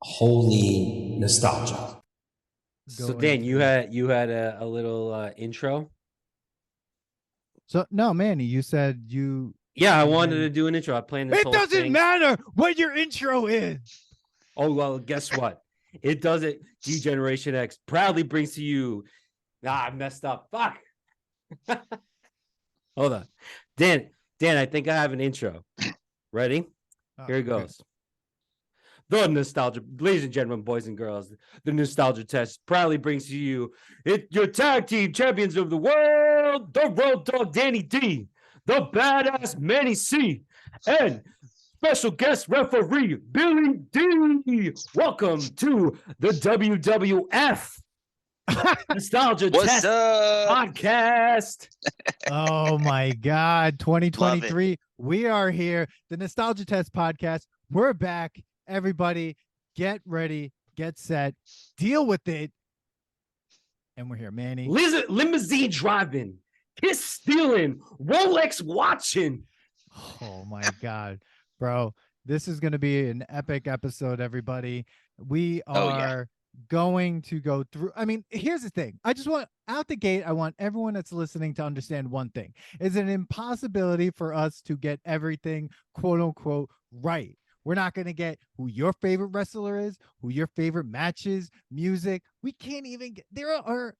Holy nostalgia. So Dan, you had a little intro. So no, Manny, you said you. Yeah, I wanted to do an intro. I planned this. It doesn't matter what your intro is. Oh well, guess what? It doesn't. G Generation X proudly brings to you. I messed up. Fuck. Hold on, Dan. I think I have an intro. Ready? Here it goes. The nostalgia, ladies and gentlemen, boys and girls, the Nostalgia Test proudly brings to you your tag team champions of the world, the Road Dogg Danny D, the badass Manny C, and special guest referee Billy D. Welcome to the WWF Nostalgia Test Podcast. Oh my God, 2023. We are here. The Nostalgia Test Podcast. We're back. Everybody, get ready, get set, deal with it. And we're here, Manny. Limousine driving, kiss stealing, Rolex watching. Oh my God, bro. This is going to be an epic episode, everybody. We are going to go through. I mean, here's the thing. I just want out the gate, I want everyone that's listening to understand one thing. It's an impossibility for us to get everything, quote unquote, right. We're not going to get who your favorite wrestler is, who your favorite matches, music. We can't even get, there are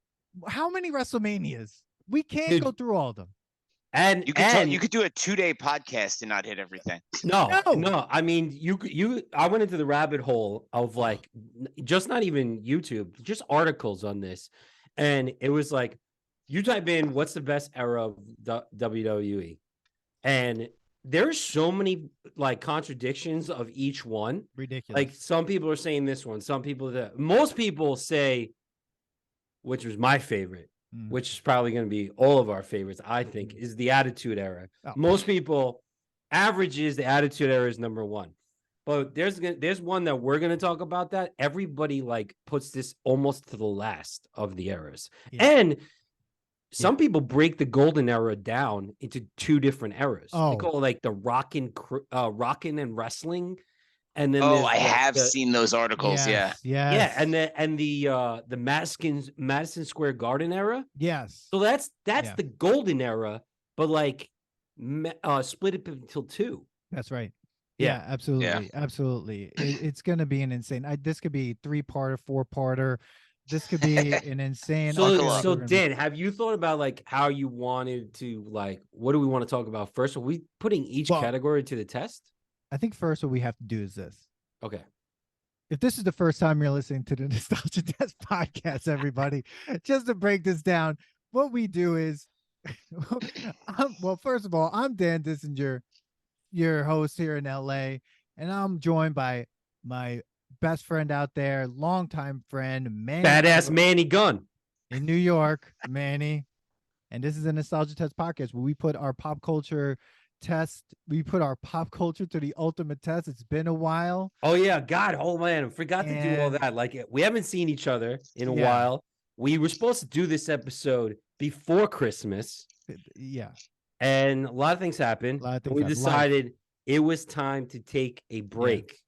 how many WrestleManias? We can't go through all of them. And you could do a 2-day podcast and not hit everything. No. I mean, I went into the rabbit hole of like, just not even YouTube, just articles on this. And it was like, you type in, what's the best era of WWE? And there's so many like contradictions of each one. Ridiculous. Like some people are saying this one, some people that most people say, which was my favorite, which is probably going to be all of our favorites, I think, is the Attitude Era. Most people averages the Attitude Era is number one. But there's one that we're going to talk about that everybody like puts this almost to the last of the eras. Yeah. And some people break the golden era down into two different eras. They call it like the rockin' and wrestling. And then I have seen those articles. Yes. Yeah. And the Madison Square Garden era. Yes. So that's the golden era, but like split it until two. That's right. Yeah, absolutely. Yeah. Absolutely. It's going to be an insane. This could be 3-parter, 4-parter. This could be an insane. So Dan, have you thought about like how you wanted to like, what do we want to talk about first? Are we putting each category to the test? I think first what we have to do is this. Okay. If this is the first time you're listening to the Nostalgia Test Podcast, everybody, just to break this down, what we do is, well, first of all, I'm Dan Dissinger, your host here in LA, and I'm joined by my best friend out there, longtime friend, Manny. Badass Manny Gunn. In New York, Manny. And this is a Nostalgia Test Podcast where we put our pop culture to the ultimate test. It's been a while. Oh, yeah. God, oh, man. I forgot to do all that. Like, we haven't seen each other in a while. We were supposed to do this episode before Christmas. Yeah. And a lot of things happened. We decided it was time to take a break.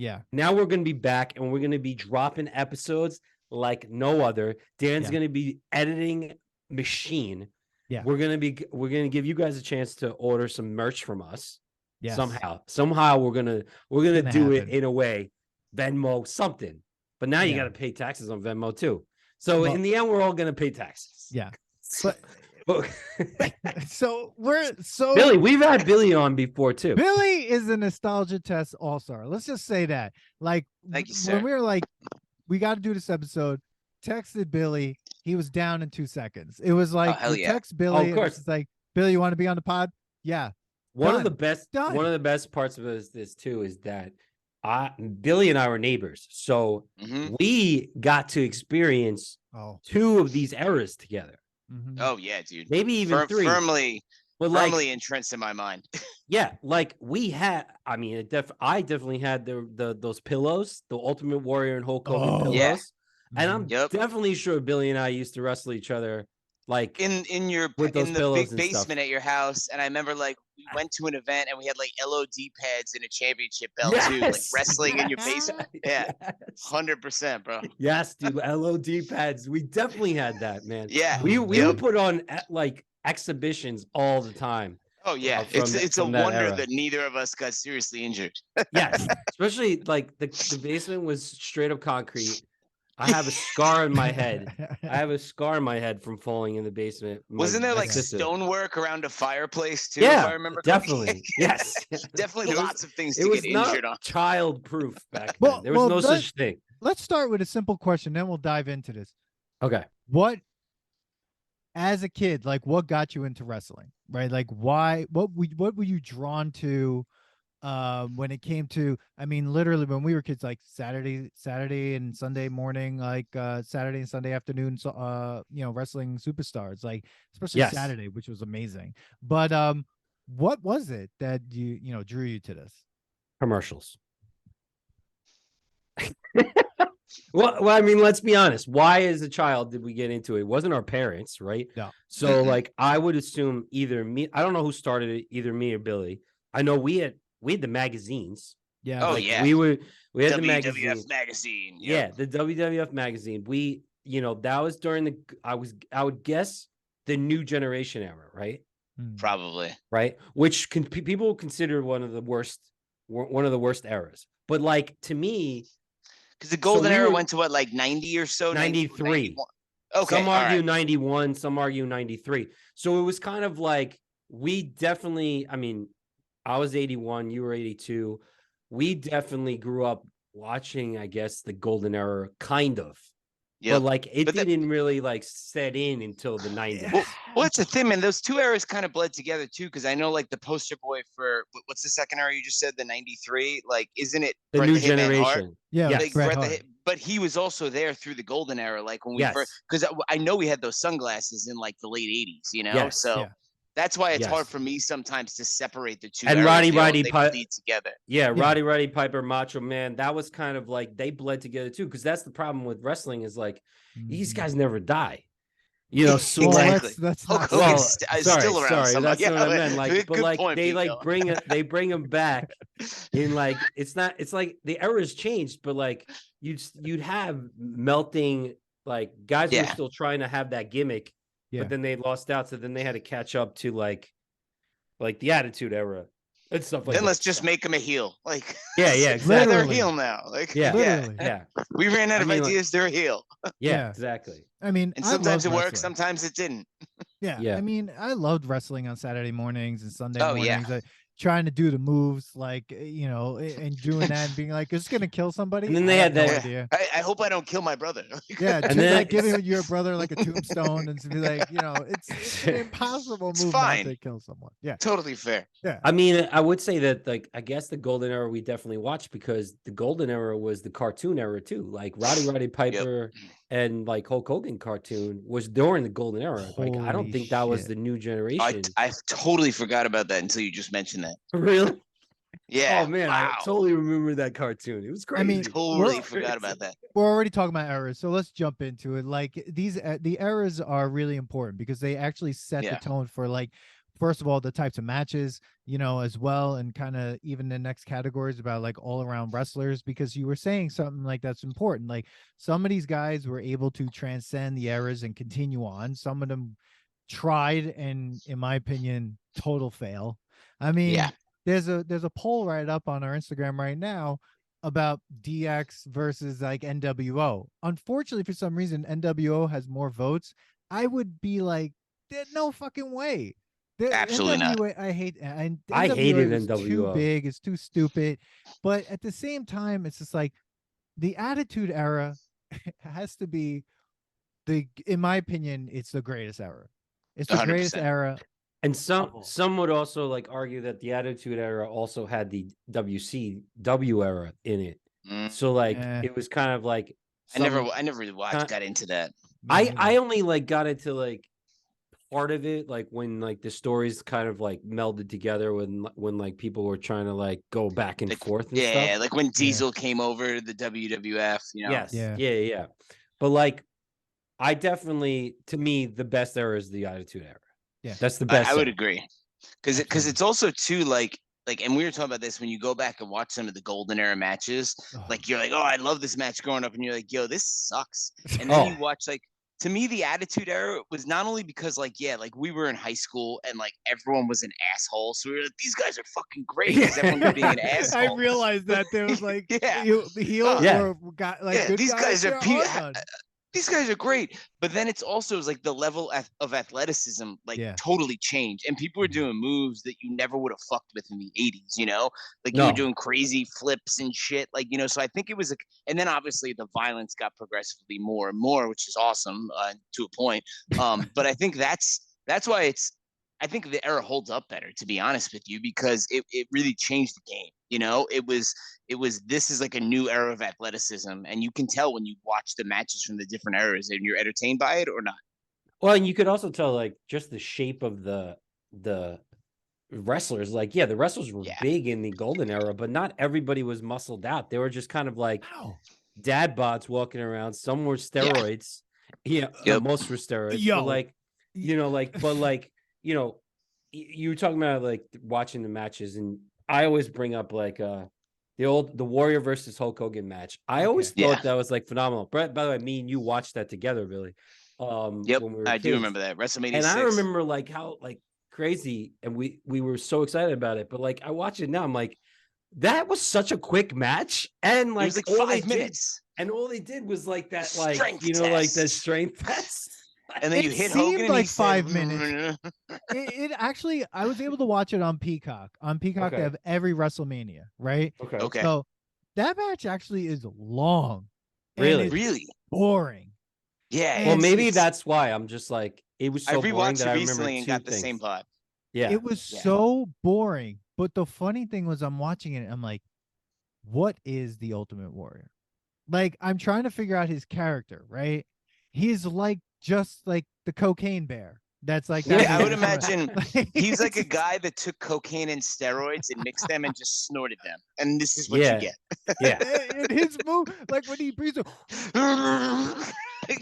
Yeah. Now we're going to be back and we're going to be dropping episodes like no other. Dan's going to be editing machine. Yeah. We're going to give you guys a chance to order some merch from us. Yes. Somehow we're going to do it in a way, Venmo, something. But now you got to pay taxes on Venmo too. So in the end, we're all going to pay taxes. Yeah. But Billy, we've had Billy on before too. Billy is a Nostalgia Test Allstar. Let's just say that. Like, thank you, sir. When we were like, we got to do this episode, texted Billy. He was down in 2 seconds. It was like, text Billy. Of course. It's like, Billy, you want to be on the pod? Yeah. One of the best parts of this too is that Billy and I were neighbors, so we got to experience 2 of these eras together. Mm-hmm. Oh yeah, dude. Maybe even 3. Firmly entrenched in my mind. Yeah, like we had. I mean, I definitely had those pillows, the Ultimate Warrior and Hulk Hogan pillows. Yeah. And I'm definitely sure Billy and I used to wrestle each other like in with those the pillows big and stuff. basement at your house, and I remember like we went to an event and we had like LOD pads and a championship belt too, like wrestling in your basement. Yeah, 100%, bro. Yes, dude, LOD pads. We definitely had that, man. Yeah, we would put on like exhibitions all the time. Oh yeah, it's a wonder that neither of us got seriously injured. Yes, especially like the basement was straight up concrete. I have a scar in my head. I have a scar in my head from falling in the basement. Wasn't there like stonework around a fireplace too? Yeah, if I remember definitely. Yes, definitely lots of things to get injured on. Child-proof back then. There was no such thing. Let's start with a simple question, then we'll dive into this. Okay. What, as a kid, like what got you into wrestling? Right? Like why? What were you drawn to? When it came to, I mean, literally when we were kids, like Saturday and Sunday morning, like Saturday and Sunday afternoon, so wrestling superstars, like especially Saturday, which was amazing. But what was it that drew you to this? Commercials. Well, I mean, let's be honest. Why, as a child, did we get into it? It wasn't our parents, right? No. So, like, I would assume either me. I don't know who started it, either me or Billy. I know we had the magazines. Yeah. Oh, like, yeah. We had WWF the magazine. magazine. Yep. Yeah, the WWF magazine. We, that was during the. I would guess the new generation era, right? Probably. Right, which people consider one of the worst eras. But like to me. Because the golden era went to what, like 90 or so? 93. Okay. Some argue 91, some argue 93. So it was kind of like we definitely, I mean, I was 81, you were 82. We definitely grew up watching, I guess, the golden era, kind of. Yep. But like it didn't really like set in until the 90s. Well, that's the thing, man. Those two eras kind of bled together too, because I know like the poster boy for what's the second era you just said, the 93? Like, isn't it the new generation? Yeah, yes. Like, but he was also there through the golden era, like when we first, because I know we had those sunglasses in like the late 80s, Yes. So that's why it's hard for me sometimes to separate the two. And eras. Roddy Piper together. Yeah, Roddy Piper, Macho Man. That was kind of like they bled together too, because that's the problem with wrestling is like these guys never die. So exactly. That's Hulk Hogan is still around. Sorry, that's what I meant. Like, but like point, they Pico. They bring him back in like it's like the era's changed, but like you'd have melting like guys who were still trying to have that gimmick. Yeah. But then they lost out, so then they had to catch up to like the Attitude Era and stuff like that. Then let's just make him a heel. Like exactly. They're a heel now. Like yeah. We ran out of ideas. They're a heel. Yeah, exactly. I mean, and sometimes it worked, sometimes it didn't. Yeah. I mean, I loved wrestling on Saturday mornings and Sunday mornings. Trying to do the moves, like, and doing that and being like, it's going to kill somebody. And then they had that. idea. I hope I don't kill my brother. Yeah. And then like giving your brother like a tombstone and to be like, it's an impossible move not to kill someone. Yeah. Totally fair. Yeah. I mean, I would say that, like, I guess the golden era we definitely watched because the golden era was the cartoon era too. Like Roddy Piper and like Hulk Hogan cartoon was during the golden era. Like, I don't think that was the new generation. I totally forgot about that until you just mentioned that. Really? Yeah. Oh man, I totally remember that cartoon. It was crazy. I mean, totally forgot about that. We're already talking about eras, so let's jump into it. Like the eras are really important because they actually set the tone for, like, first of all, the types of matches, as well, and kind of even the next categories about like all around wrestlers, because you were saying something like that's important. Like some of these guys were able to transcend the eras and continue on. Some of them tried, and in my opinion, total fail. I mean, there's a poll right up on our Instagram right now about DX versus like NWO. Unfortunately, for some reason, NWO has more votes. I would be like, there's no fucking way. Absolutely NWO, not. I hated NWO. It's too big. It's too stupid. But at the same time, it's just like the Attitude Era has to be in my opinion, it's the greatest era. It's the 100%. Greatest era. And some would also like argue that the Attitude Era also had the WCW era in it. So like it was kind of like I never got into that. I only like got into like part of it, like when like the stories kind of like melded together when like people were trying to like go back and forth and stuff. Like when Diesel came over to the WWF, Yes. Yeah. But like I definitely, to me, the best era is the Attitude Era. Yeah, that's the best. I would agree, because it's also too like, and we were talking about this when you go back and watch some of the Golden Era matches. Like you're like, oh, I love this match growing up, and you're like, yo, this sucks. And then you watch like. To me, the Attitude Era was not only because, like, we were in high school and like everyone was an asshole, so we were like, these guys are fucking great because everyone was being an asshole. I realized that there was like, heel or got like good these guys are hard on. These guys are great, but then it's also like the level of athleticism totally changed, and people were doing moves that you never would have fucked with in the 80s, like you were doing crazy flips and shit, like, so I think it was and then obviously the violence got progressively more and more, which is awesome to a point, but I think that's why I think the era holds up better, to be honest with you, because it really changed the game. This is like a new era of athleticism, and you can tell when you watch the matches from the different eras and you're entertained by it or not. Well, and you could also tell like just the shape of the wrestlers. Like, the wrestlers were big in the Golden Era, but not everybody was muscled out. They were just kind of like dad bods walking around. Some were steroids. Most were steroids. But you were talking about like watching the matches, and I always bring up like the Warrior versus Hulk Hogan match. I always thought that was like phenomenal. Brett, by the way, me and you watched that together, Billy. When we were I do remember that WrestleMania. And 6. I remember like how like crazy, and we were so excited about it. But like I watch it now, I'm like, that was such a quick match, and like, it was like 5 minutes, and all they did was like that, like strength like that strength test. And then you hit Hogan, and like he 5 said, minutes. It actually, I was able to watch it on Peacock. On Peacock, they have every WrestleMania, right? Okay. So that match actually is long. Really boring. Yeah. Well, maybe that's why I'm just like, it was so boring that I remember recently and got the same vibe. Yeah. It was so boring. But the funny thing was, I'm watching it, I'm like, what is the Ultimate Warrior? Like, I'm trying to figure out his character, right? He's like just like the cocaine bear. That's like that. I would imagine he's like a guy that took cocaine and steroids and mixed them and just snorted them. And this is what you get. And his move, like when he breathes,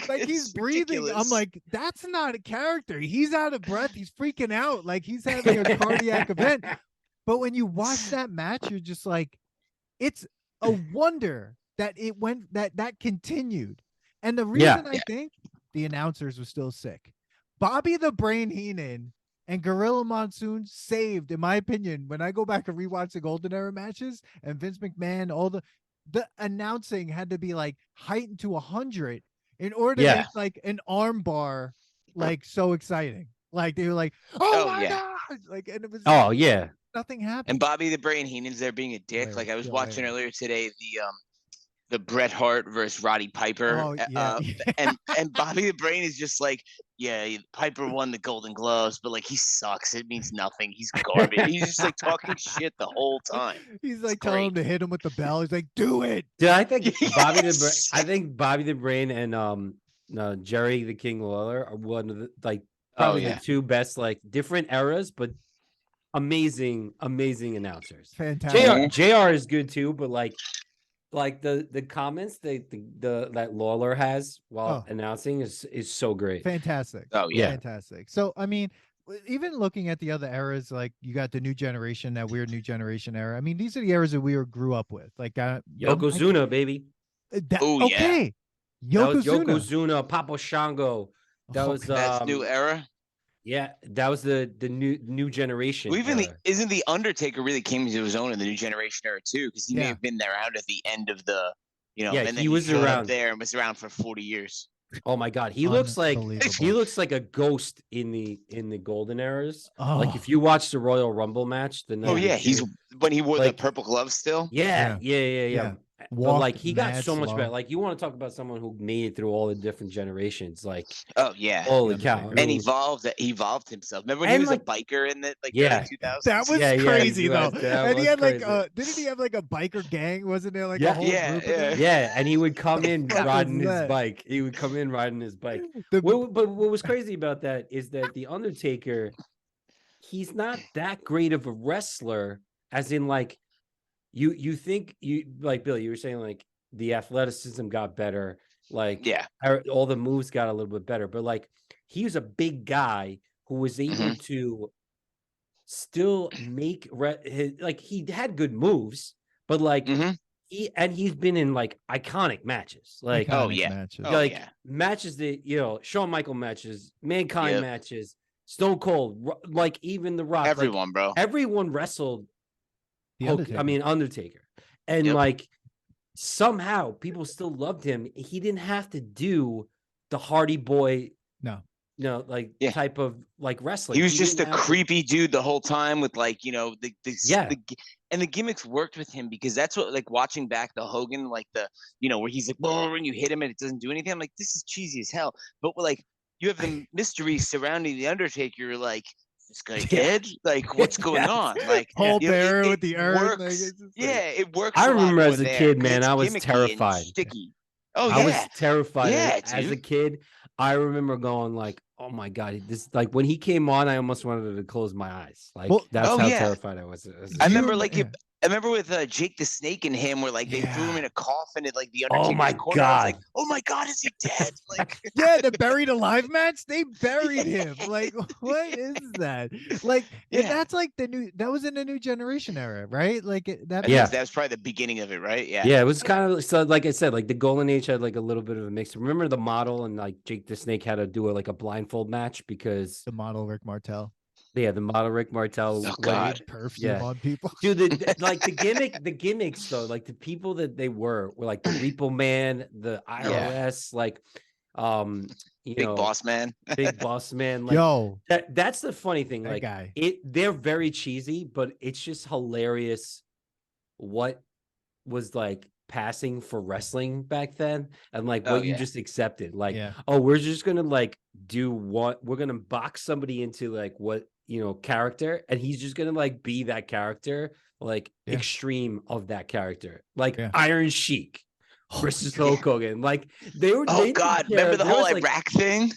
like he's breathing. Ridiculous. I'm like, that's not a character. He's out of breath. He's freaking out. Like he's having a cardiac event. But when you watch that match, you're just like, it's a wonder that it went, that continued. And the reason I think the announcers were still sick. Bobby the Brain Heenan and Gorilla Monsoon saved, in my opinion, when I go back and rewatch the Golden Era matches and Vince McMahon, all the announcing had to be like heightened to 100 in order to make like an arm bar like so exciting. Like they were like, oh my God. Like, and it was nothing happened. And Bobby the Brain Heenan's there being a dick. Like I was watching earlier today the Bret Hart versus Roddy Piper. And Bobby the Brain is just like, Piper won the Golden Gloves, but like he sucks. It means nothing. He's garbage. He's just like talking shit the whole time. He's like telling him to hit him with the bell. He's like, do it. Dude, I think Bobby the Brain and Jerry the King Lawler are one of the the two best like different eras, but amazing announcers. Fantastic. JR is good too, but like the comments that Lawler has while announcing is so great. Fantastic. Oh yeah. Fantastic. So I mean, even looking at the other eras, like you got the new generation, that weird new generation era. I mean, these are the eras that we grew up with. Like Yokozuna, baby. Yokozuna, Yokozuna, Papa Shango. That was that's new era. Yeah, that was the new generation. Well, even isn't the Undertaker really came into his own in the new generation era too? Because he may have been around at the end of the, and then he was around there and was around for 40 years. Oh my God, he looks like a ghost in the Golden Eras. Like if you watch the Royal Rumble match, he's when he wore the purple gloves still. Yeah. But like he got so much better. Like you want to talk about someone who made it through all the different generations. Like holy cow! And evolved himself. Remember when he was a biker in the early 2000s? That was crazy though. And he had didn't he have like a biker gang? Wasn't there like a whole group of them? Yeah, and he would come in riding his bike. But what was crazy about that is that the Undertaker, he's not that great of a wrestler, as in like. You think like Billy, you were saying like the athleticism got better Like, yeah, all the moves got a little bit better, but like he was a big guy who was able to still make like he had good moves, but like he's been in like iconic matches, like matches. Matches that Shawn Michaels matches, Mankind matches, Stone Cold, like even The Rock, everyone, bro, everyone wrestled Undertaker, and like somehow people still loved him. He didn't have to do the Hardy Boy, type of like wrestling. He was just a creepy dude the whole time with like, and the gimmicks worked with him because that's what, like, watching back the Hogan, like the, where he's like, whoa, and you hit him and it doesn't do anything. I'm like, this is cheesy as hell. But like, you have the mystery surrounding the Undertaker, like, this guy dead? Like, what's going on? Like, Paul Bearer with the urn. It works. I remember as a kid, man, I was terrified. Sticky. I was terrified as a kid. I remember going like, oh my God, this, like when he came on, I almost wanted to close my eyes. Like that's how terrified I was. I remember I remember with Jake the Snake and him, where like they threw him in a coffin at like the Undertaker's corner. I was like, oh my God, is he dead? Like, the buried alive match. They buried him. Like, what is that? Like, that's like that was in the New Generation era, right? Like that was probably the beginning of it, right? Yeah, it was kind of, so like I said, like the Golden Age had like a little bit of a mix. Remember the Model and like Jake the Snake had to do a blindfold match because the Model Rick Martel. Yeah, the Model Rick Martel perfume on people. Dude, like the gimmicks though, like the people that they were like the Repo Man, the IRS, like Big Boss Man. Big Boss Man. Like, that's the funny thing. That like guy. They're very cheesy, but it's just hilarious what was like passing for wrestling back then, and like what you just accepted. Like, we're just gonna like do what we're gonna box somebody into like what character, and he's just gonna like be that character, like extreme of that character, like Iron Sheik versus Hulk Hogan. Like they were. Remember the whole Iraq thing?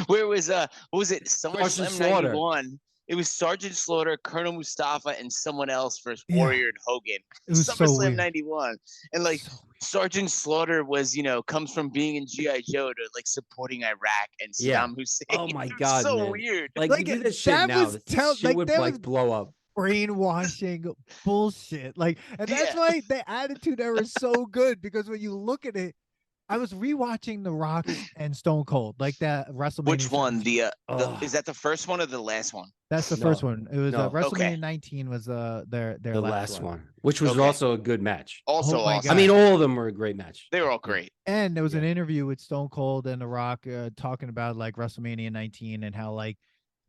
Where was what was it? SummerSlam '91. It was Sergeant Slaughter, Colonel Mustafa, and someone else versus Warrior and Hogan. It was SummerSlam '91, and like Sergeant Slaughter was, comes from being in GI Joe to like supporting Iraq and Saddam Hussein. Oh my God, so man. weird. Like you do this shit now, shit would like blow up. Brainwashing bullshit. Like, and that's why the Attitude Era is so good, because when you look at it, I was rewatching The Rock and Stone Cold, like that WrestleMania. Which one? Is that the first one or the last one? That's the first one. It was WrestleMania 19 was their last one, which was also a good match. Also awesome. I mean, all of them were a great match. They were all great. And there was an interview with Stone Cold and The Rock talking about like WrestleMania 19 and how like,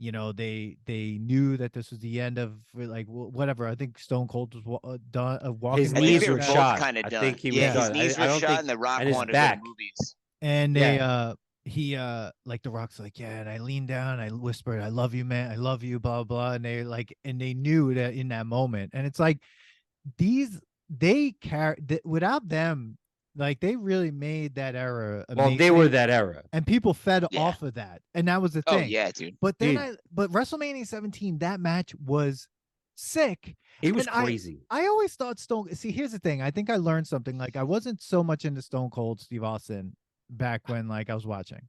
they knew that this was the end of like whatever. I think Stone Cold was done walking. His knees were shot. Kind of done. I think he was His done. knees were shot, and The Rock wanted to go to movies. And they he like The Rock's like, and I leaned down, I whispered, I love you, man, I love you, blah blah. And they knew that in that moment. And it's like they carry without them. Like they really made that era amazing. Well, they were that era, and people fed off of that, and that was the thing. Oh yeah, dude. But then but WrestleMania 17, that match was sick. It was crazy. I always thought See, here's the thing. I think I learned something. Like I wasn't so much into Stone Cold Steve Austin back when like I was watching.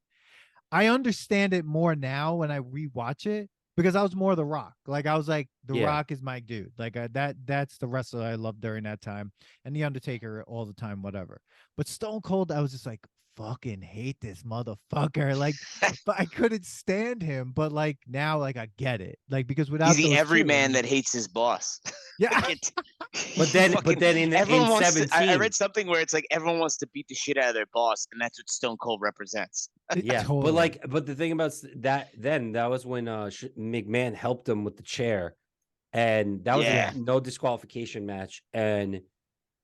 I understand it more now when I rewatch it, because I was more The Rock. Like I was like, The Rock is my dude. Like that's the wrestler I loved during that time, and The Undertaker all the time, whatever. But Stone Cold, I was just like, fucking hate this motherfucker. Like, but I couldn't stand him. But like now, like I get it. Like because without he's the everyman that hates his boss. Yeah. but then in 17, I read something where it's like everyone wants to beat the shit out of their boss, and that's what Stone Cold represents. Yeah, totally. But the thing about that was when McMahon helped him with the chair, and that was a no disqualification match, and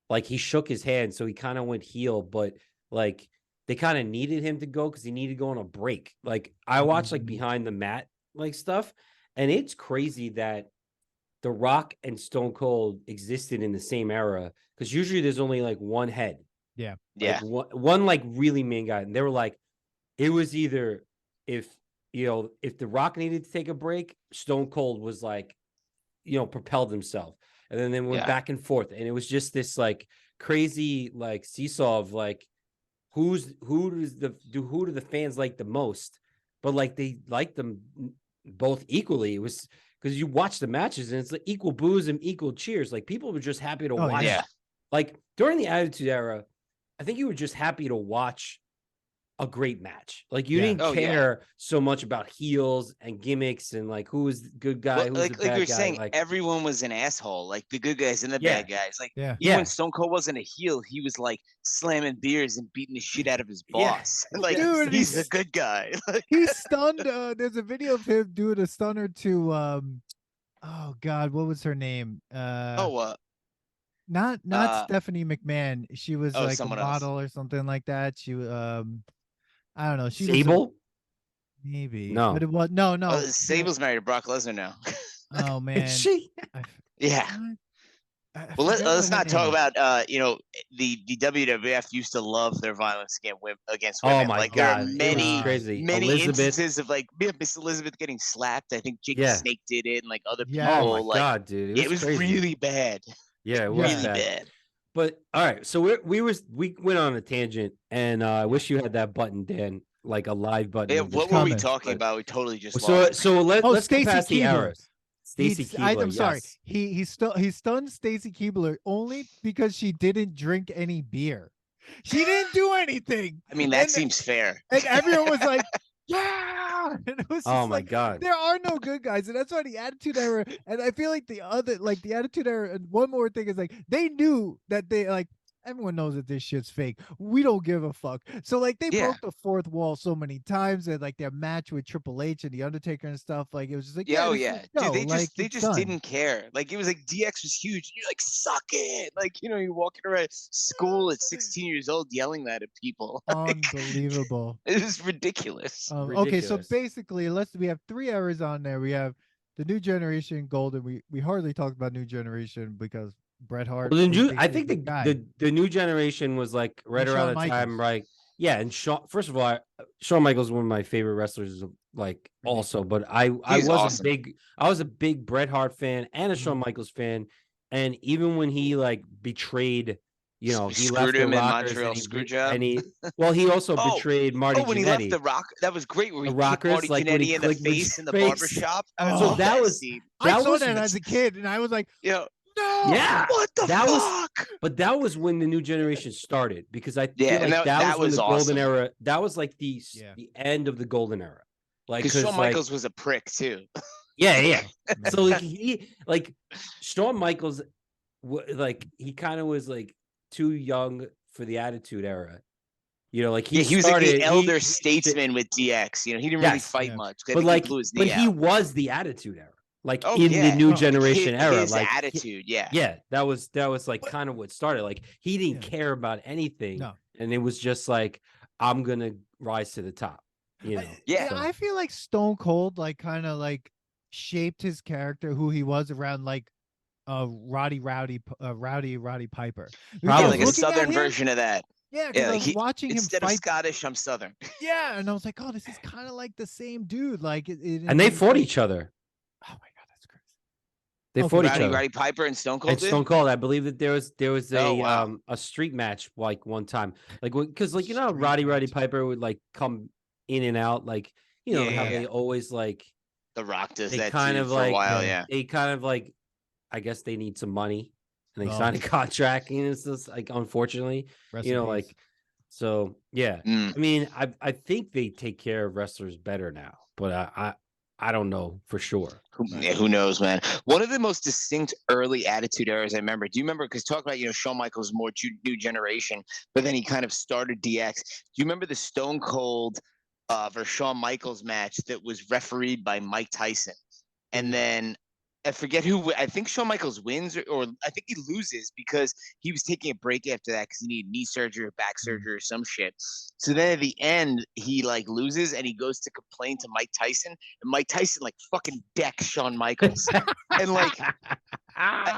like he shook his hand, so he kind of went heel, but like they kind of needed him to go because he needed to go on a break. Like I watched like behind the mat like stuff, and it's crazy that The Rock and Stone Cold existed in the same era, because usually there's only like one head. Yeah. One like really main guy, and they were like, it was either if The Rock needed to take a break, Stone Cold was like, propelled himself, and then they went back and forth, and it was just this like crazy like seesaw of like who do the fans like the most? But like they like them both equally. It was because you watch the matches and it's like equal boos and equal cheers. Like people were just happy to watch. Yeah. Like during the Attitude Era, I think you were just happy to watch a great match. Like you didn't care so much about heels and gimmicks and like who was the good guy, who's the bad like you're guy. saying, like everyone was an asshole. Like the good guys and the bad guys. Like even when Stone Cold wasn't a heel, he was like slamming beers and beating the shit out of his boss. Like Dude, he's a good guy. He stunned. There's a video of him doing a stunner to oh God, what was her name? Not Stephanie McMahon. She was like a model or something like that. She I don't know. She Sable? Maybe. No. But it was no. Sable's married to Brock Lesnar now. Oh man. Is she? Yeah. Well, let's not talk about the WWF used to love their violence against women. Oh my like God. There are many Elizabeth. instances of like Miss Elizabeth getting slapped. I think Jake the Snake did it, and like other people. Oh my God, dude! It was really bad. Yeah, it was really bad. But all right, so we went on a tangent, and I wish you had that button, Dan, like a live button. Yeah, what were we talking about? We totally just lost. So let's get past the errors. Stacy Keibler. I'm sorry. He stunned Stacy Keibler only because she didn't drink any beer. She didn't do anything. I mean, that seems fair. And everyone was like, yeah. And it was oh my God. There are no good guys. And that's why the Attitude Era, and I feel like the Attitude Era, and one more thing is like they knew that they like everyone knows that this shit's fake. We don't give a fuck. So like they broke the fourth wall so many times, and like their match with Triple H and the Undertaker and stuff, like it was just like dude, they just didn't care. Like it was like DX was huge. You're like, suck it. Like you're walking around school at 16 years old yelling that at people. Unbelievable. It was ridiculous. Okay, so basically, we have 3 errors on there. We have the New Generation Golden. We hardly talked about New Generation because Bret Hart. Well, I think the New Generation was like right around the time, right? Yeah, and first of all, Shawn Michaels is one of my favorite wrestlers, like also. But I was a big Bret Hart fan and a Shawn Michaels fan, and even when he like betrayed, he left him the in Rockers Montreal Screwjob, and he also betrayed Marty Jannetty. When he left the Rock, that was great. Where he kicked Marty Jannetty in the face in the barbershop. So that was I saw that as a kid, and I was like, No, what the fuck? But that was when the New Generation started, because I feel like that was the golden era. That was like the end of the golden era. Like because Shawn Michaels was a prick too. Yeah. So like Shawn Michaels, he kind of was like too young for the Attitude Era. Like he was like the elder statesman with DX. He didn't really fight much. But he was the Attitude Era. Like the New Generation era, his like attitude, that was like kind of what started. Like he didn't care about anything, and it was just like, I'm gonna rise to the top. I feel like Stone Cold like kind of like shaped his character, who he was around like Roddy Piper. Probably like a Southern version of that. Yeah, I was watching him instead of Scottish, I'm Southern. Yeah, and I was like, oh, this is kind of like the same dude. Like, and they fought each other. Oh my God, that's crazy. They fought each other. Roddy Piper and Stone Cold. And Stone Cold, I believe that there was a street match like one time, like because like Roddy Piper would like come in and out, like how they always like The Rock does that kind of for like a while, they kind of like, I guess they need some money and they sign a contract, and it's just like, unfortunately, like, so I mean, I think they take care of wrestlers better now, but I don't know for sure. Who knows, man? One of the most distinct early Attitude eras I remember. Do you remember? Because talk about Shawn Michaels more New Generation, but then he kind of started DX. Do you remember the Stone Cold versus Shawn Michaels match that was refereed by Mike Tyson? And then I forget who. I think Shawn Michaels wins, or I think he loses because he was taking a break after that because he needed knee surgery or back surgery or some shit. So then at the end, he like loses and he goes to complain to Mike Tyson, and Mike Tyson like fucking decks Shawn Michaels. And like,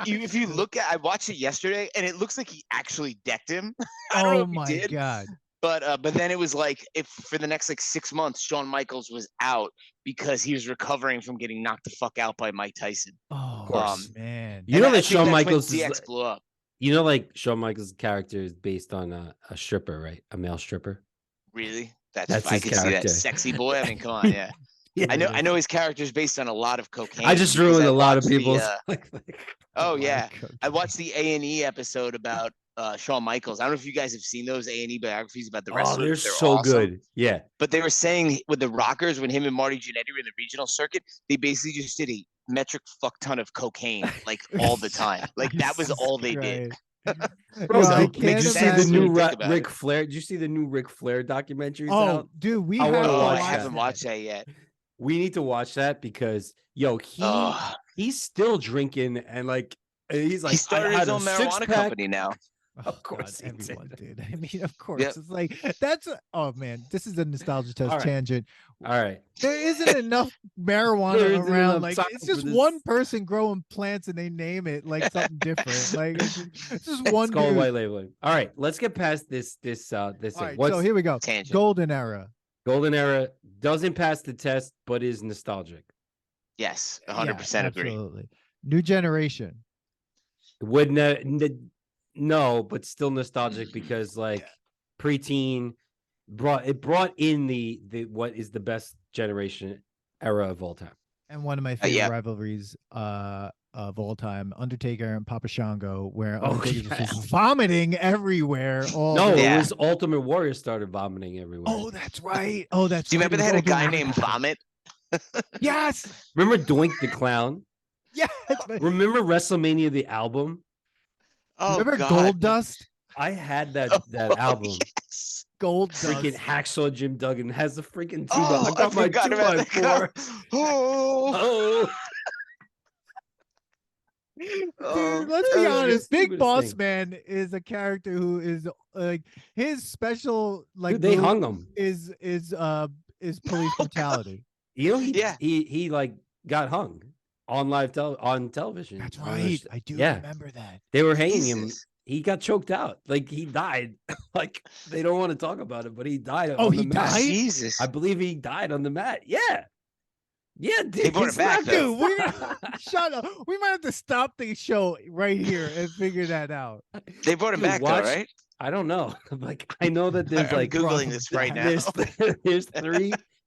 if you look at, I watched it yesterday, and it looks like he actually decked him. I don't know if he did. God. But then it was like, if for the next like 6 months, Shawn Michaels was out because he was recovering from getting knocked the fuck out by Mike Tyson. Oh man, that Shawn Michaels DX blew up. You know, like Shawn Michaels' character is based on a stripper, right? A male stripper. Really? That's his I can see character. that sexy boy. I mean, come on, yeah. Yeah, I know his character is based on a lot of cocaine. I just ruined a lot of people's. Oh yeah, I watched the A&E episode about Shawn Michaels. I don't know if you guys have seen those A&E biographies about the wrestlers. Oh, they're so awesome. good. Yeah. But they were saying with the Rockers, when him and Marty Jannetty were in the regional circuit, they basically just did a metric fuck ton of cocaine like all the time. Like that was all they did. Bro, so, did you see the new Ric Flair? Did you see the new Ric Flair documentaries out? Dude, I haven't watched that yet. We need to watch that because he's still drinking and like he's like he started his own marijuana company now. Of course, God, everyone did. I mean, of course, it's like oh man, this is a nostalgia test tangent. All right, there isn't enough marijuana around. Like it's just one person growing plants and they name it like something different. Like it's just one. It's called white labeling. All right, let's get past this thing. Right, so here we go. Tangent. Golden era. Golden era doesn't pass the test, but is nostalgic. Yes, 100% agree. Absolutely. New generation. No, but still nostalgic because like preteen brought in the what is the best generation era of all time. And one of my favorite rivalries of all time, Undertaker and Papa Shango, where Undertaker was just vomiting everywhere. It was Ultimate Warrior started vomiting everywhere. Oh, that's right. Oh, that's Do you remember they had a guy named Vomit? Yes. Remember Doink the Clown? Yes. Remember WrestleMania the album? Oh, remember God. Gold Dust? I had that album. Yes. Gold Dust. Freaking Hacksaw Jim Duggan has the freaking 2 by. Oh, I got my 2x4. Oh. Dude, let's be honest. Big Boss Man is a character who is like his special like. Dude, they hung him. Is police brutality. You know, he like got hung on on television. That's right. I do remember that. They were hanging him. He got choked out. Like he died. Like they don't want to talk about it, but he died. Oh, on he the mat. died? Jesus. I believe he died on the mat. Yeah. Yeah, they brought it back. Dude, shut up. We might have to stop the show right here and figure that out. They brought him back, though, right? I don't know. Like I know that there's I'm Googling this right now.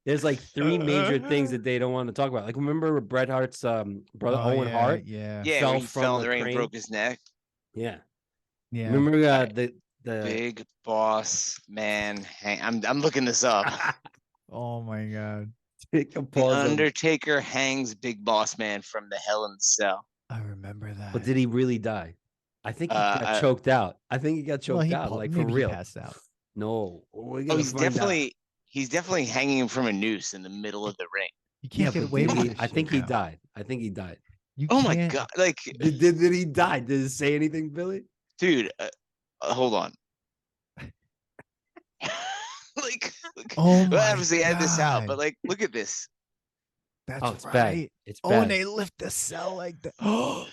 There's like three major things that they don't want to talk about. Like remember Bret Hart's brother Owen Hart? Yeah. Yeah, he fell in the ring and broke his neck. Yeah. Yeah. Remember the Big Boss Man. I'm looking this up. Oh my God. The Undertaker hangs Big Boss Man from the Hell in the Cell. I remember that. But did he really die? I think he got choked out. I think he got choked out, like for real. Passed out. No. He's definitely hanging him from a noose in the middle of the ring. You can't get away with it. I think he died. I think he died. My God! Like, did he die? Did it say anything, Billy? Dude, hold on. Obviously I had this out, but like, look at this. That's it's bad. It's bad. And they lift the cell like that. Oh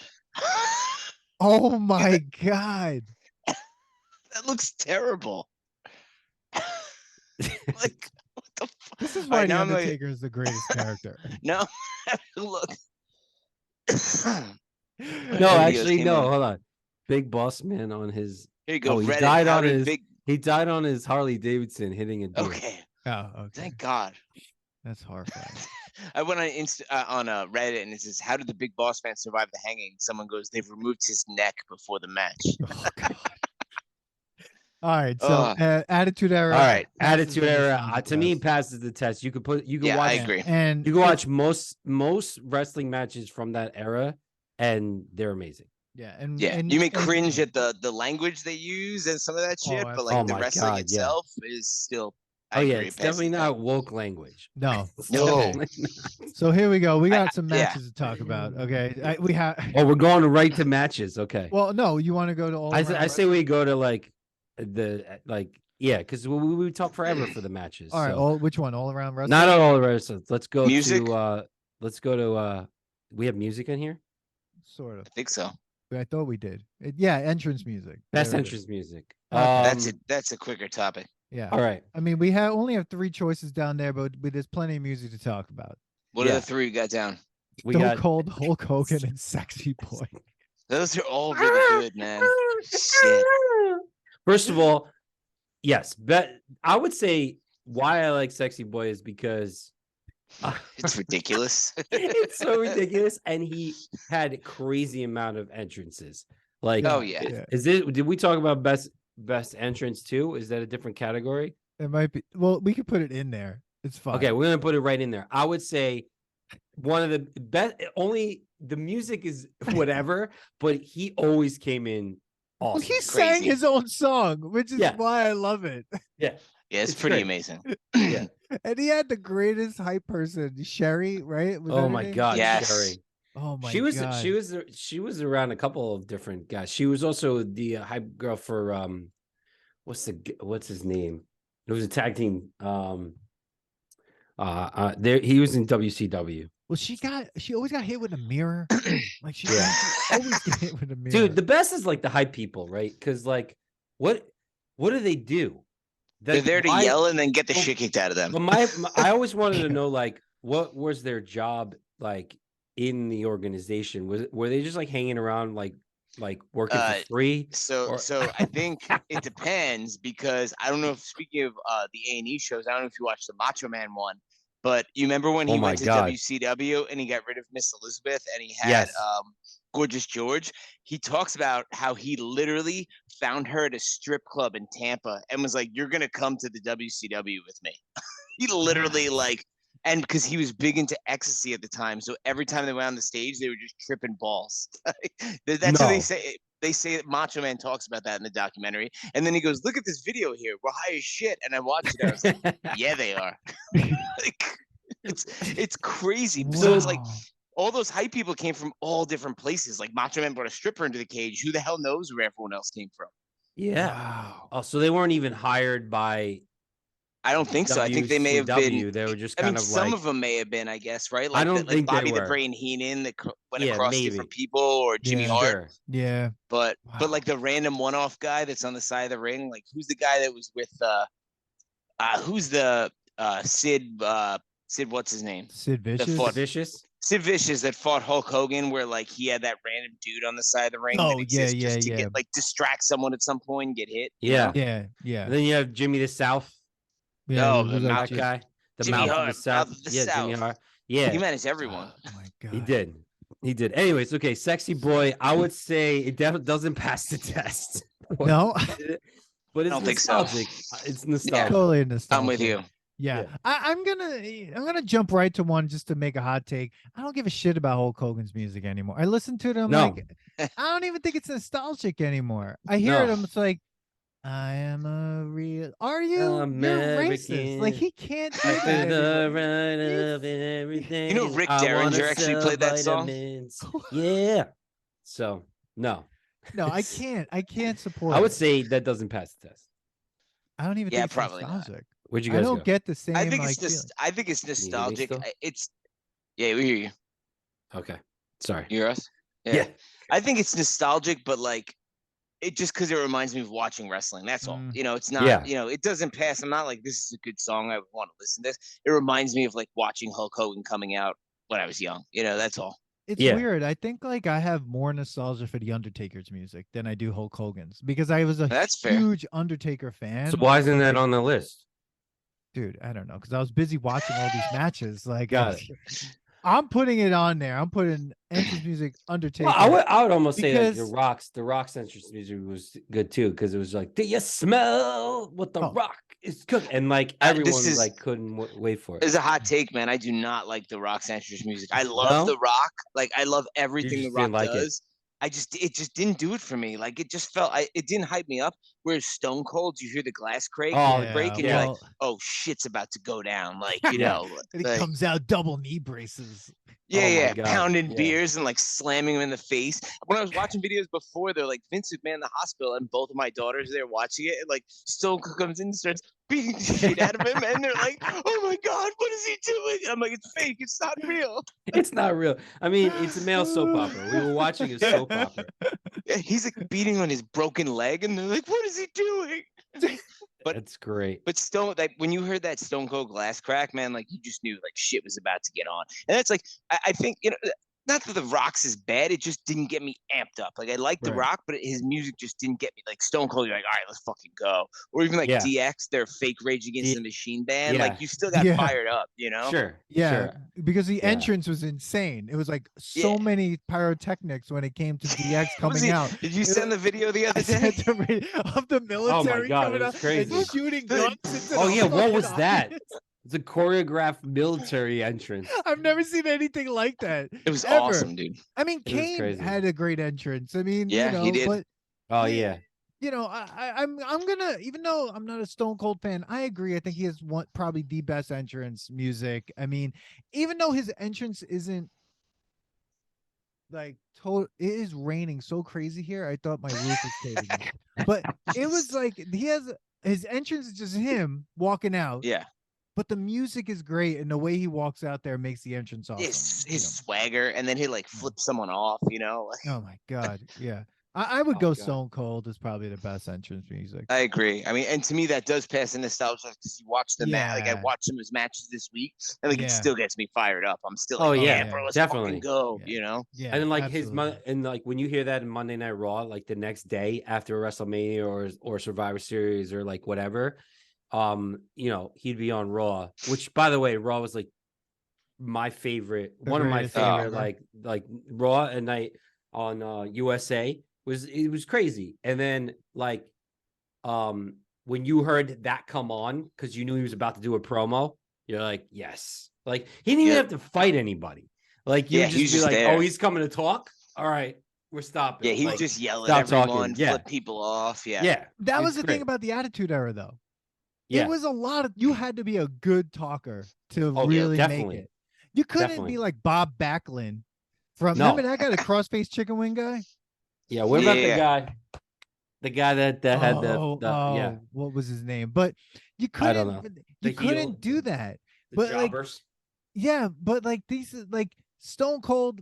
my God. That looks terrible. Like, what the fuck? This is why the Undertaker is the greatest character. No, look. No, actually, no. Hold on. Big Boss Man on his. Here you go. He died on his. He died on his Harley Davidson hitting a deer. Okay. Oh, okay. Thank God. That's horrifying. I went on Reddit and it says, "How did the Big Boss Man survive the hanging?" Someone goes, "They've removed his neck before the match." Oh God. All right, so Attitude Era. All right, Attitude Era. To me, passes the test. You could watch. I agree. And you can watch most wrestling matches from that era, and they're amazing. Yeah, you may cringe at the language they use and some of that shit, but like the wrestling itself is still. It's definitely not woke language. No. So here we go. We got some matches to talk about. Okay, we have. Oh, we're going right to matches. Okay. Well, no, you want to go to all. I say we go to because we talk forever for the matches. All right. So. Which one? All around wrestling. Not all around wrestling. Let's go music. We have music in here. Sort of. I think so. I thought we did. Entrance music. Best entrance music. That's a quicker topic. Yeah. All right. I mean, we only have 3 choices down there, but there's plenty of music to talk about. What are the 3 we got down? We got Cold, Hulk Hogan, and Sexy Boy. Those are all really good, man. Shit. First of all, yes, but I would say why I like Sexy Boy is because it's ridiculous. It's so ridiculous, and he had a crazy amount of entrances. Like, oh yeah, is it? Did we talk about best entrance too? Is that a different category? It might be. Well, we could put it in there. It's fine. Okay, we're gonna put it right in there. I would say one of the best. Only the music is whatever, but he always came in awesome. Well, he sang his own song, which is why I love it. Yeah. Yeah, it's pretty amazing. Yeah. And he had the greatest hype person, Sherry, right? Oh my God, yes. Sherry. Oh my God. She was around a couple of different guys. She was also the hype girl for what's his name? It was a tag team. There he was in WCW. Well, she always got hit with a mirror. Like she always get hit with a mirror. Dude, the best is like the hype people, right? Because like what do they do? They're there to yell and then get the shit kicked out of them. But I always wanted to know, like, what was their job like in the organization? Were they just like hanging around, like working for free? So I think it depends, because I don't know if, speaking of the A&E shows, I don't know if you watched the Macho Man one, but you remember when he went to WCW and he got rid of Miss Elizabeth and he had Gorgeous George? He talks about how he literally found her at a strip club in Tampa and was like, "You're gonna come to the WCW with me." He literally and because he was big into ecstasy at the time, so every time they went on the stage, they were just tripping balls. That's what they say. They say that Macho Man talks about that in the documentary, and then he goes, "Look at this video here. We're high as shit." And I watched it. I was like, "Yeah, they are." It's crazy. Wow. So it's like all those hype people came from all different places. Like Macho Man brought a stripper into the cage. Who the hell knows where everyone else came from? Yeah. Wow. Oh, so they weren't even hired by. I don't think so. I think they may have been. They were just kind of some like, of them may have been, I guess, right? Like, I don't think Bobby they were. the Brain Heenan that went across different people, or Jimmy Hart. Sure. Yeah. But like the random one-off guy that's on the side of the ring, like who's the guy that was with who's the Sid, what's his name? Sid Vicious. Sid Vicious that fought Hulk Hogan, where like he had that random dude on the side of the ring. Oh, just to get, like, distract someone at some point and get hit. Yeah. Yeah. And then you have Jimmy the South. Yeah, the mouth guy. The Jimmy mouth Hart, of the South. Jimmy Hart. Yeah. He managed everyone. Oh my God. He did. Anyways, okay, Sexy Boy, I would say it definitely doesn't pass the test. No. But it's nostalgic. So. It's nostalgic. Yeah. Totally nostalgic. I'm with you. Yeah. I'm gonna jump right to one just to make a hot take. I don't give a shit about Hulk Hogan's music anymore. I listen to it, I'm like, I don't even think it's nostalgic anymore. I hear it, it's like, I am a real. Are you? You're racist. Like, he can't do that. The right of everything. You know, Rick Derringer actually played that song. Yeah. So no, I can't support. I would say that doesn't pass the test. I don't even think it's probably nostalgic. Not. Where'd you guys I don't go? get the same. I think it's nostalgic. It's we hear you. Okay, sorry. You hear us? Yeah. I think it's nostalgic, but like, it just because it reminds me of watching wrestling. That's all. You know, it's not. You know, it doesn't pass. I'm not like, this is a good song, I would want to listen to this. It reminds me of like watching Hulk Hogan coming out when I was young. You know, that's all. It's weird. I think like I have more nostalgia for the Undertaker's music than I do Hulk Hogan's, because I was a huge Undertaker fan. So why isn't that on the list? Dude, I don't know, because I was busy watching all these matches. Like, I'm putting it on there. I'm putting entrance music, Undertaker. Well, I would almost say like the Rock's entrance music was good too, because it was like, do you smell what the Rock is cooking? And like everyone couldn't wait for it. It's a hot take, man. I do not like the Rock's entrance music. I love the Rock. Like, I love everything the Rock does. It just didn't do it for me. Like, it just felt, it didn't hype me up. Whereas Stone Cold, you hear the glass break, and you're like, oh, shit's about to go down. Like, you know, and it comes out double knee braces. Pounding beers and like slamming them in the face. When I was watching videos before, they're like Vince McMahon in the hospital, and both of my daughters there watching it, and like Stone Cold comes in and starts beating the shit out of him, and they're like, "Oh my God, what is he doing?" I'm like, "It's fake. It's not real." It's not real. I mean, it's a male soap opera. We were watching a soap opera. Yeah, he's like beating on his broken leg, and they're like, "What is he doing?" But it's great. But Stone, like when you heard that Stone Cold glass crack, man, like you just knew like shit was about to get on. And that's like, I think, you know, not that The Rock's is bad, it just didn't get me amped up. Like I like The Rock, but his music just didn't get me. Like Stone Cold, you're like, all right, let's fucking go. Or even like DX, their fake Rage Against the Machine band. Like you still got fired up, you know? Sure. Because the entrance was insane. It was like so many pyrotechnics when it came to DX coming out. Did you send the video the other day of the military coming out and shooting guns into what was that? It's a choreographed military entrance. I've never seen anything like that. It was awesome, dude. I mean, Kane had a great entrance. I mean, he did. But, you know, I'm gonna, even though I'm not a Stone Cold fan, I agree. I think he has probably the best entrance music. I mean, even though his entrance isn't like it is raining so crazy here. I thought my roof was caving in. But it was like his entrance is just him walking out. Yeah. But the music is great, and the way he walks out there makes the entrance awesome. His swagger, and then he like flips someone off, you know? Oh my God. Yeah. I would go Stone Cold is probably the best entrance music. I agree. I mean, and to me, that does pass in nostalgia because you watch the match. Like I watched some of his matches this week, and like it still gets me fired up. I'm still like, bro, let's fucking go. You know? Yeah. And then like and like when you hear that in Monday Night Raw, like the next day after WrestleMania or Survivor Series or like whatever, you know, he'd be on Raw. Which, by the way, Raw was like my favorite, one of my favorite, like Raw at night on USA. It was crazy. And then like when you heard that come on because you knew he was about to do a promo, you're like, yes. Like he didn't even have to fight anybody. Like you just be like, there. Oh, he's coming to talk. All right, we're stopping. Yeah, he would just yell at everyone, flip people off. Yeah. That was the thing about the Attitude Era, though. It was a lot of you had to be a good talker to really make it. You couldn't be like Bob Backlund from remember that guy, the crossface chicken wing guy? Yeah, what about the guy that had the what was his name? But you couldn't I don't know. You couldn't do that. But jobbers. Like, but like these like Stone Cold,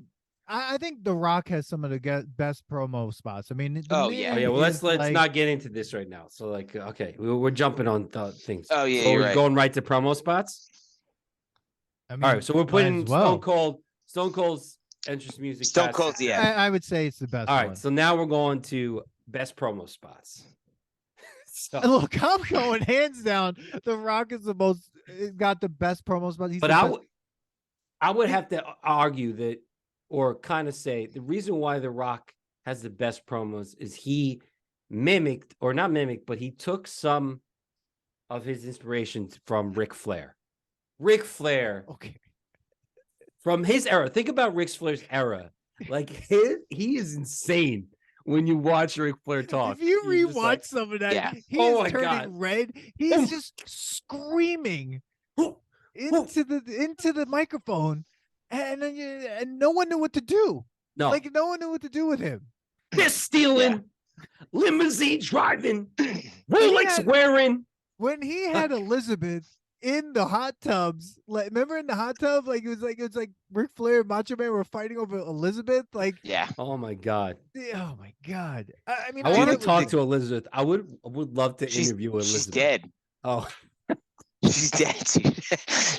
I think The Rock has some of the best promo spots. I mean, well, let's not get into this right now. So like, okay, we're jumping on things. Oh yeah, so we're right. Going right to promo spots. I mean, all right, so we're putting Stone Cold's entrance music. Stone Cold, I would say it's the best. All right, so now we're going to best promo spots. Look, I'm going hands down. The Rock is got the best promo spots. But I would have to argue that, or kind of say the reason why The Rock has the best promos is he mimicked, or not mimicked, but he took some of his inspirations from Ric Flair. Ric Flair. Okay. From his era. Think about Ric Flair's era. Like he is insane when you watch Ric Flair talk. If you rewatch some of that, he is turning red. He's just screaming into the microphone, and no one knew what to do. No, like no one knew what to do with him. They're stealing, limousine driving, Rolex wearing. When he had Elizabeth in the hot tubs, like remember in the hot tub, like it was like Ric Flair and Macho Man were fighting over Elizabeth. Like, oh my god, oh my god. I mean, I want to talk to Elizabeth. I would love to interview Elizabeth. She's dead. Oh. She's dead.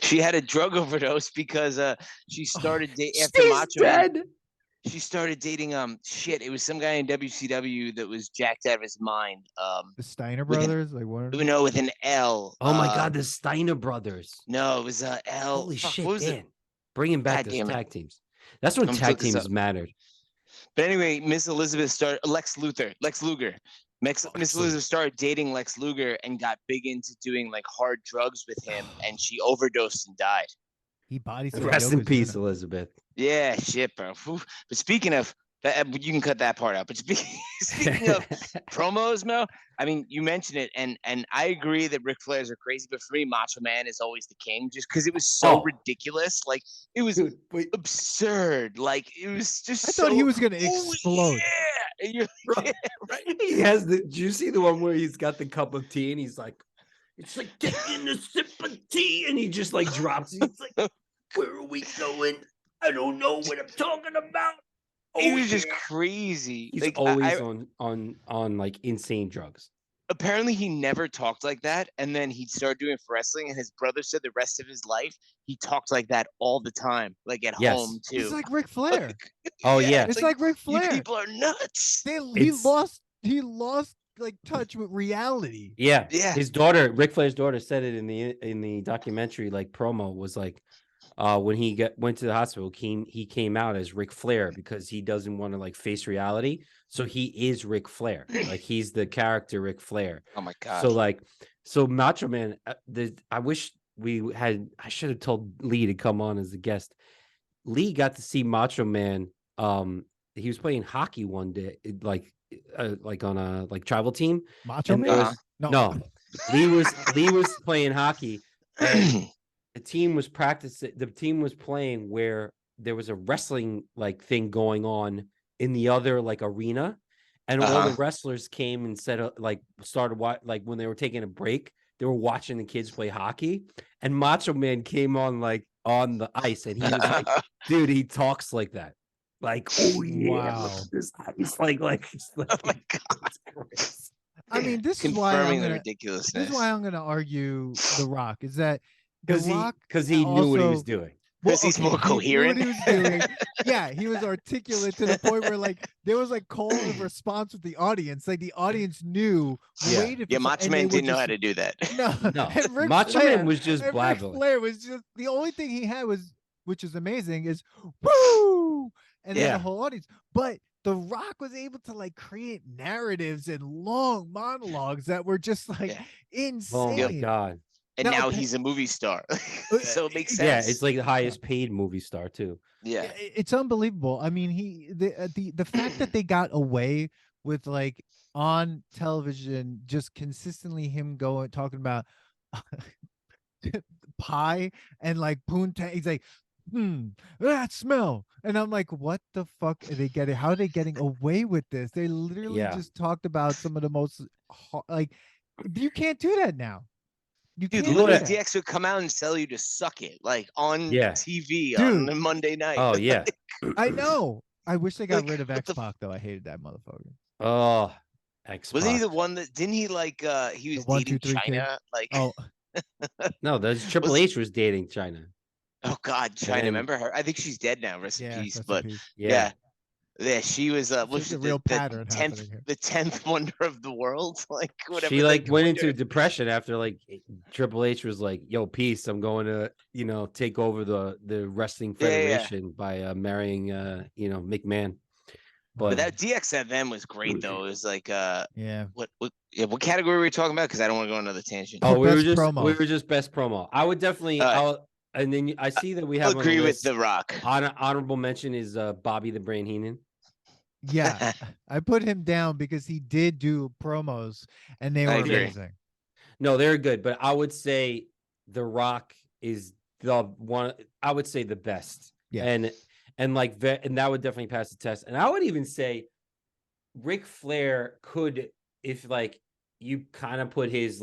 She had a drug overdose because she started dating after Macho Man. She started dating it was some guy in WCW that was jacked out of his mind. The Steiner brothers, with an L. Oh my god, the Steiner brothers. No, it was L. Holy shit, what was it? Bringing back those tag teams. That's when tag teams mattered. But anyway, Miss Elizabeth started Lex Luger. Miss Elizabeth started dating Lex Luger and got big into doing like hard drugs with him, and she overdosed and died. He bodied. Rest in peace, Elizabeth. Yeah, shit, bro. But speaking of that, you can cut that part out. But speaking of promos, Mo, I mean, you mentioned it, and I agree that Ric Flairs are crazy, but for me, Macho Man is always the king, just because it was so ridiculous. Like it was absurd. Like it was just. I thought he was gonna explode. Yeah, and you're like, right. He has the. Do you see the one where he's got the cup of tea and he's like, it's like getting a sip of tea, and he just like drops it. It's like, where are we going? I don't know what I'm talking about. He was just crazy. He's like, always on like insane drugs. apparently he never talked like that, and then he started doing it for wrestling, and his brother said the rest of his life he talked like that all the time, like at home too. He's like Ric Flair. Oh yeah, it's like Ric Flair. You people are nuts. He lost like touch with reality. Yeah. Yeah. His daughter, Ric Flair's daughter, said it in the documentary, like promo, was like, when he went to the hospital, he came out as Ric Flair because he doesn't want to like face reality. So he is Ric Flair, like he's the character Ric Flair. Oh my god. So Macho Man, I wish I should have told Lee to come on as a guest. Lee got to see Macho Man. He was playing hockey one day, like on a like travel team. Macho Man? No. Lee was playing hockey, and the team was practicing. The team was playing where there was a wrestling like thing going on in the other like arena, and all the wrestlers came and started like when they were taking a break, they were watching the kids play hockey, and Macho Man came on like on the ice, and he was like, dude, he talks like that. Like, oh yeah, wow. He's like, oh my god. I mean, this is why I'm gonna argue The Rock is that because he knew what he was doing. Because he's more coherent. He knew what he was doing. Yeah, he was articulate to the point where like there was like call and response with the audience. Like the audience knew. Yeah, Macho Man didn't know how to do that. No. Macho Man was just blabbering. Ric Flair was just the only thing he had was, which is amazing, is woo, and then the whole audience. But The Rock was able to like create narratives and long monologues that were just like insane. Oh my god. And now he's a movie star. So it makes sense. Yeah, it's like the highest paid movie star too. Yeah. It's unbelievable. I mean, the fact that they got away with like on television just consistently him talking about pie and like poontang. He's like, that smell. And I'm like, what the fuck are they getting? How are they getting away with this? They literally just talked about some of the most like, you can't do that now. Dude, literally, DX would come out and tell you to suck it, like on TV on the Monday night. Oh yeah, I know. I wish they got rid of X-Pac though. I hated that motherfucker. Oh, X-Pac. Was he the one that didn't he like? He was dating China. Like, no, that's Triple H was dating China. Oh God, China. Remember her? I think she's dead now. Rest in peace. But yeah, she was the real pattern. The 10th wonder of the world. Like whatever. She like went into depression after like Triple H was like, "Yo, peace. I'm going to take over the wrestling federation by marrying McMahon." But that DXFM was great though. It was like what category were we talking about? Because I don't want to go on another tangent. Oh, we were just best promo. I would definitely. And then I see that we have. I agree with The Rock. Honorable mention is Bobby the Brain Heenan. Yeah, I put him down because he did do promos and they were amazing. No, they're good, but I would say The Rock is the one. I would say the best. Yeah, and that would definitely pass the test. And I would even say Ric Flair could, if like you kind of put his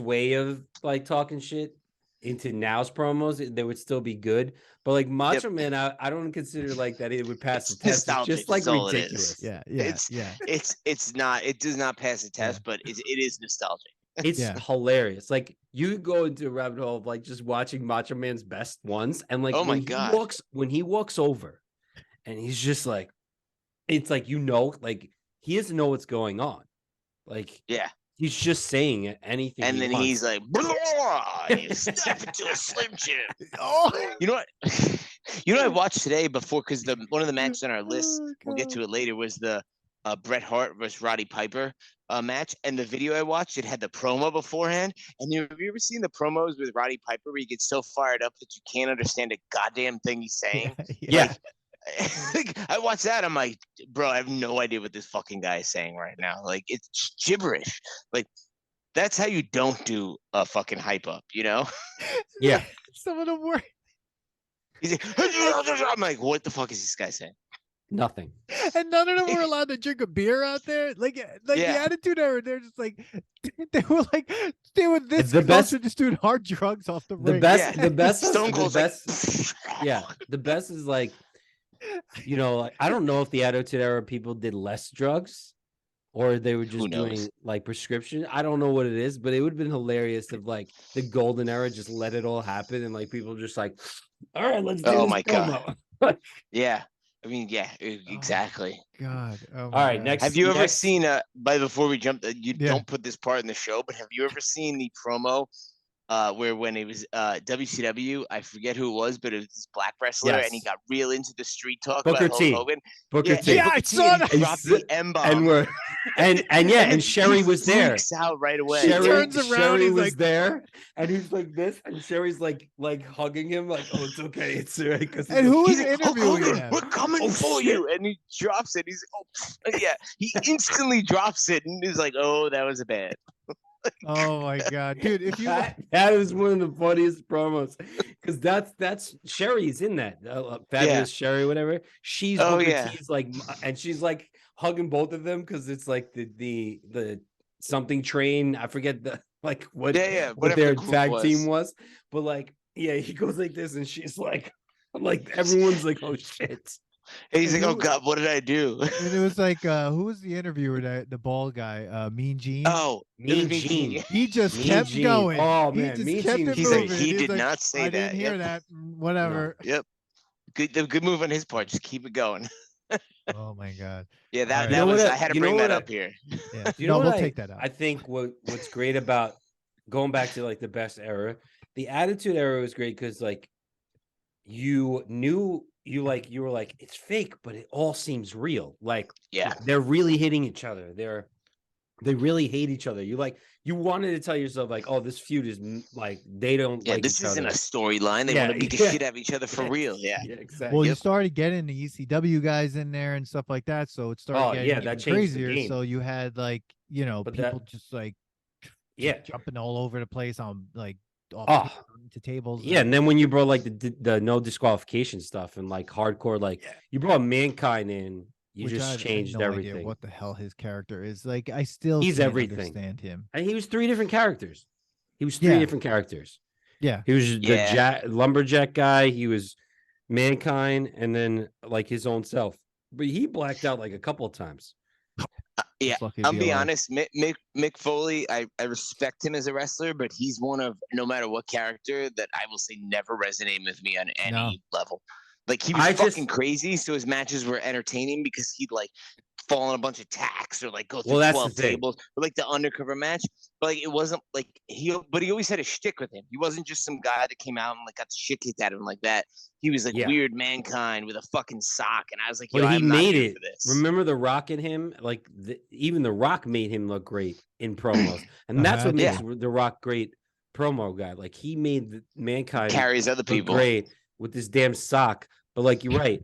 way of like talking shit into now's promos, they would still be good. But like Macho Man, I don't consider like that it would pass the test. It's just like ridiculous. It's not. It does not pass the test, but it is nostalgic. It's hilarious. Like you go into a rabbit hole of like just watching Macho Man's best ones, and like when he walks over, and he's just like, it's like like he doesn't know what's going on. Like he's just saying anything. And then wants. He's like, you snap into a Slim Jim. You know what? You know what I watched today before, because one of the matches on our list, we'll get to it later, was the Bret Hart versus Roddy Piper match. And the video I watched, it had the promo beforehand. And have you ever seen the promos with Roddy Piper where he gets so fired up that you can't understand a goddamn thing he's saying? Like, I watched that. I'm like, bro, I have no idea what this fucking guy is saying right now. Like, it's gibberish. Like, that's how you don't do a fucking hype up, Yeah. Some of them were. He's like, I'm like, what the fuck is this guy saying? Nothing. And none of them were allowed to drink a beer out there. Like the Attitude Era, they're just like, they were this close to just doing hard drugs off the ring. The best Stone Cold's the best is like, I don't know if the Attitude Era people did less drugs, or they were just doing like prescription. I don't know what it is, but it would have been hilarious if like the golden era just let it all happen and like people just like, all right, let's do this promo. God. Yeah. I mean, yeah, exactly. God. Oh all right, God. next. Have you ever seen before we jump, don't put this part in the show, but have you ever seen the promo where when it was WCW, I forget who it was, but it was this black wrestler, and he got real into the street talk Booker about T. Hulk Hogan. Booker T. Yeah, I saw that. He dropped the M-bomb. And Sherry was there. Freaks out right away. Sherry was there, and he's like this, and Sherry's like hugging him, like, "Oh, it's okay, it's all right." Because and who was like, interviewing him? We're coming for you, and he drops it. He's he instantly drops it, and he's like, "Oh, that was bad." Oh my God, dude! If you that was one of the funniest promos, because that's Sherry's in that fabulous Sherry, whatever. She's T's like, and she's like hugging both of them because it's like the something train. I forget what their tag team was, but like he goes like this, and she's like everyone's like, oh shit. And he's like, oh God, what did I do? And it was like, who was the interviewer? The bald guy, Mean Gene. Oh, Mean Gene. He just kept going. Oh man, Mean Gene. He's like, he did not say that. I didn't hear that. Whatever. No. Yep. Good move on his part. Just keep it going. Oh my God. Yeah, that was. I had to bring that up here. Yeah. We'll take that out. I think what's great about going back to like the best era, the Attitude Era was great because like you knew. You were like, it's fake, but it all seems real. Like, they're really hitting each other. They really hate each other. You wanted to tell yourself like, oh, this feud is like they don't. Yeah, this isn't a storyline. They want to beat the shit out of each other for real. Yeah, exactly. Well, you started getting the ECW guys in there and stuff like that, so it started getting that crazier. So you had like people just like jumping all over the place on like. To tables. Yeah, and then when you brought like the no disqualification stuff and like hardcore, like you brought Mankind in, you just changed everything. Idea what the hell his character is like? I still he's can't everything. Understand him. And he was three different characters. Yeah, he was the lumberjack guy. He was Mankind, and then like his own self. But he blacked out like a couple of times. I'll be honest. Mick Foley, I respect him as a wrestler, but he's one of, no matter what character, that I will say never resonated with me on any level. Like he was fucking crazy, so his matches were entertaining because he'd like fall on a bunch of tacks or like go through 12 tables, or like the undercover match. But like it wasn't like he always had a shtick with him. He wasn't just some guy that came out and like got the shit kicked out of him like that. He was like weird Mankind with a fucking sock, and I was like, yo, he made it. For this. Remember The Rock in him? Like even The Rock made him look great in promos, and that's what makes The Rock great promo guy. Like he made Mankind carries other people great with this damn sock. But like you're right.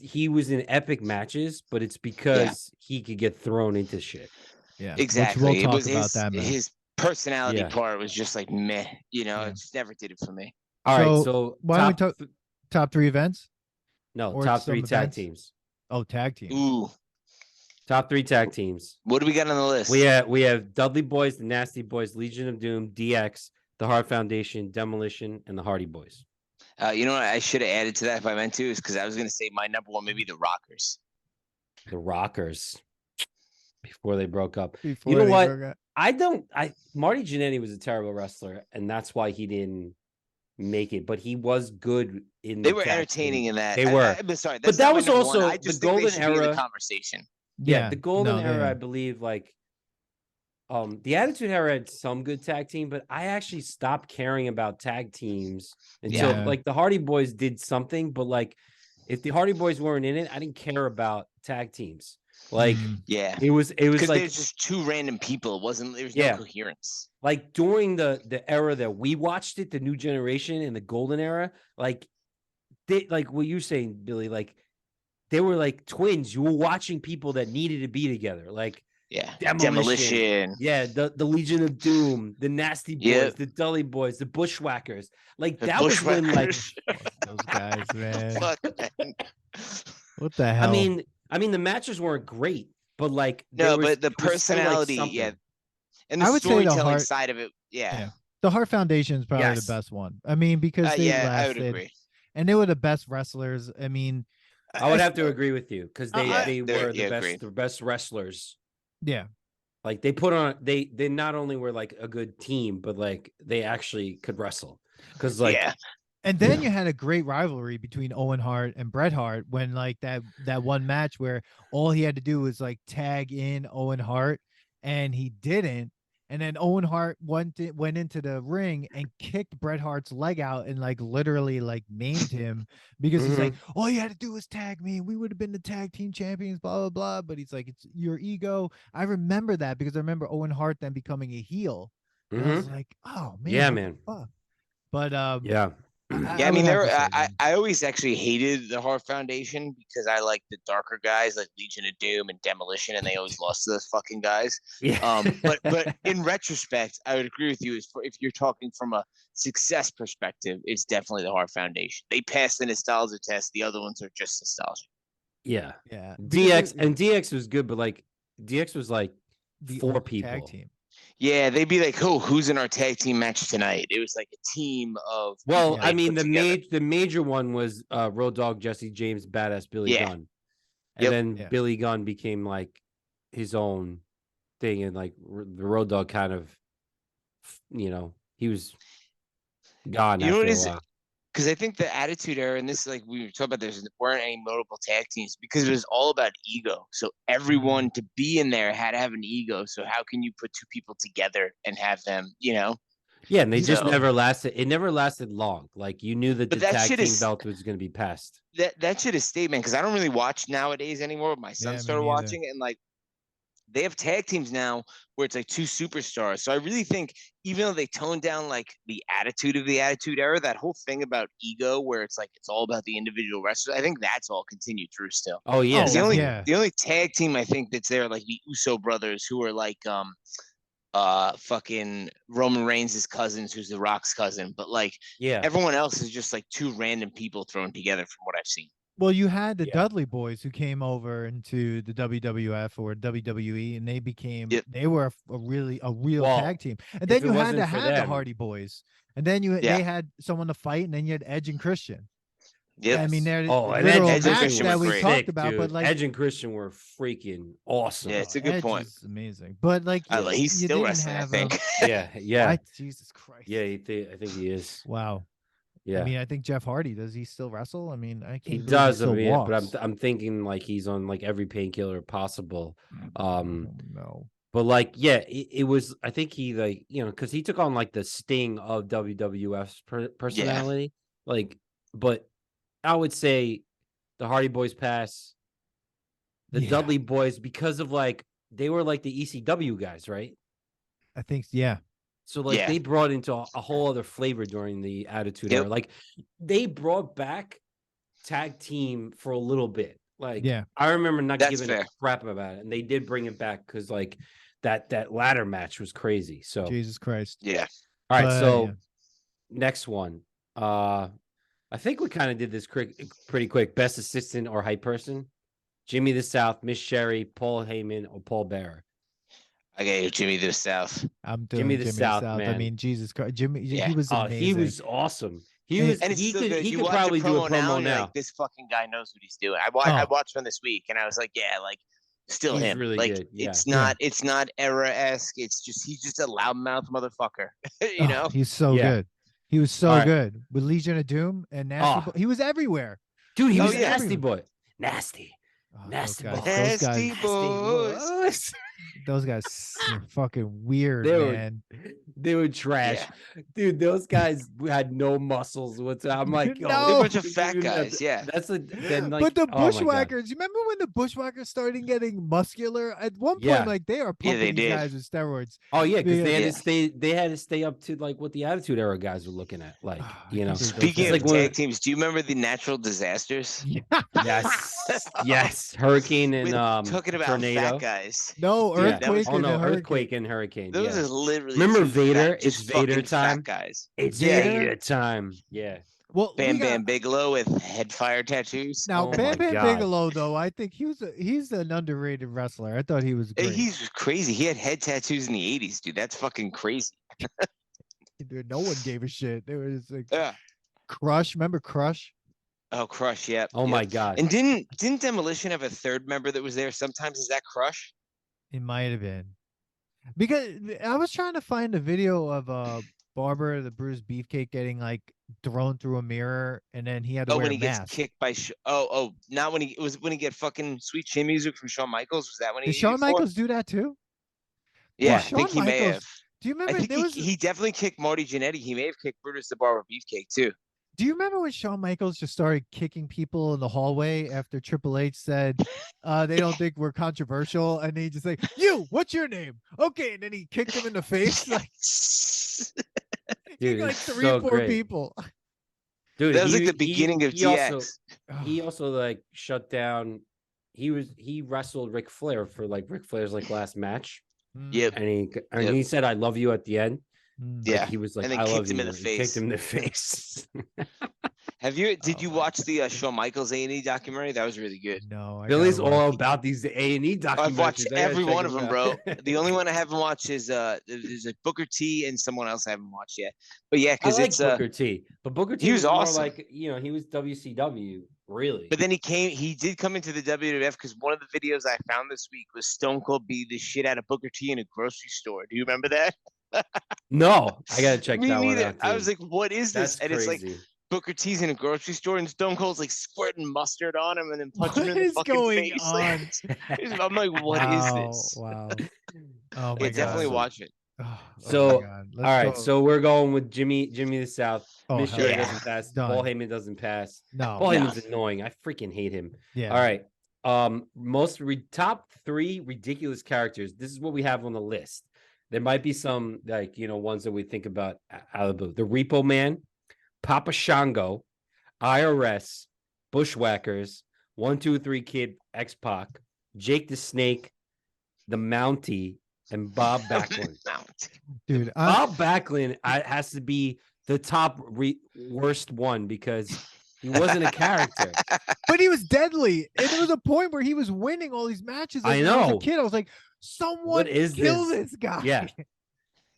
He was in epic matches, but it's because he could get thrown into shit. Yeah, exactly. We'll talk about that, man. His personality part was just like meh. It just never did it for me. All right, so why don't we talk top 3 events? No, or top 3 tag teams. Oh, tag teams. Ooh, top 3 tag teams. What do we got on the list? We have Dudley Boys, the Nasty Boys, Legion of Doom, DX, the Hart Foundation, Demolition, and the Hardy Boys. You know what I should have added to that if I meant to, is because I was going to say my number one, maybe the Rockers. The Rockers. Before they broke up. You know what? Marty Jannetty was a terrible wrestler, and that's why he didn't make it. But he was good in. They were entertaining in that. They were. I'm sorry, but that was also the golden era. The conversation. Yeah, the golden era. I believe like. The Attitude Era had some good tag team, but I actually stopped caring about tag teams until like the Hardy Boys did something. But like, if the Hardy Boys weren't in it, I didn't care about tag teams. Like, it was like there's just 2 random people. There was no coherence. Like during the era that we watched it, the New Generation and the Golden Era, like what you're saying, Billy, like they were like twins. You were watching people that needed to be together, like. Yeah, Demolition. Yeah, the Legion of Doom, the Nasty Boys, the Dudley Boys, the Bushwhackers. Like that was when like those guys, man. Fuck, man. What the hell? I mean, the matches weren't great, but like but the personality, and the storytelling side of it, the Hart Foundation is probably the best one. I mean, because they lasted, I would agree, and they were the best wrestlers. I mean, I would have to agree with you because they were the best wrestlers. Yeah. Like they put on, they not only were like a good team, but like they actually could wrestle. Because like, and then you had a great rivalry between Owen Hart and Bret Hart when like that one match where all he had to do was like tag in Owen Hart, and he didn't. And then Owen Hart went into the ring and kicked Bret Hart's leg out and like literally like maimed him because he's like, all you had to do was tag me. We would have been the tag team champions, blah, blah, blah. But he's like, it's your ego. I remember that because I remember Owen Hart then becoming a heel. And I was like, oh man. Yeah, man. Fuck? But I mean, I always actually hated the Hart Foundation because I like the darker guys like Legion of Doom and Demolition, and they always lost to those fucking guys. Yeah. But in retrospect, I would agree with you. If you're talking from a success perspective, it's definitely the Hart Foundation. They passed the nostalgia test. The other ones are just nostalgia. Yeah. DX DX was good, but like DX was like the 4 people. Tag team. Yeah, they'd be like, "Oh, who's in our tag team match tonight?" It was like a team of. Well, I mean, the major one was Road Dogg, Jesse James, Badass Billy Gunn, and then Billy Gunn became like his own thing, and like the Road Dogg kind of, he was gone. You know what it is? Because I think the Attitude Era, and this, like we were talking about, there weren't any notable tag teams because it was all about ego. So everyone to be in there had to have an ego. So how can you put 2 people together and have them, Yeah, and they just never lasted. It never lasted long. Like you knew that the tag team belt was going to be passed. That shit is state, man. Because I don't really watch nowadays anymore. My son started watching it, and like they have tag teams now where it's like 2 superstars. So I really think even though they toned down like the attitude of the Attitude Era, that whole thing about ego where it's like it's all about the individual wrestlers, I think that's all continued through still. Oh yeah. The only tag team I think that's there, like the Uso brothers, who are like fucking Roman Reigns' cousins, who's The Rock's cousin. But like everyone else is just like 2 random people thrown together from what I've seen. Well, you had the Dudley Boys who came over into the WWF or WWE, and they became they were a real tag team. And then you had to have the Hardy Boys, and then they had someone to fight, and then you had Edge and Christian. Yeah, I mean, they're literal match that we talked about, dude. but like Edge and Christian were freaking awesome. Yeah, it's a good Edge point. Is amazing, but like he's still wrestling, I think. Yeah. Jesus Christ. Yeah, I think he is. Wow. Yeah, I mean, I think Jeff Hardy, does he still wrestle? I mean, I can't. He does. But I'm thinking like he's on like every painkiller possible. No. But like, it was. I think he like because he took on like the Sting of WWF's personality. Like, but I would say the Hardy Boys pass. The Dudley Boys, because of like they were like the ECW guys, right? I think So like they brought into a whole other flavor during the Attitude Era. Like they brought back tag team for a little bit. Like I remember not giving a crap about it, and they did bring it back because like that ladder match was crazy. So Jesus Christ. Yeah. All right. So next one. I think we kind of did this pretty quick. Best assistant or hype person: Jimmy the South, Miss Sherry, Paul Heyman, or Paul Bearer. I got Jimmy the South. I'm doing Jimmy the South, man. I mean, Jesus Christ, Jimmy. He was amazing. He was awesome. He could probably do a promo now. Like, this fucking guy knows what he's doing. I watched one this week, and I was like, still he's him. Really like good. it's not era-esque. He's just a loudmouth motherfucker. you know, he's so good. He was so good with Legion of Doom and Nasty Boy. He was everywhere, dude. He was Nasty Boy. Nasty. Nasty boys. Those guys are fucking weird, man. They were trash, dude. Those guys had no muscles. I'm like, they're a bunch of fat guys. That's like. But the Bushwhackers, you remember when the Bushwhackers started getting muscular? At one point, like they are pumping these guys with steroids. Oh yeah, because they had to stay up to like what the Attitude Era guys were looking at. Like Speaking of tag teams, do you remember the Natural Disasters? Yes, Hurricane and talking about tornado. Fat guys. No, Earthquake and Hurricane. Those are literally. Remember Vader? It's Vader time, guys. It's Vader time. Yeah. Well, Bam Bam Bigelow with head fire tattoos. Now, Bam Bam Bigelow, though, I think he's an underrated wrestler. I thought he was great. He's crazy. He had head tattoos in the 80s, dude. That's fucking crazy. Dude, no one gave a shit. There was like Crush. Remember Crush? Oh, Crush, yeah. Oh my God. And didn't Demolition have a third member that was there? Sometimes is that Crush? It might have been. Because I was trying to find a video of Barber, the Bruised Beefcake, getting like thrown through a mirror, and then he had to wear a mask. Gets kicked by not when he get fucking Sweet Chin Music from Shawn Michaels. Was that when he did Shawn Michaels do that too? Yeah, I think he may have. Do you remember? I think he definitely kicked Marty Jannetty. He may have kicked Brutus the Barber Beefcake too. Do you remember when Shawn Michaels just started kicking people in the hallway after Triple H said they don't think we're controversial, and he just like, "You, what's your name?" Okay, and then he kicked him in the face, like, dude, like 3 or 4 people. Dude, that was like the beginning of DX. He also like shut down. He wrestled Ric Flair for like Ric Flair's like last match. Yep, and he said, "I love you" at the end. Yeah, like, he was like, and then "I love him you." in the face. Kicked him in the face. Did you watch the Shawn Michaels A&E documentary? That was really good. No, Billy's all about these A&E documentaries. I've watched every one of them, bro. The only one I haven't watched is there's a Booker T and someone else I haven't watched yet. But yeah, because it's Booker T. But Booker T he was awesome. More like, he was WCW, really. But then he did come into the WWF because one of the videos I found this week was Stone Cold beat the shit out of Booker T in a grocery store. Do you remember that? No, I gotta check that one out. I was like, what is this? That's and crazy. It's like Booker T's in a grocery store and Stone Cold's like squirting mustard on him and then punching him in the fucking face. Like, I'm like, what is this? Wow. Oh my God. Definitely watch it. All right. So we're going with Jimmy the South. Missionary doesn't pass. Done. Paul Heyman doesn't pass. No. Paul Heyman's annoying. I freaking hate him. Yeah. All right. Top 3 ridiculous characters. This is what we have on the list. There might be some like, ones that we think about out of the blue. The Repo Man, Papa Shango, IRS, Bushwhackers, 1, 2, 3 Kid, X-Pac, Jake the Snake, the Mountie, and Bob Backlund. Dude, Bob Backlund has to be the top worst one because he wasn't a character. But he was deadly. And there was a point where he was winning all these matches. I know. When I was a kid, I was like, someone kill this guy. Yeah.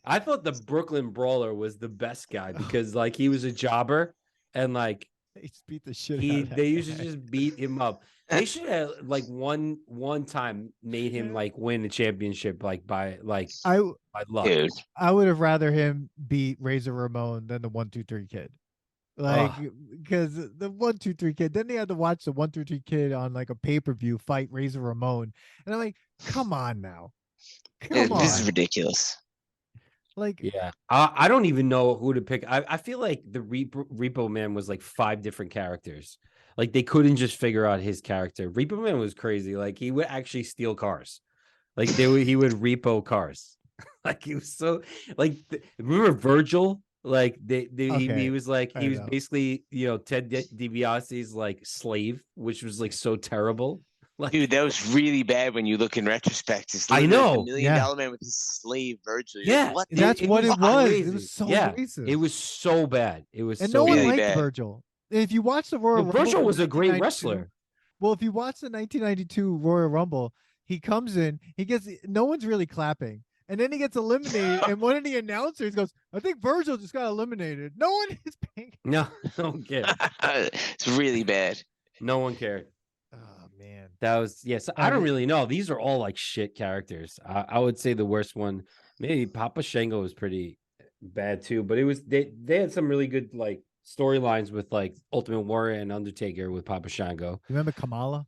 I thought the Brooklyn Brawler was the best guy because like he was a jobber and like they beat the shit out of they used to just beat him up. They should have like one time made him like win the championship by luck. Dude. I would have rather him beat Razor Ramon than the 1, 2, 3 Kid. Like because the 1, 2, 3 Kid, then they had to watch the 1, 2, 3 Kid on like a pay-per-view fight Razor Ramon. And I'm like, come on now. Come on. This is ridiculous. Like, yeah, I don't even know who to pick. I feel like the Repo Man was like 5 different characters. Like they couldn't just figure out his character. Repo Man was crazy. Like he would actually steal cars. Like he would repo cars. Like he was so like. Remember Virgil? Like he was like he was basically Ted DiBiase's like slave, which was like so terrible. Like, dude, that was really bad when you look in retrospect. I know. The $1 million man with his slave Virgil. Yeah, what? That's what it was. Crazy. It was so racist. It was so bad. It was and so no one really liked bad. Virgil. If you watch the Royal Rumble, Virgil was a great wrestler. Well, if you watch the 1992 Royal Rumble, he comes in, no one's really clapping. And then he gets eliminated, and one of the announcers goes, I think Virgil just got eliminated. No one is paying. No one cared. It's really bad. No one cared. Oh, man. That was, yes. I don't really know. These are all like shit characters. I would say the worst one, maybe Papa Shango was pretty bad too, but it was, they had some really good like storylines with like Ultimate Warrior and Undertaker with Papa Shango. You remember Kamala?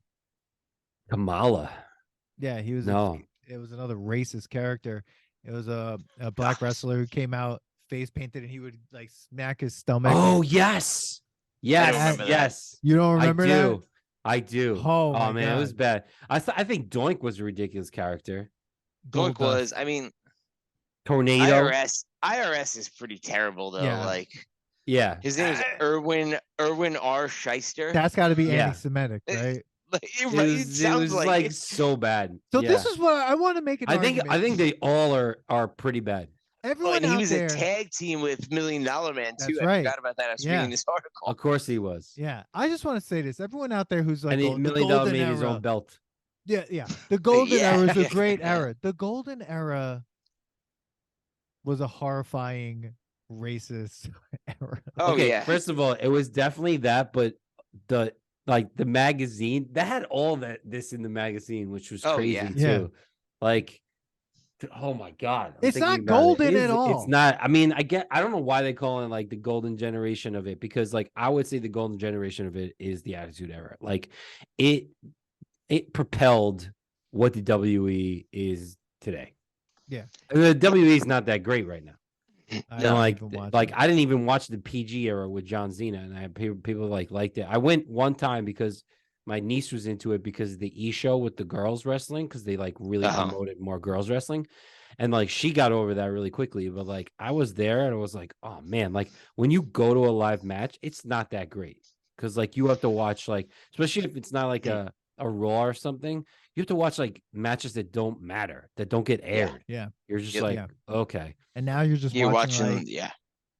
Yeah, he was. No. It was another racist character. It was a black wrestler who came out face painted and he would like smack his stomach. Oh, yes. Yes. You don't remember that? I do. Oh man, God. It was bad. I think Doink was a ridiculous character. Doink was, I mean, Tornado. IRS is pretty terrible though. Yeah. Like, yeah, his name is Erwin R. Shyster. That's got to be anti-Semitic, right? It sounds like so bad. So this is what I want to make an argument. I think they all are pretty bad. Everyone he was there, a tag team with $1 Million Man too. That's right. I forgot about that. I was reading this article. Of course he was. Yeah, I just want to say this. Everyone out there who's like, and $1 Million made his own belt. Yeah. The golden era is a great era. The golden era was a horrifying racist era. Oh, okay, yeah. First of all, it was definitely that, but the magazine that had all this in the magazine, which was crazy too. Like, oh my God. It's not golden at all. It's not. I mean, I don't know why they call it like the golden generation of it, because like I would say the golden generation of it is the Attitude Era. Like it propelled what the WWE is today. Yeah. The WWE is not that great right now. I didn't even watch the PG era with John Cena, and I had people liked it. I went one time because my niece was into it because of the show with the girls wrestling, because they like really promoted more girls wrestling, and like she got over that really quickly. But like I was there and I was like, oh man, like when you go to a live match, it's not that great, because like you have to watch, like, especially if it's not like a Raw or something, you have to watch like matches that don't matter, that don't get aired. Yeah. You're just okay. And now you're just watching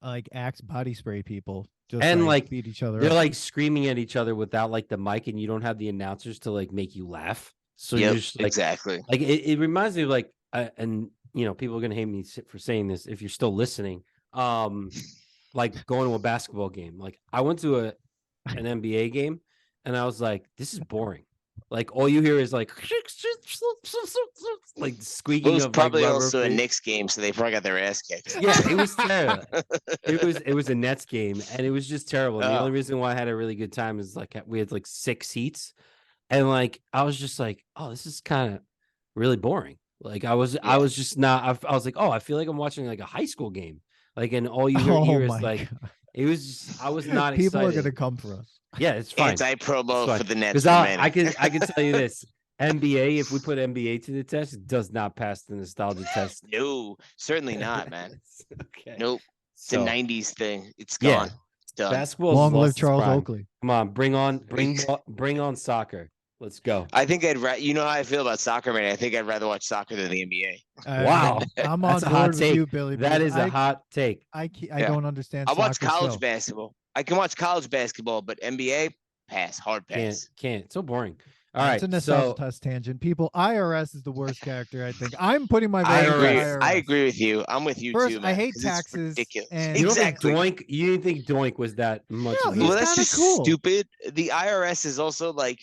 like Axe body spray people just and like beat each other they're up. like screaming at each other without like the mic, and you don't have the announcers to like make you laugh. So you're just like, exactly. Like it reminds me of like and you know, people are gonna hate me for saying this if you're still listening. Like going to a basketball game. Like I went to an NBA game and I was like, this is boring. Like all you hear is like squeaking. It was of probably like also a Knicks game, so they probably got their ass kicked. Yeah, it was terrible. It was a Nets game, and it was just terrible. And the only reason why I had a really good time is like we had like 6 seats, and like I was just like, oh, this is kind of really boring. Like I was just not. I was like, oh, I feel like I'm watching like a high school game. Like, and all you hear is like, God. It was just, I was not excited. People are gonna come for us. Yeah, it's fine. Anti-promo for the Nets. Because I can tell you this: NBA, if we put NBA to the test, it does not pass the nostalgia test. No, certainly not, man. Okay. Nope. It's a 90s thing. It's gone. Yeah. It's done. Basketball. Long live Charles Oakley. Come on, bring on soccer. Let's go. I think you know how I feel about soccer, man. I think I'd rather watch soccer than the NBA. Wow. I'm on board with you, Billy. That is a hot take. I don't understand. I watch college basketball. I can watch college basketball, but NBA, pass. Hard pass. Can't. It's so boring. All right. It's a nostalgia test tangent. People, IRS is the worst character, I think. I'm putting my vote for IRS. I agree with you. I'm with you First, too, man. I hate taxes. And you didn't think Doink was that much? No, well, that's just stupid. The IRS is also like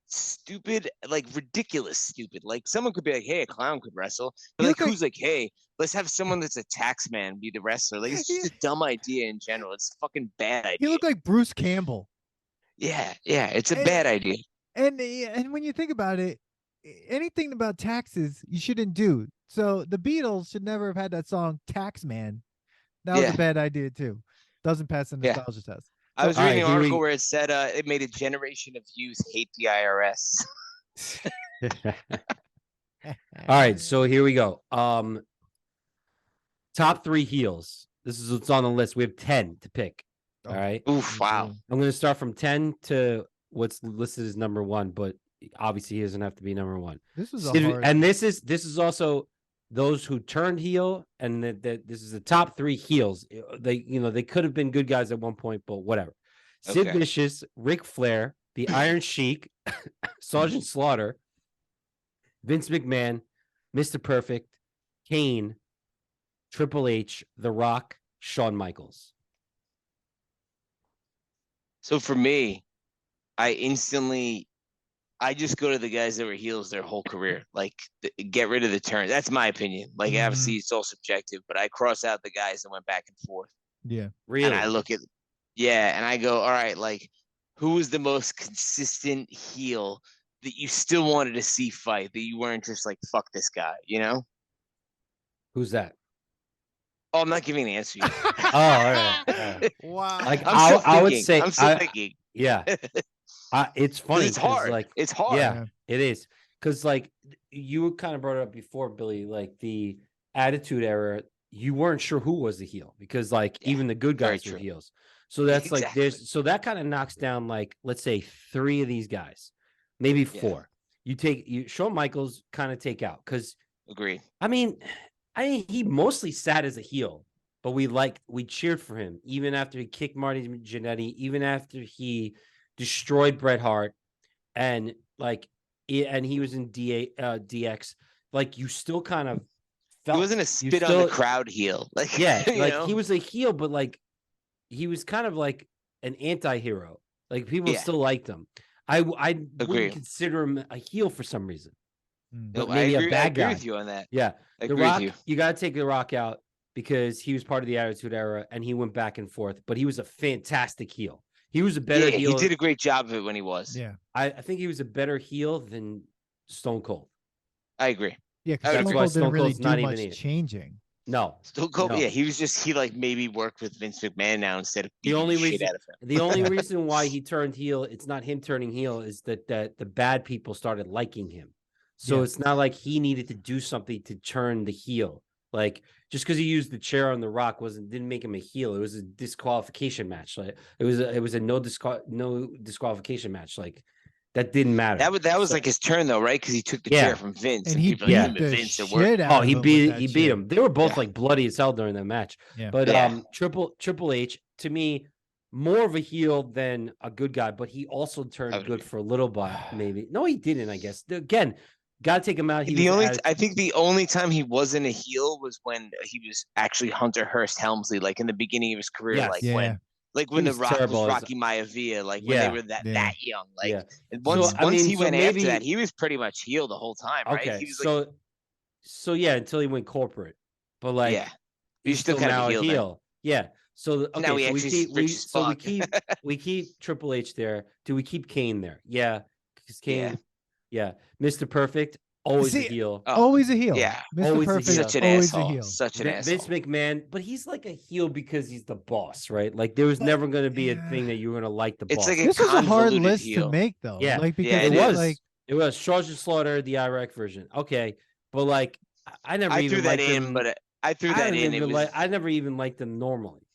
stupid, like ridiculous stupid. Like someone could be like, hey, a clown could wrestle. But like who's like, hey, let's have someone that's a tax man be the wrestler. Like it's just a dumb idea in general. It's a fucking bad idea. He looked like Bruce Campbell. Yeah, it's a bad idea. And when you think about it, anything about taxes you shouldn't do. So the Beatles should never have had that song Tax Man. That was a bad idea too. Doesn't pass the nostalgia test. I was reading an article where it said it made a generation of youth hate the IRS. All right, so here we go. Top 3 heels. This is what's on the list. We have 10 to pick. All right. Oof, wow. I'm going to start from 10 to what's listed as number 1, but obviously he doesn't have to be number 1. This is this is also those who turned heel, and that this is the top 3 heels. They could have been good guys at one point, but whatever. Sid Vicious, Ric Flair, the Iron Sheik, Sergeant Slaughter, Vince McMahon, Mr. Perfect, Kane, Triple H, The Rock, Shawn Michaels. So for me, I just go to the guys that were heels their whole career. Like, get rid of the turns. That's my opinion. Like, obviously, it's all subjective, but I cross out the guys that went back and forth. Yeah. Really? And I look at, and I go, all right, like, who was the most consistent heel that you still wanted to see fight, that you weren't just like, fuck this guy, you know? Who's that? Oh, I'm not giving the answer yet. All right. Wow. Like, I would say, I'm still thinking. Yeah. It's funny. It's hard. Like, it's hard. Yeah, it is. Because, like, you kind of brought it up before, Billy, like the Attitude Era, you weren't sure who was the heel because, like, even the good guys were heels. So that's like, so that kind of knocks down, like, let's say 3 of these guys, maybe 4. You Shawn Michaels kind of take out because, agree. I mean, he mostly sat as a heel, but we cheered for him even after he kicked Marty Jannetty, even after he destroyed Bret Hart, and he was in DX. Like, you still kind of felt he wasn't a spit on the crowd heel. Like, like he was a heel, but like he was kind of like an anti-hero. Like, people still liked him. I wouldn't consider him a heel for some reason. but maybe a bad guy. I agree with you on that. Yeah, I The agree Rock, with you got to take The Rock out because he was part of the Attitude Era and he went back and forth. But he was a fantastic heel. He was a better heel. He did a great job of it when he was. Yeah, I think he was a better heel than Stone Cold. I agree. Yeah, because Stone Cold didn't really do much changing. No, Stone Cold. No. Yeah, he like maybe worked with Vince McMahon now instead of the only shit reason. Out of him. The only reason why he turned heel, it's not him turning heel, is that the bad people started liking him. So it's not like he needed to do something to turn the heel. Like just because he used the chair on The Rock didn't make him a heel. It was a disqualification match. Like it was a no disqualification match. Like that didn't matter. That was like his turn though, right? Because he took the chair from Vince, and he beat the shit out of him. He beat him. They were both like bloody as hell during that match. Yeah. But Triple H, to me, more of a heel than a good guy, but he also turned good for a little bit. Maybe no, he didn't. I guess again. Got to take him out. I think the only time he wasn't a heel was when he was actually Hunter Hearst Helmsley, like in the beginning of his career, when The Rock was Rocky Maivia, like when they were that young. Like once he went after that, he was pretty much heel the whole time, right? Okay, he was until he went corporate, but he's still kind of a heel. Yeah. So now we keep Triple H there. Do we keep Kane there? Yeah, because Kane. Yeah, Mr. Perfect, always a heel. Always a heel. Yeah, Mr. Perfect, such an always asshole. a heel. Such an asshole. Vince McMahon, but he's like a heel because he's the boss, right? Like there was never going to be a thing that you were going to like the boss. Like this was a hard list to make, though. Yeah, because it was Sergeant Slaughter, the Iraq version. Okay, but like I threw that in. I never even liked them normally.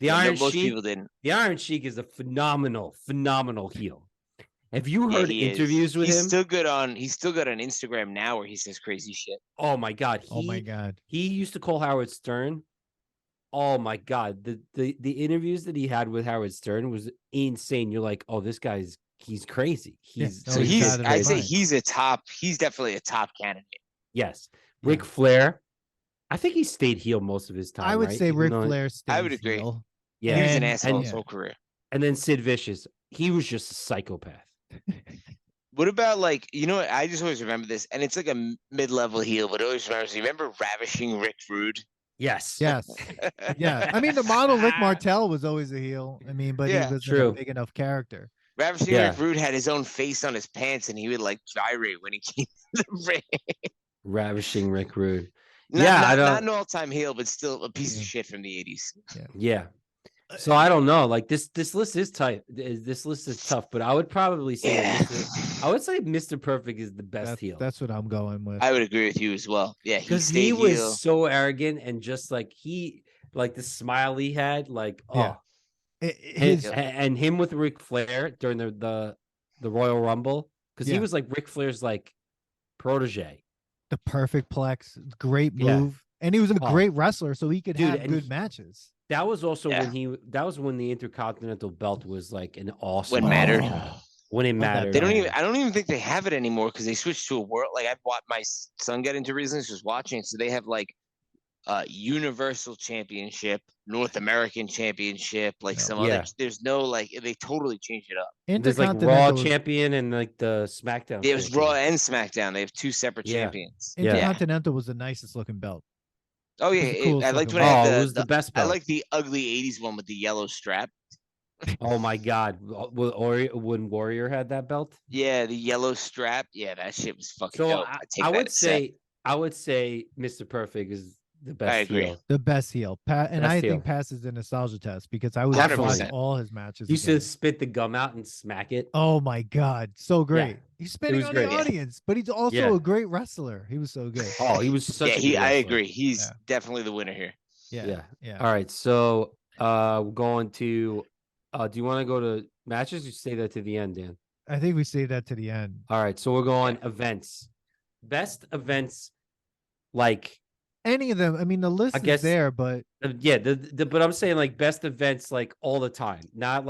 The Iron Sheik. People didn't. The Iron Sheik is a phenomenal heel. Have you heard interviews with him? He's still good on Instagram now where he says crazy shit. Oh my God. He used to call Howard Stern. Oh my God. The interviews that he had with Howard Stern was insane. You're like, oh, this guy's he's crazy. He's he's definitely a top candidate. Yes. Ric Flair. I think he stayed heel most of his time. I would say Ric Flair stayed I would agree. heel. Yeah. He was an asshole his whole career. And then Sid Vicious. He was just a psychopath. What about what? I just always remember this, and it's like a mid-level heel, but it always remembers. You remember Ravishing Rick Rude? Yes. Yeah. I mean, the model Rick Martel was always a heel. I mean, but he was a big enough character. Ravishing Rick Rude had his own face on his pants, and he would gyrate when he came to the ring. Ravishing Rick Rude. Not an all-time heel, but still a piece of shit from the 80s. Yeah. So I don't know. Like this list is tight. This list is tough, but I would probably say I would say Mr. Perfect is the best heel. That's what I'm going with. I would agree with you as well. Yeah, because he was so arrogant and just the smile he had, and him with Ric Flair during the Royal Rumble, because he was like Ric Flair's protege. The perfect plex, great move, and he was a great wrestler, so he could have good matches. That was also when the Intercontinental Belt was an awesome when mattered. When it mattered. I don't even think they have it anymore because they switched to a world. I've watched my son get into Reasons just watching it. So they have Universal Championship, North American Championship, some other. There's no they totally changed it up. There's Raw champion and the SmackDown. It was Raw and SmackDown. They have two separate champions. Intercontinental was the nicest looking belt. Oh yeah, I liked when it was the best belt. I like the ugly '80s one with the yellow strap. Oh my God! When Warrior had that belt, the yellow strap, that shit was fucking dope. I would say Mr. Perfect is the best. I agree. Heel. The best heel, I think passes the nostalgia test because I would watch all his matches. He used to spit the gum out and smack it. Oh my God, so great! Yeah. He's spitting on the audience, but he's also a great wrestler. He was so good. Oh, he was such. I agree. He's definitely the winner here. Yeah. All right, so we're going to. Do you want to go to matches or say that to the end, Dan? I think we say that to the end. All right, so we're going events. Best events, any of them. I mean, the list is there, but but I'm saying best events all the time, not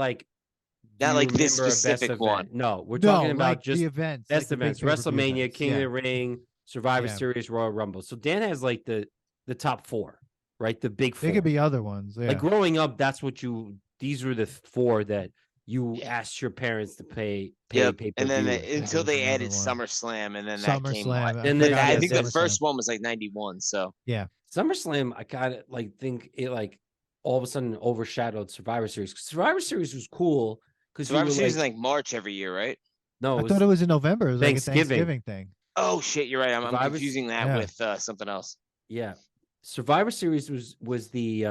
this specific one. No, we're talking about just the events, best events. WrestleMania, King of the Ring, Survivor Series, Royal Rumble. So Dan has the top four, right? The big four. There could be other ones. Yeah. Growing up, these were the four that you asked your parents to pay Yep. pay per And then view. until they added one. SummerSlam, and then that came. SummerSlam. And then I think the SummerSlam. first one was like 91. So yeah, SummerSlam, I kind of like think it like all of a sudden overshadowed Survivor Series. Survivor Series was cool because Survivor Series is like March every year, right? no, I thought it was in November. It was like a Thanksgiving. Thanksgiving thing. Oh shit, you're right. I'm Survivor's- confusing that Yeah. with something else. Yeah, Survivor Series was the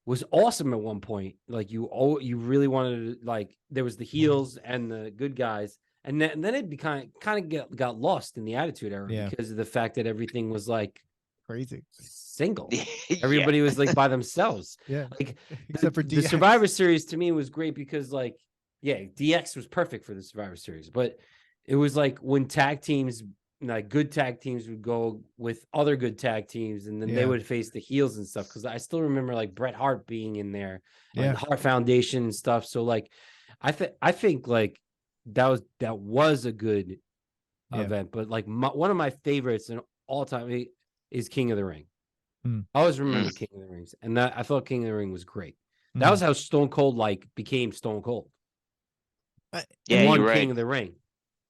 was awesome at one point. Like you really wanted to, like, there was the heels and the good guys, and then it kind of got lost in the Attitude Era because of the fact that everything was like Crazy. single. Yeah. Everybody was like by themselves. Yeah, Like except for the DX. Survivor Series to me was great because like DX was perfect for the Survivor Series, but it was like when tag teams, like good tag teams, would go with other good tag teams, and then they would face the heels and stuff. Because I still remember like Bret Hart being in there, like the Hart Foundation and stuff. So like, I think like that was a good event. But like one of my favorites in all time is King of the Ring. I always remember King of the Rings, and that I thought King of the Ring was great. That was how Stone Cold like became Stone Cold. Yeah, won you're right. King of the Ring.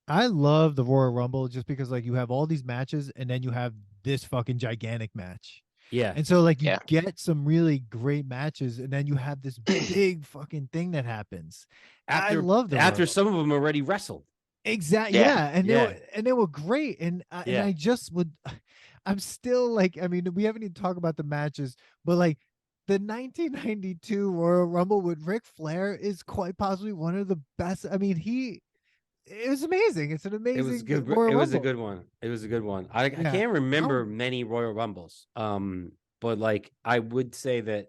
I love the Royal Rumble just because like you have all these matches and then you have this fucking gigantic match. Yeah. And so like you get some really great matches and then you have this big fucking thing that happens. I love the after some of them already wrestled. Exactly. Yeah. And they were great. And I just would I'm still like, I mean, we haven't even talked about the matches, but like the 1992 Royal Rumble with Ric Flair is quite possibly one of the best. I mean, it was amazing. It's an amazing. It was good. Royal it was Rumble. a good one. It was a good one. I can't remember many Royal Rumbles. But like I would say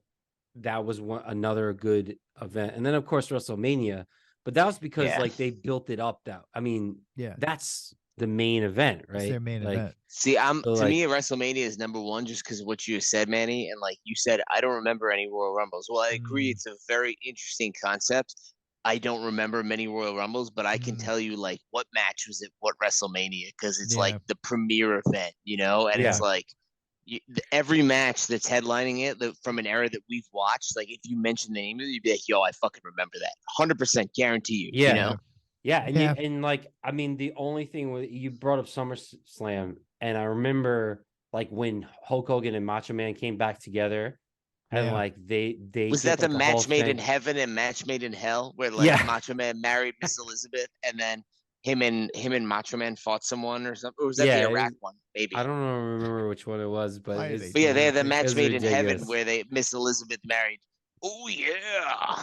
that was another good event, and then of course WrestleMania. But that was because like they built it up. That's the main event, right? It's their main event. See, to me, WrestleMania is number one just because of what you said, Manny, and like you said, I don't remember any Royal Rumbles. Well, I agree, it's a very interesting concept. I don't remember many Royal Rumbles, but I can tell you like what match was at what WrestleMania because it's like the premier event, you know, and it's like every match that's headlining it from an era that we've watched. Like if you mention the name of it, you'd be like, "Yo, I fucking remember that, 100% guarantee you." Yeah, you know? Yeah, and like I mean, the only thing you brought up SummerSlam, and I remember like when Hulk Hogan and Macho Man came back together, and like they was did, that the like, match made thing. in heaven and match made in hell, where like Macho Man married Miss Elizabeth, and then him and Macho Man fought someone or something, or was that the Iraq one? Maybe I don't remember which one it was, but they had the match made in heaven where Miss Elizabeth married. Oh yeah,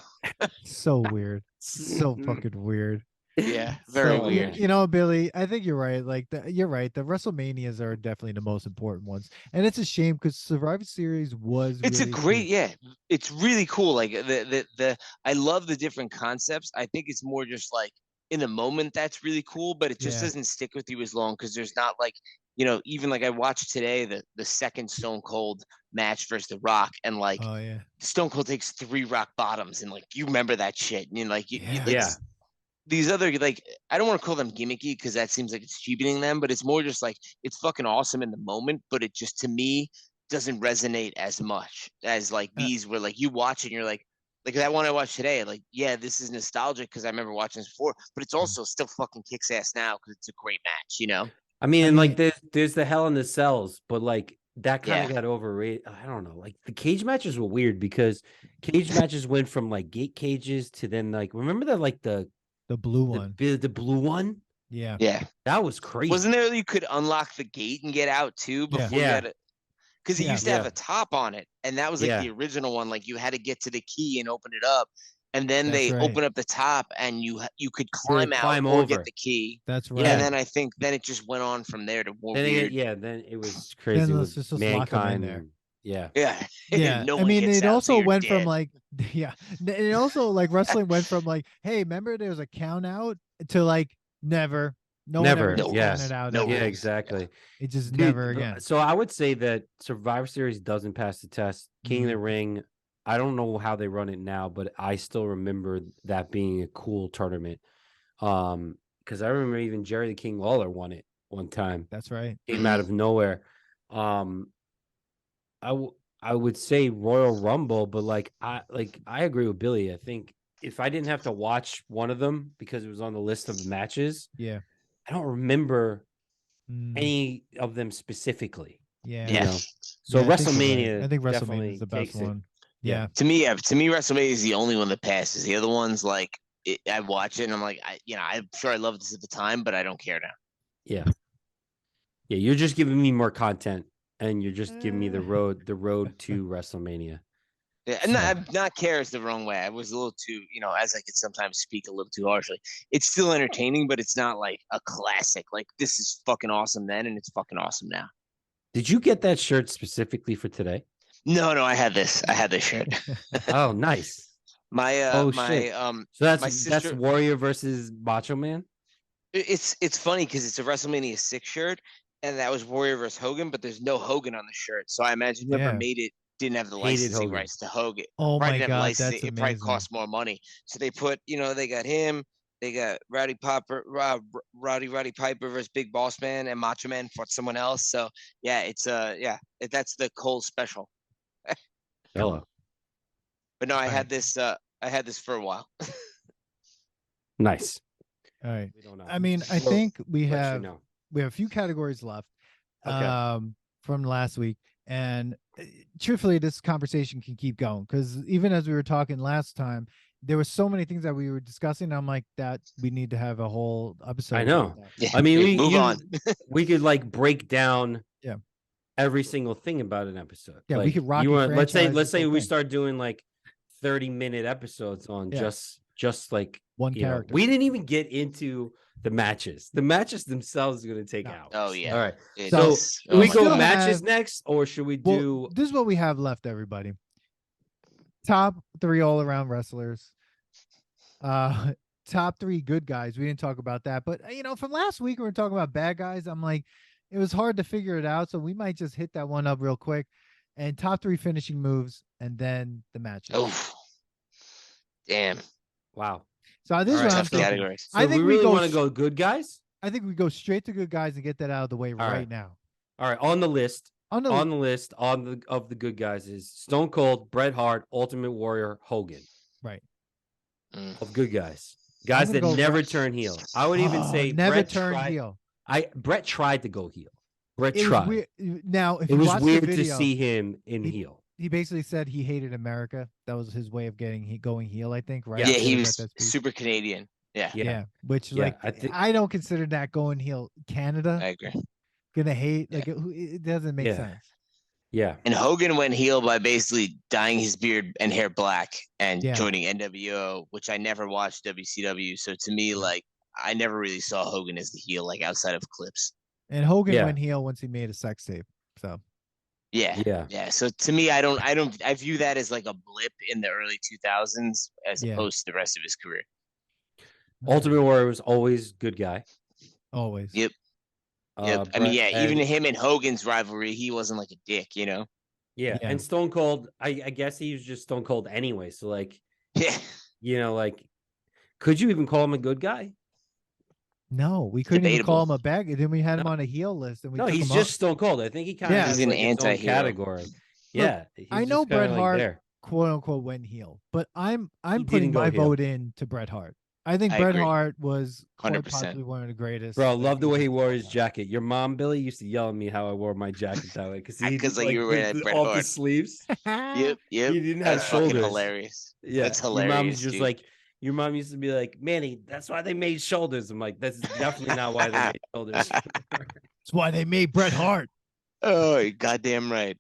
so weird, so fucking weird. Yeah, very weird. You know, Billy, I think you're right. Like you're right. The WrestleManias are definitely the most important ones, and it's a shame because Survivor Series was. It's really a great, it's really cool. Like I love the different concepts. I think it's more just like in the moment that's really cool, but it just doesn't stick with you as long because there's not like, you know, even like I watched today the second Stone Cold match versus The Rock, and like Stone Cold takes 3 rock bottoms, and like you remember that shit, and you're like, these other, like, I don't want to call them gimmicky because that seems like it's cheapening them, but it's more just like it's fucking awesome in the moment, but it just to me doesn't resonate as much as like these where like you watch it and you're like that one I watched today, like, yeah, this is nostalgic because I remember watching this before, but it's also still fucking kicks ass now because it's a great match, you know? I mean, like there's the Hell in the Cells, but like that kind of got overrated. I don't know. Like the cage matches were weird because cage matches went from like gate cages to then like, remember that like the blue one, the blue one. Yeah, that was crazy. Wasn't there you could unlock the gate and get out too before you had it? Because it used to have a top on it, and that was like the original one. Like you had to get to the key and open it up, and then they open up the top, and you could climb out or get the key. That's right. And then I think it just went on from there to more weird. Then it was crazy with just Mankind there. Yeah. No I mean, it also went from like, it also like wrestling went from like, hey, remember there was a count out to like never. No one ever counted out. Exactly. It just never again. So I would say that Survivor Series doesn't pass the test. King of the Ring, I don't know how they run it now, but I still remember that being a cool tournament. Because I remember even Jerry the King Lawler won it one time. That's right. Came out of nowhere. I would say Royal Rumble, but I agree with Billy. I think if I didn't have to watch one of them because it was on the list of the matches, Yeah. I don't remember any of them specifically. Yeah. You know? So Yeah, WrestleMania, I think WrestleMania definitely is the best one. Yeah. To me, WrestleMania is the only one that passes. The other ones, like, I watch it and I'm like, I'm sure I loved this at the time, but I don't care now. Yeah. Yeah, you're just giving me more content, and you're just giving me the road to WrestleMania. Yeah, and not care is the wrong way. I was a little too, as I could sometimes speak a little too harshly. It's still entertaining, but it's not like a classic. Like, this is fucking awesome then, and it's fucking awesome now. Did you get that shirt specifically for today? No, I had this. I had this shirt. Oh, nice. So that's Warrior versus Macho Man. It's funny because it's a WrestleMania 6 shirt, and that was Warrior versus Hogan, but there's no Hogan on the shirt. So I imagine whoever made it didn't have the licensing rights to Hogan. Oh my God, that's amazing. It probably cost more money. So they put, they got him, they got Roddy Piper versus Big Boss Man, and Macho Man fought someone else. So yeah, that's the Cole special. Hello. But no, I had this for a while. Nice. All right. I mean, I think we have a few categories left from last week. And truthfully, this conversation can keep going because even as we were talking last time, there were so many things that we were discussing. I'm like, that we need to have a whole episode. I know. Yeah. I mean, we move on. We could like break down every single thing about an episode. Yeah, like, we could rock. Let's say we start doing like 30-minute episodes on just like one character. We didn't even get into the matches. The matches themselves are going to take hours. Oh yeah. All right. So we go matches next, or should we do? Well, this is what we have left, everybody. Top 3 all-around wrestlers. Top 3 good guys. We didn't talk about that, but from last week we were talking about bad guys. I'm like, it was hard to figure it out, so we might just hit that one up real quick. And top 3 finishing moves, and then the matches. Oh, damn! Wow. So this is tough categories. So I think we really want to go good guys. I think we go straight to good guys and get that out of the way right now. All right, on the list of the good guys is Stone Cold, Bret Hart, Ultimate Warrior, Hogan. Right. Of good guys that never turn heel. I would even say never turn heel. Bret tried to go heel. Bret tried. Weird. Now, if it was weird the video, to see him in heel. He basically said he hated America. That was his way of going heel, I think, right? Yeah, he was super Canadian. Yeah. Which I don't consider that going heel. Canada, I agree. Gonna hate it doesn't make sense. Yeah. And Hogan went heel by basically dyeing his beard and hair black and joining NWO, which I never watched WCW. So to me, like, I never really saw Hogan as the heel, like outside of clips. And Hogan went heel once he made a sex tape. So. Yeah. So to me, I view that as like a blip in the early 2000s as opposed to the rest of his career. Ultimate Warrior was always good guy. Always. Yep. I mean, even him and Hogan's rivalry, he wasn't like a dick, Yeah. And Stone Cold, I guess he was just Stone Cold anyway. So like, could you even call him a good guy? No, we couldn't even call him a bad guy. Then we had him on a heel list. And he's just Stone Cold. I think he kind of has an like anti-hero category. Yeah. I know Bret Hart, quote unquote, went heel, but I'm putting my vote in to Bret Hart. I think Bret Hart was 100% possibly one of the greatest. Bro, I love the way he wore his jacket. Your mom, Billy, used to yell at me how I wore my jacket that way because you were wearing Bret Hart. The sleeves. Yep. He didn't have shoulders. Hilarious. Yeah, that's hilarious. Your mom's just like. Your mom used to be like, Manny, that's why they made shoulders. I'm like, that's definitely not why they made shoulders. That's why they made Bret Hart. Oh, you're goddamn right.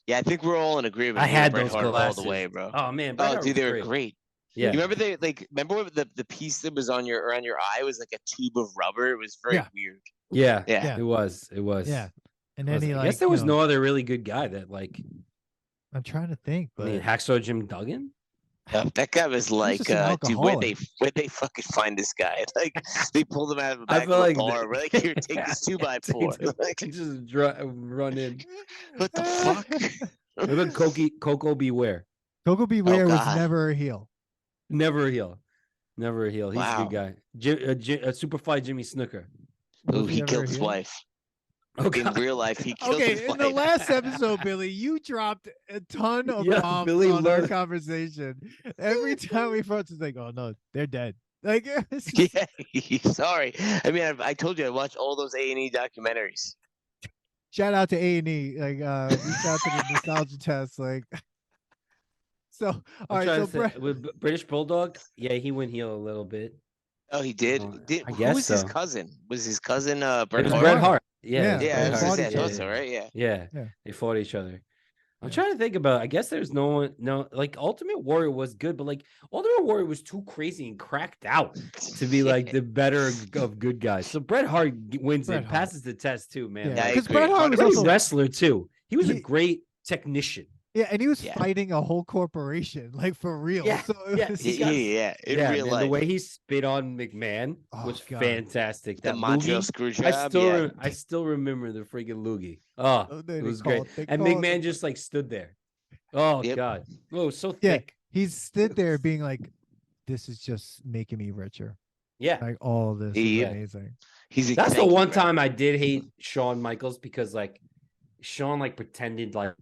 Yeah, I think we're all in agreement. I had Bret those Hart glasses all the way, bro. Oh man, dude, they were great. Yeah. You remember what the piece that was on your eye was like a tube of rubber? It was very weird. Yeah. It was. Yeah. And then I guess there was no other really good guy that like. I'm trying to think, but Hacksaw Jim Duggan. That guy was like, dude, where'd they fucking find this guy? Like, they pulled him out of the back of a bar. We're like, here, take this 2x4. Like, just run in. What the fuck? What about Coco Beware? Coco Beware was never a heel. Never a heel. He's a good guy. Superfly Jimmy Snooker. Oh, he killed his wife. in real life, he killed okay, his in the wife. last episode, Billy, you dropped a ton of bombs Billy on our learned. conversation. Every time we approach, it's like, oh no, they're dead. Like, it's just... Yeah, sorry. I mean, I told you I watched all those A&E documentaries. Shout out to A&E. Like, reach out to the Nostalgia Test. Like, so all right. So with British Bulldog, yeah, he went heel a little bit. Oh, he did. I Who guess was so. his cousin? Was his cousin Bret It was Hart? Bret Hart. Yeah, Yeah, I was fought gonna say, each I other. thought so, right? Yeah. Yeah, they fought each other. I'm trying to think about. I guess there's no like Ultimate Warrior was good, but like Ultimate Warrior was too crazy and cracked out to be like the better of good guys. So Bret Hart wins it, passes the test too, man. Yeah, because Bret Hart was a also wrestler too. He was a great technician. Yeah, and he was fighting a whole corporation, like for real. Yeah, so In real life, the way he spit on McMahon was fantastic. The That Montreal screw job. I still remember the freaking loogie. Oh, it was great. And McMahon just like stood there. Oh God, oh, so thick. He stood there being like, "This is just making me richer." Yeah, like all this is amazing. That's the one time I did hate Shawn Michaels because like Shawn like pretended like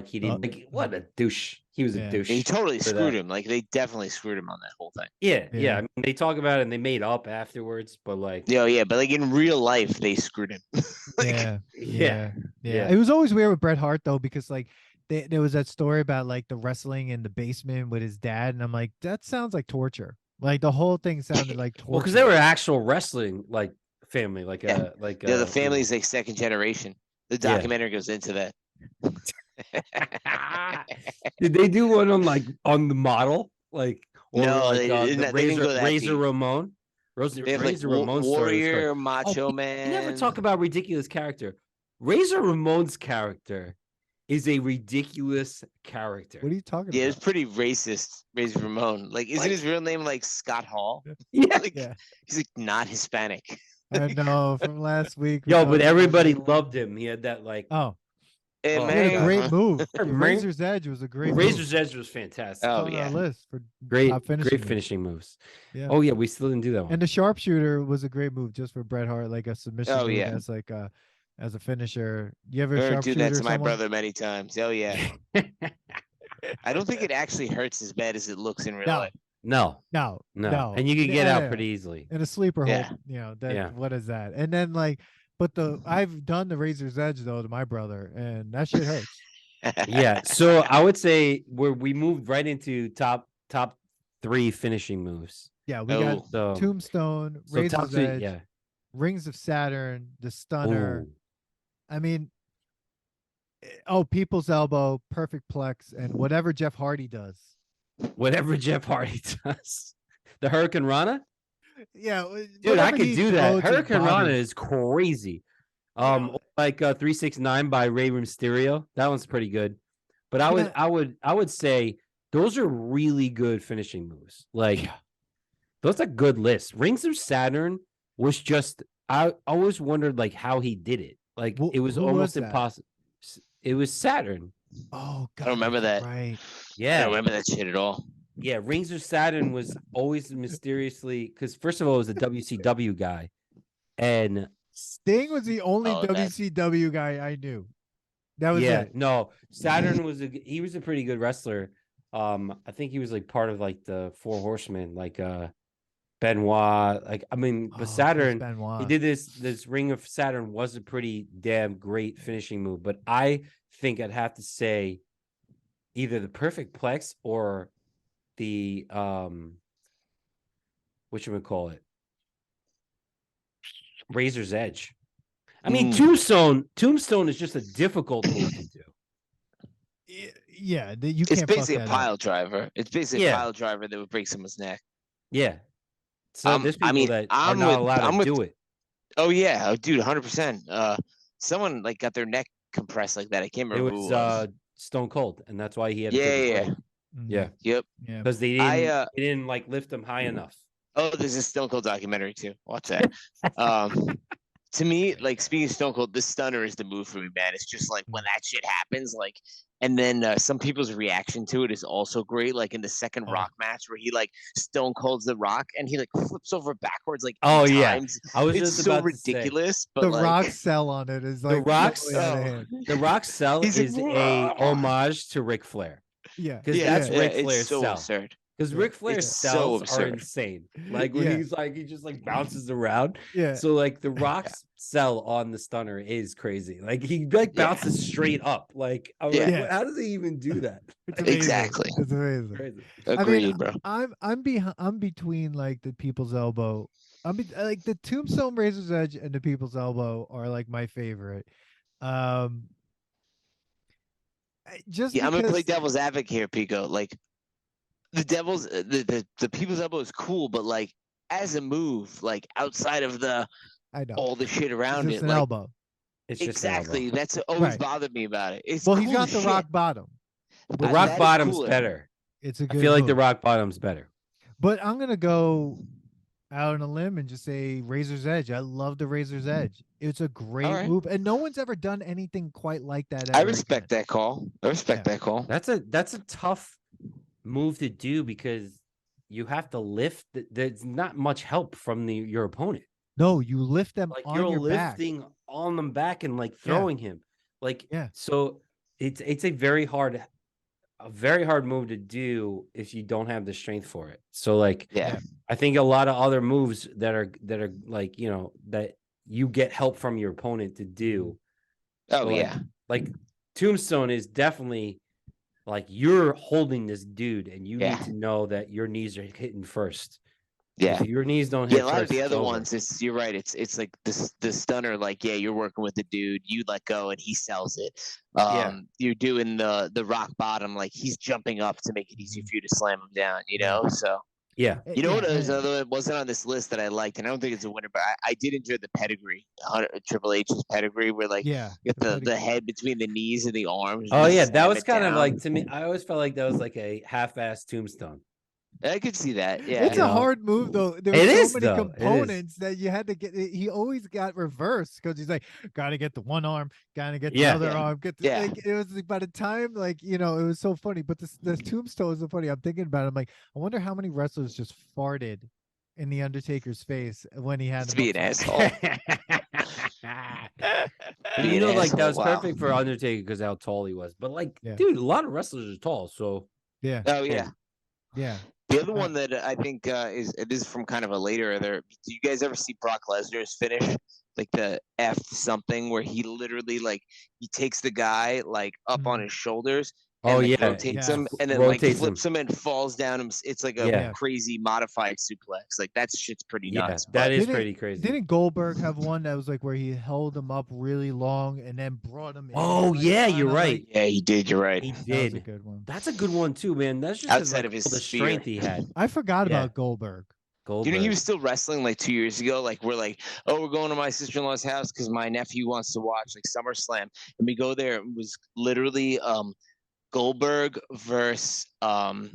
he didn't like what a douche. He was a douche. He totally screwed him. Like they definitely screwed him on that whole thing. Yeah. I mean, they talk about it and they made up afterwards, but like but like in real life they screwed him. Yeah. It was always weird with Bret Hart though, because like there was that story about like the wrestling in the basement with his dad, and I'm like, that sounds like torture. Like the whole thing sounded like torture. Well, because they were actual wrestling like family, the family's like second generation. The documentary goes into that. Did they do one on the model no, they didn't go that Razor deep. Ramon? Razor Ramon Warrior, Macho Man. You never talk about ridiculous character. Razor Ramon's character is a ridiculous character. What are you talking about? Yeah, it's pretty racist, Razor Ramon. Like, isn't his real name like Scott Hall? Yeah, he's like not Hispanic. I know from last week. Yo, but everybody loved him. He had that like he had a great move. Razor's Edge was a great Razor's Edge was fantastic. Oh yeah, list for great finishing moves. Yeah. Oh yeah, we still didn't do that one. And the sharpshooter was a great move just for Bret Hart, like a submission move as like as a finisher. You ever do that to my brother many times? Oh yeah. I don't think it actually hurts as bad as it looks in real life. No. And you can get out pretty easily. In a sleeper hold, you know, what is that? And then like, but I've done the Razor's Edge though to my brother, and that shit hurts. Yeah. So I would say we moved right into top 3 finishing moves. Yeah, we got Tombstone, Razor's Edge, Rings of Saturn, the Stunner. Ooh. I mean, People's Elbow, Perfect Plex, and whatever Jeff Hardy does. Whatever Jeff Hardy does. The Hurricane Rana? Yeah. Dude, I could do that. Hurricane Rana is crazy. Like 369 by Rey Mysterio. That one's pretty good. But I would say those are really good finishing moves. Like those are good lists. Rings of Saturn was just I always wondered like how he did it. Like it was almost impossible. It was Saturn. Oh God. I don't remember that. Right. Yeah. I don't remember that shit at all. Yeah, Rings of Saturn was always mysteriously because first of all, it was a WCW guy, and Sting was the only WCW guy I knew. That was it. No, Saturn was he was a pretty good wrestler. I think he was like part of like the Four Horsemen, like Benoit. Like but Saturn, he did this Ring of Saturn was a pretty damn great finishing move. But I think I'd have to say either the Perfect Plex or the whatchamacallit, Razor's Edge. I mean, Tombstone is just a difficult move to do. Yeah, it's basically a pile driver. It's basically a pile driver that would break someone's neck. Yeah. So there's people that are not allowed to do it. Oh yeah, dude, 100%. Someone like got their neck compressed like that. I can't remember who it was. Stone Cold, and that's why he had. Yeah. Yep. Because they didn't like lift him high enough. Oh, there's a Stone Cold documentary too. Watch that. to me, like speaking of Stone Cold, the stunner is the move for me, man. It's just like when that shit happens, like, and then some people's reaction to it is also great. Like in the second Rock match where he like Stone Cold's the Rock and he like flips over backwards like 8 times. I was it's just so about ridiculous. To say. But the like, Rock sell on it is like the Rock the Rock sell He's is like, a homage to Ric Flair. Yeah, because that's Ric Flair's it's so sell. absurd. Because Ric Flair's It's so cells are absurd. insane. Like when he's like, he just like bounces around. Yeah. So like the Rock's cell on the stunner is crazy. Like he like bounces straight up. Like, I'm like, how does he even do that? Exactly. It's amazing. Crazy. Agreed, bro. I'm between like the People's Elbow. Like the Tombstone Razor's Edge and the People's Elbow are like my favorite. Just I'm gonna because play devil's advocate here, Pico. Like the People's Elbow is cool, but like as a move, like outside of all the shit around it's it, an like elbow. It's just exactly. That's always bothered me about it. It's well, cool he's got the shit. rock bottom. The rock bottom's better. It's a good I feel like move. the rock bottom's better. But I'm gonna go out on a limb and just say Razor's Edge. I love the Razor's Edge. It's a great move, and no one's ever done anything quite like that. I respect that call. I respect that call. That's a tough move to do because you have to lift. There's not much help from your opponent. No, you lift them like on you're your lifting back. on them back and like throwing him. Like so it's a very hard move to do if you don't have the strength for it. So like I think a lot of other moves that are like, you know, that you get help from your opponent to do. Oh, so like Tombstone is definitely like you're holding this dude and you need to know that your knees are hitting first. Yeah, if your knees don't hit a lot first, of the other ones, you're right. It's like the stunner. Like you're working with the dude. You let go and he sells it. You're doing the rock bottom. Like he's jumping up to make it easy for you to slam him down. You know, so. Yeah. You know what? There's another one wasn't on this list that I liked, and I don't think it's a winner, but I did enjoy the pedigree, Triple H's pedigree, where like you get the head between the knees and the arms. Oh yeah, that was kind of like, to me, I always felt like that was like a half-assed Tombstone. I could see that. Yeah, it's a hard move though. There were so many components that you had to get. He always got reversed because he's like, gotta get the one arm, gotta get the other arm. Get the, like, it was like, by the time, like, you know, it was so funny. But this Tombstone is so funny. I'm thinking about it. I'm like, I wonder how many wrestlers just farted in the Undertaker's face when he had to be an asshole. You know, like that was perfect for Undertaker because how tall he was. But like, dude, a lot of wrestlers are tall. So oh yeah. The other Uh, one that I think this is from kind of a later. Do you guys ever see Brock Lesnar's finish, like the F something, where he literally like he takes the guy like up on his shoulders and rotates him, and then like flips him and falls down him. It's like a crazy modified suplex. Like that shit's pretty nuts. That is pretty crazy. Didn't Goldberg have one that was like where he held him up really long and then brought him in? Oh like, yeah, you're right. Like, yeah, he did. You're right. He did. That was a good one. That's a good one too, man. That's just outside of his the strength he had. I forgot about Goldberg. You know, he was still wrestling like 2 years ago. Like we're like, oh, we're going to my sister-in-law's house because my nephew wants to watch like SummerSlam, and we go there. It was literally Goldberg versus God,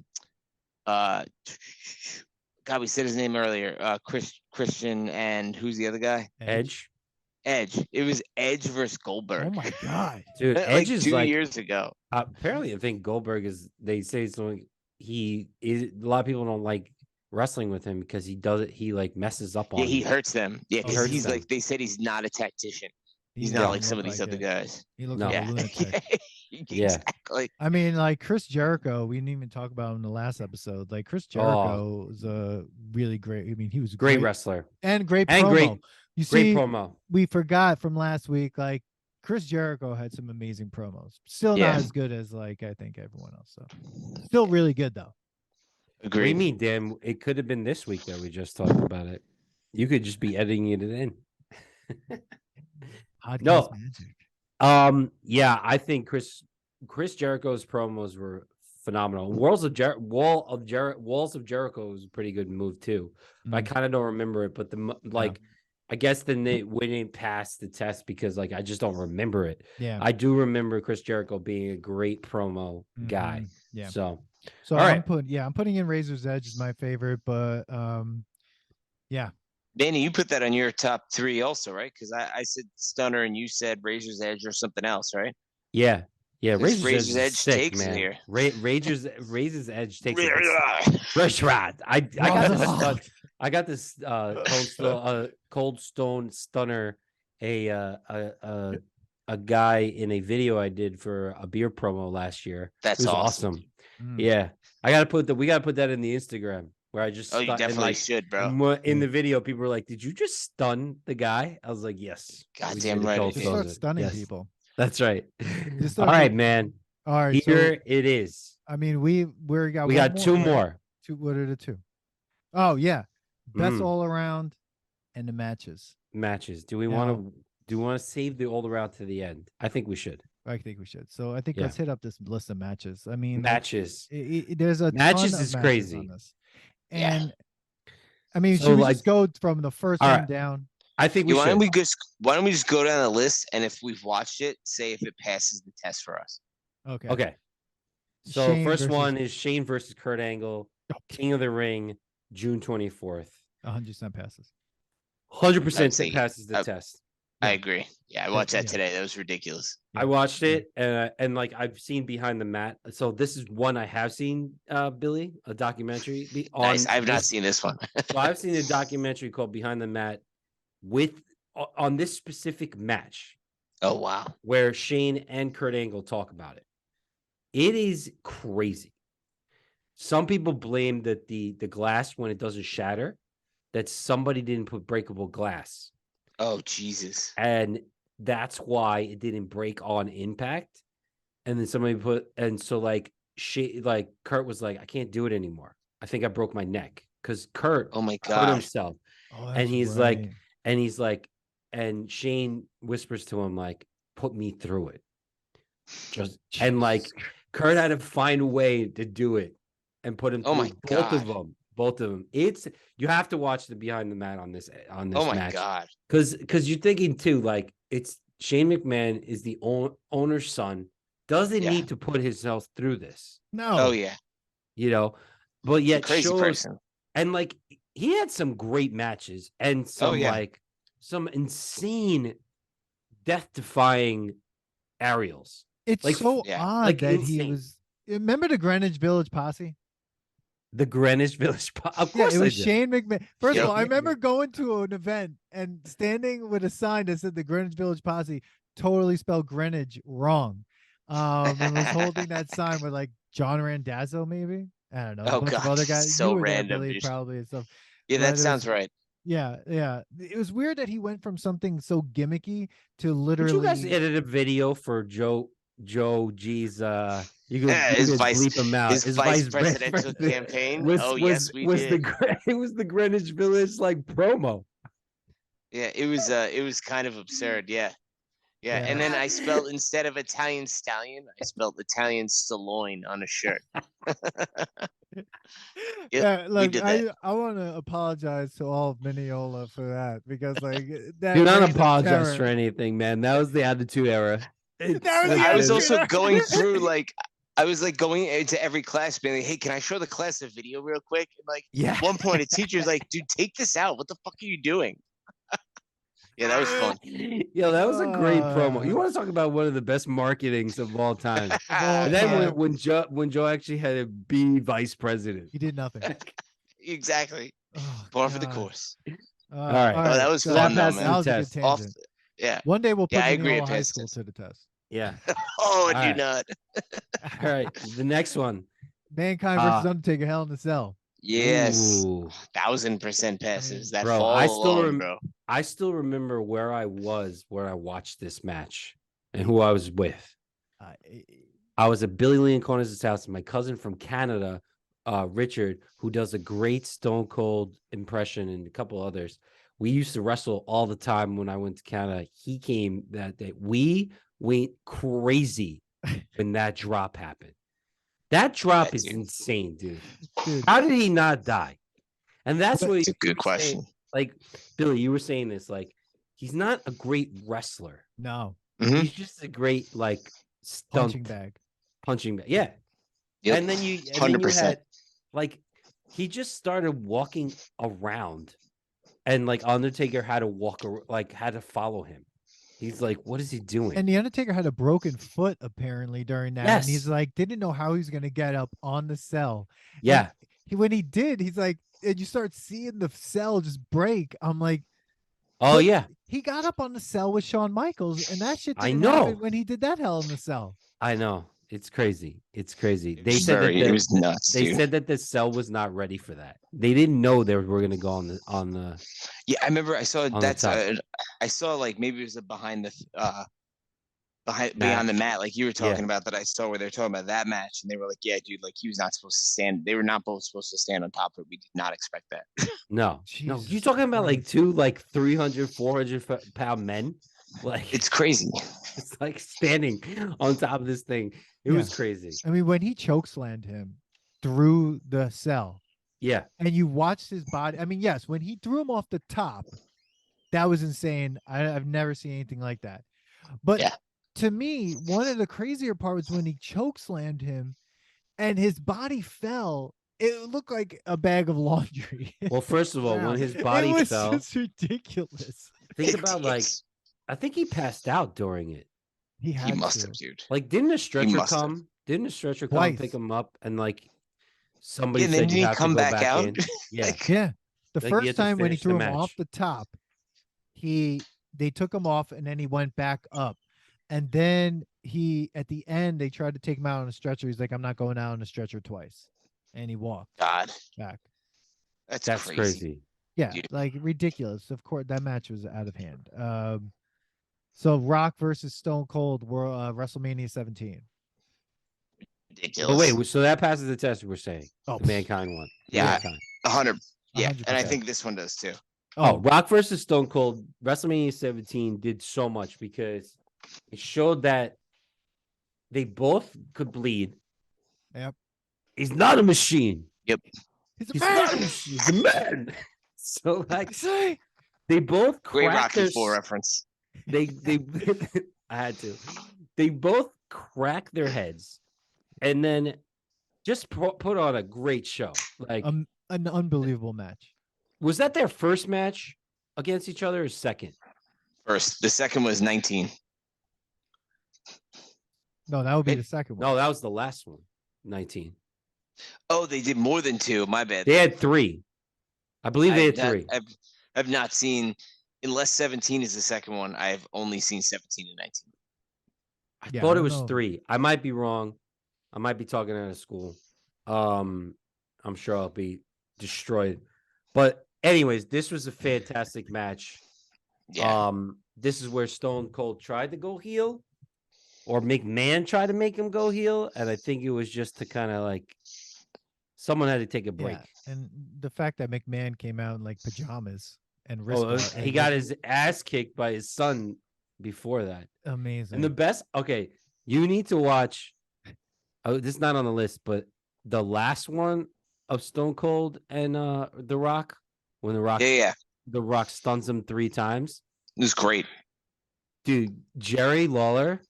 we said his name earlier. Christian and who's the other guy? Edge. It was Edge versus Goldberg. Oh my god, dude! Edge is 2 years ago. Apparently, I think Goldberg is. They say something. He is. A lot of people don't like wrestling with him because he does it. He like messes up on. Yeah, he hurts them. Yeah, he's like they said he's not a tactician. He's not like some of these other guys. He looks like a lunatic. Exactly. I mean, like Chris Jericho, we didn't even talk about him in the last episode. Like Chris Jericho was a really great. I mean, he was a great wrestler and great promo. You see, great promo. We forgot from last week. Like Chris Jericho had some amazing promos. Still not as good as like I think everyone else. So still really good though. Agreed. What do you mean, Dan? It could have been this week that we just talked about it. You could just be editing it in. Podcast magic. Yeah, I think Chris Jericho's promos were phenomenal. Walls of Jericho was a pretty good move too. But I kind of don't remember it. But I guess then they wouldn't pass the test because like I just don't remember it. Yeah, I do remember Chris Jericho being a great promo guy. Yeah. So I'm putting in Razor's Edge as my favorite, but yeah. Manny, you put that on your top 3 also, right? Because I said Stunner and you said Razor's Edge or something else, right? Yeah. Yeah, Razor's Edge sick, takes man. it here. Razor's Edge takes it. Rush Rod. I got this Cold Stone Stunner, a guy in a video I did for a beer promo last year. That's it was awesome. Yeah, we got to put that in the Instagram where I just. Oh, you definitely should, bro. In the video, people were like, "Did you just stun the guy?" I was like, "Yes." Goddamn right. Just start stunning people. That's right. All right, man. All right, here it is. I mean, we got 2 more. What are the 2? Oh yeah, best all around, and the matches. Do we want to save the all around to the end? I think we should. So I think let's hit up this list of matches. I mean, matches. There's a matches ton is of crazy. On this. And I mean, should we just go from the first one down? I think we should. Why don't we just go down the list, and if we've watched it, say if it passes the test for us. Okay. So Shane first one is Shane versus Kurt Angle, King of the Ring, June 24th. 100% passes. 100% passes the test. I agree. Yeah, I watched that today. That was ridiculous. I watched it, and like I've seen Behind the Mat. So this is one I have seen, Billy, a documentary. Nice. I've not seen this one. So I've seen a documentary called Behind the Mat on this specific match. Oh wow! Where Shane and Kurt Angle talk about it. It is crazy. Some people blame that the glass, when it doesn't shatter, that somebody didn't put breakable glass. Oh Jesus! And that's why it didn't break on impact. And then somebody Kurt was like, I can't do it anymore. I think I broke my neck because Kurt hurt himself. And he's like, and Shane whispers to him like, put me through it. And like Kurt had to find a way to do it and put him through both of them. You have to watch the Behind the Mat on this match. Oh my God. Because you're thinking too, like it's Shane McMahon is the owner's son, doesn't need to put himself through this. No. Oh yeah. But yet crazy person. And like he had some great matches and some insane death-defying aerials. It's like, so odd that insane. He was. Remember the Greenwich Village Posse? The Greenwich Village Posse. Of course, it was Shane McMahon. First of all, I remember going to an event and standing with a sign that said the Greenwich Village Posse, totally spelled Greenwich wrong. And was holding that sign with like John Randazzo, maybe. I don't know. Oh God, other guys. So random, Billy, probably and stuff. Yeah, that sounds right. Yeah. It was weird that he went from something so gimmicky to literally. Did you guys edit a video for Joe G's you can his bleep him out. His vice presidential campaign. Yes, we did. It was the Greenwich Village like promo. Yeah, it was kind of absurd. Yeah. And then I spelled, instead of Italian stallion, I spelled Italian Stallone on a shirt. Look, I want to apologize to all of Mineola for that because like that. Do not apologize for anything, man. That was the Attitude Era. I was also going through I was like going into every class being like, hey, can I show the class a video real quick? And like at one point a teacher's like, dude, take this out. What the fuck are you doing? Yeah, that was fun. Yeah, that was a great promo. You want to talk about one of the best marketings of all time. And then when Joe actually had to be vice president. He did nothing. Exactly. Par for the course. All right. Oh, that was fun, though, man. That was a good tangent. One day we'll put Mineola High School to the test. Yeah. Oh, do not. All right. The next one. Mankind versus Undertaker, Hell in a Cell. Yes. 1000% passes. That bro, bro. I still remember where I was where I watched this match and who I was with. I was at Billy Leoncona's house, and my cousin from Canada, Richard, who does a great Stone Cold impression and a couple others. We used to wrestle all the time when I went to Canada. He came that day. We went crazy when that drop happened. That drop is insane, dude. How did he not die? And that's what a good question. Like, Billy, you were saying this, like, he's not a great wrestler. No. He's just a great, like, punching bag. Yeah. Yep. And then you had, like, he just started walking around and like Undertaker had to follow him. He's like, what is he doing? And the Undertaker had a broken foot apparently during that, and he's like, didn't know how he was gonna get up on the cell. Yeah, and when he did, he's like, and you start seeing the cell just break. I'm like, oh yeah, he got up on the cell with Shawn Michaels, and that shit I didn't know. happen when he did that Hell in the Cell. I know. It's crazy. It's crazy. It They was said it was nuts. They dude. said that the cell was not ready for that. They didn't know they were going to go on the. Yeah, I remember I saw on that's the top. I saw like maybe it was a beyond Match. the mat, like you were talking about, that I saw where they're talking about that match, and they were like, yeah, dude, like he was not supposed to stand. They were not both supposed to stand on top of it. We did not expect that. No, Jesus you're talking about like Christ. two 300, 400 pound men. Like It's crazy. it's like standing on top of this thing. It was crazy. I mean, when he chokeslammed him through the cell, Yeah, and you watched his body. I mean, yes, when he threw him off the top, that was insane. I've never seen anything like that. But to me, one of the crazier parts was when he chokeslammed him and his body fell. It looked like a bag of laundry. well, first of all, when his body it was fell, just ridiculous. think about I think he passed out during it. He must have, dude. Like, didn't a stretcher come? have. Didn't a stretcher come Twice. pick him up? And like somebody Yeah, said then you he have come to go back out? in. Yeah, Yeah. The Like, he first had to time when he finish the threw him match. off the top, they took him off and then he went back up. And then at the end, they tried to take him out on a stretcher. He's like, I'm not going out on a stretcher twice. And he walked God, back. that's crazy. Yeah, Dude. like ridiculous. Of course, that match was out of hand. So Rock versus Stone Cold, WrestleMania 17. Ridiculous. But wait, so that passes the test. We're saying Oh, Mankind won. Yeah. Mankind. 100. Yeah, and I 100%. think this one does too. Oh, Rock versus Stone Cold, WrestleMania 17 did so much because it showed that they both could bleed. Yep. He's not a machine. Yep. He's a He's man. not a machine. He's a man. So like Say. they both Great cracked Rocky their 4 reference. they I had to. They both crack their heads and then just put on a great show. Like An unbelievable match. was that their first match against each other or second? First, the second was 19. No, that would be the second one. No, that was the last one. 19. Oh, they did more than 2. My bad. They had 3. I believe they had 3. I've not seen, unless 17 is the second one, I've only seen 17 and 19. I thought it was 3. I might be wrong. I might be talking out of school. I'm sure I'll be destroyed. But anyways, this was a fantastic match. Yeah. This is where Stone Cold tried to go heel, or McMahon tried to make him go heel, and I think it was just to kind of like someone had to take a break. Yeah. And the fact that McMahon came out in like pajamas and wrist guard, He got his ass kicked by his son before that. amazing. And the best, okay, you need to watch. Oh, this is not on the list, but the last one of Stone Cold and The Rock, when The Rock stuns him 3 times. It was great. Dude, Jerry Lawler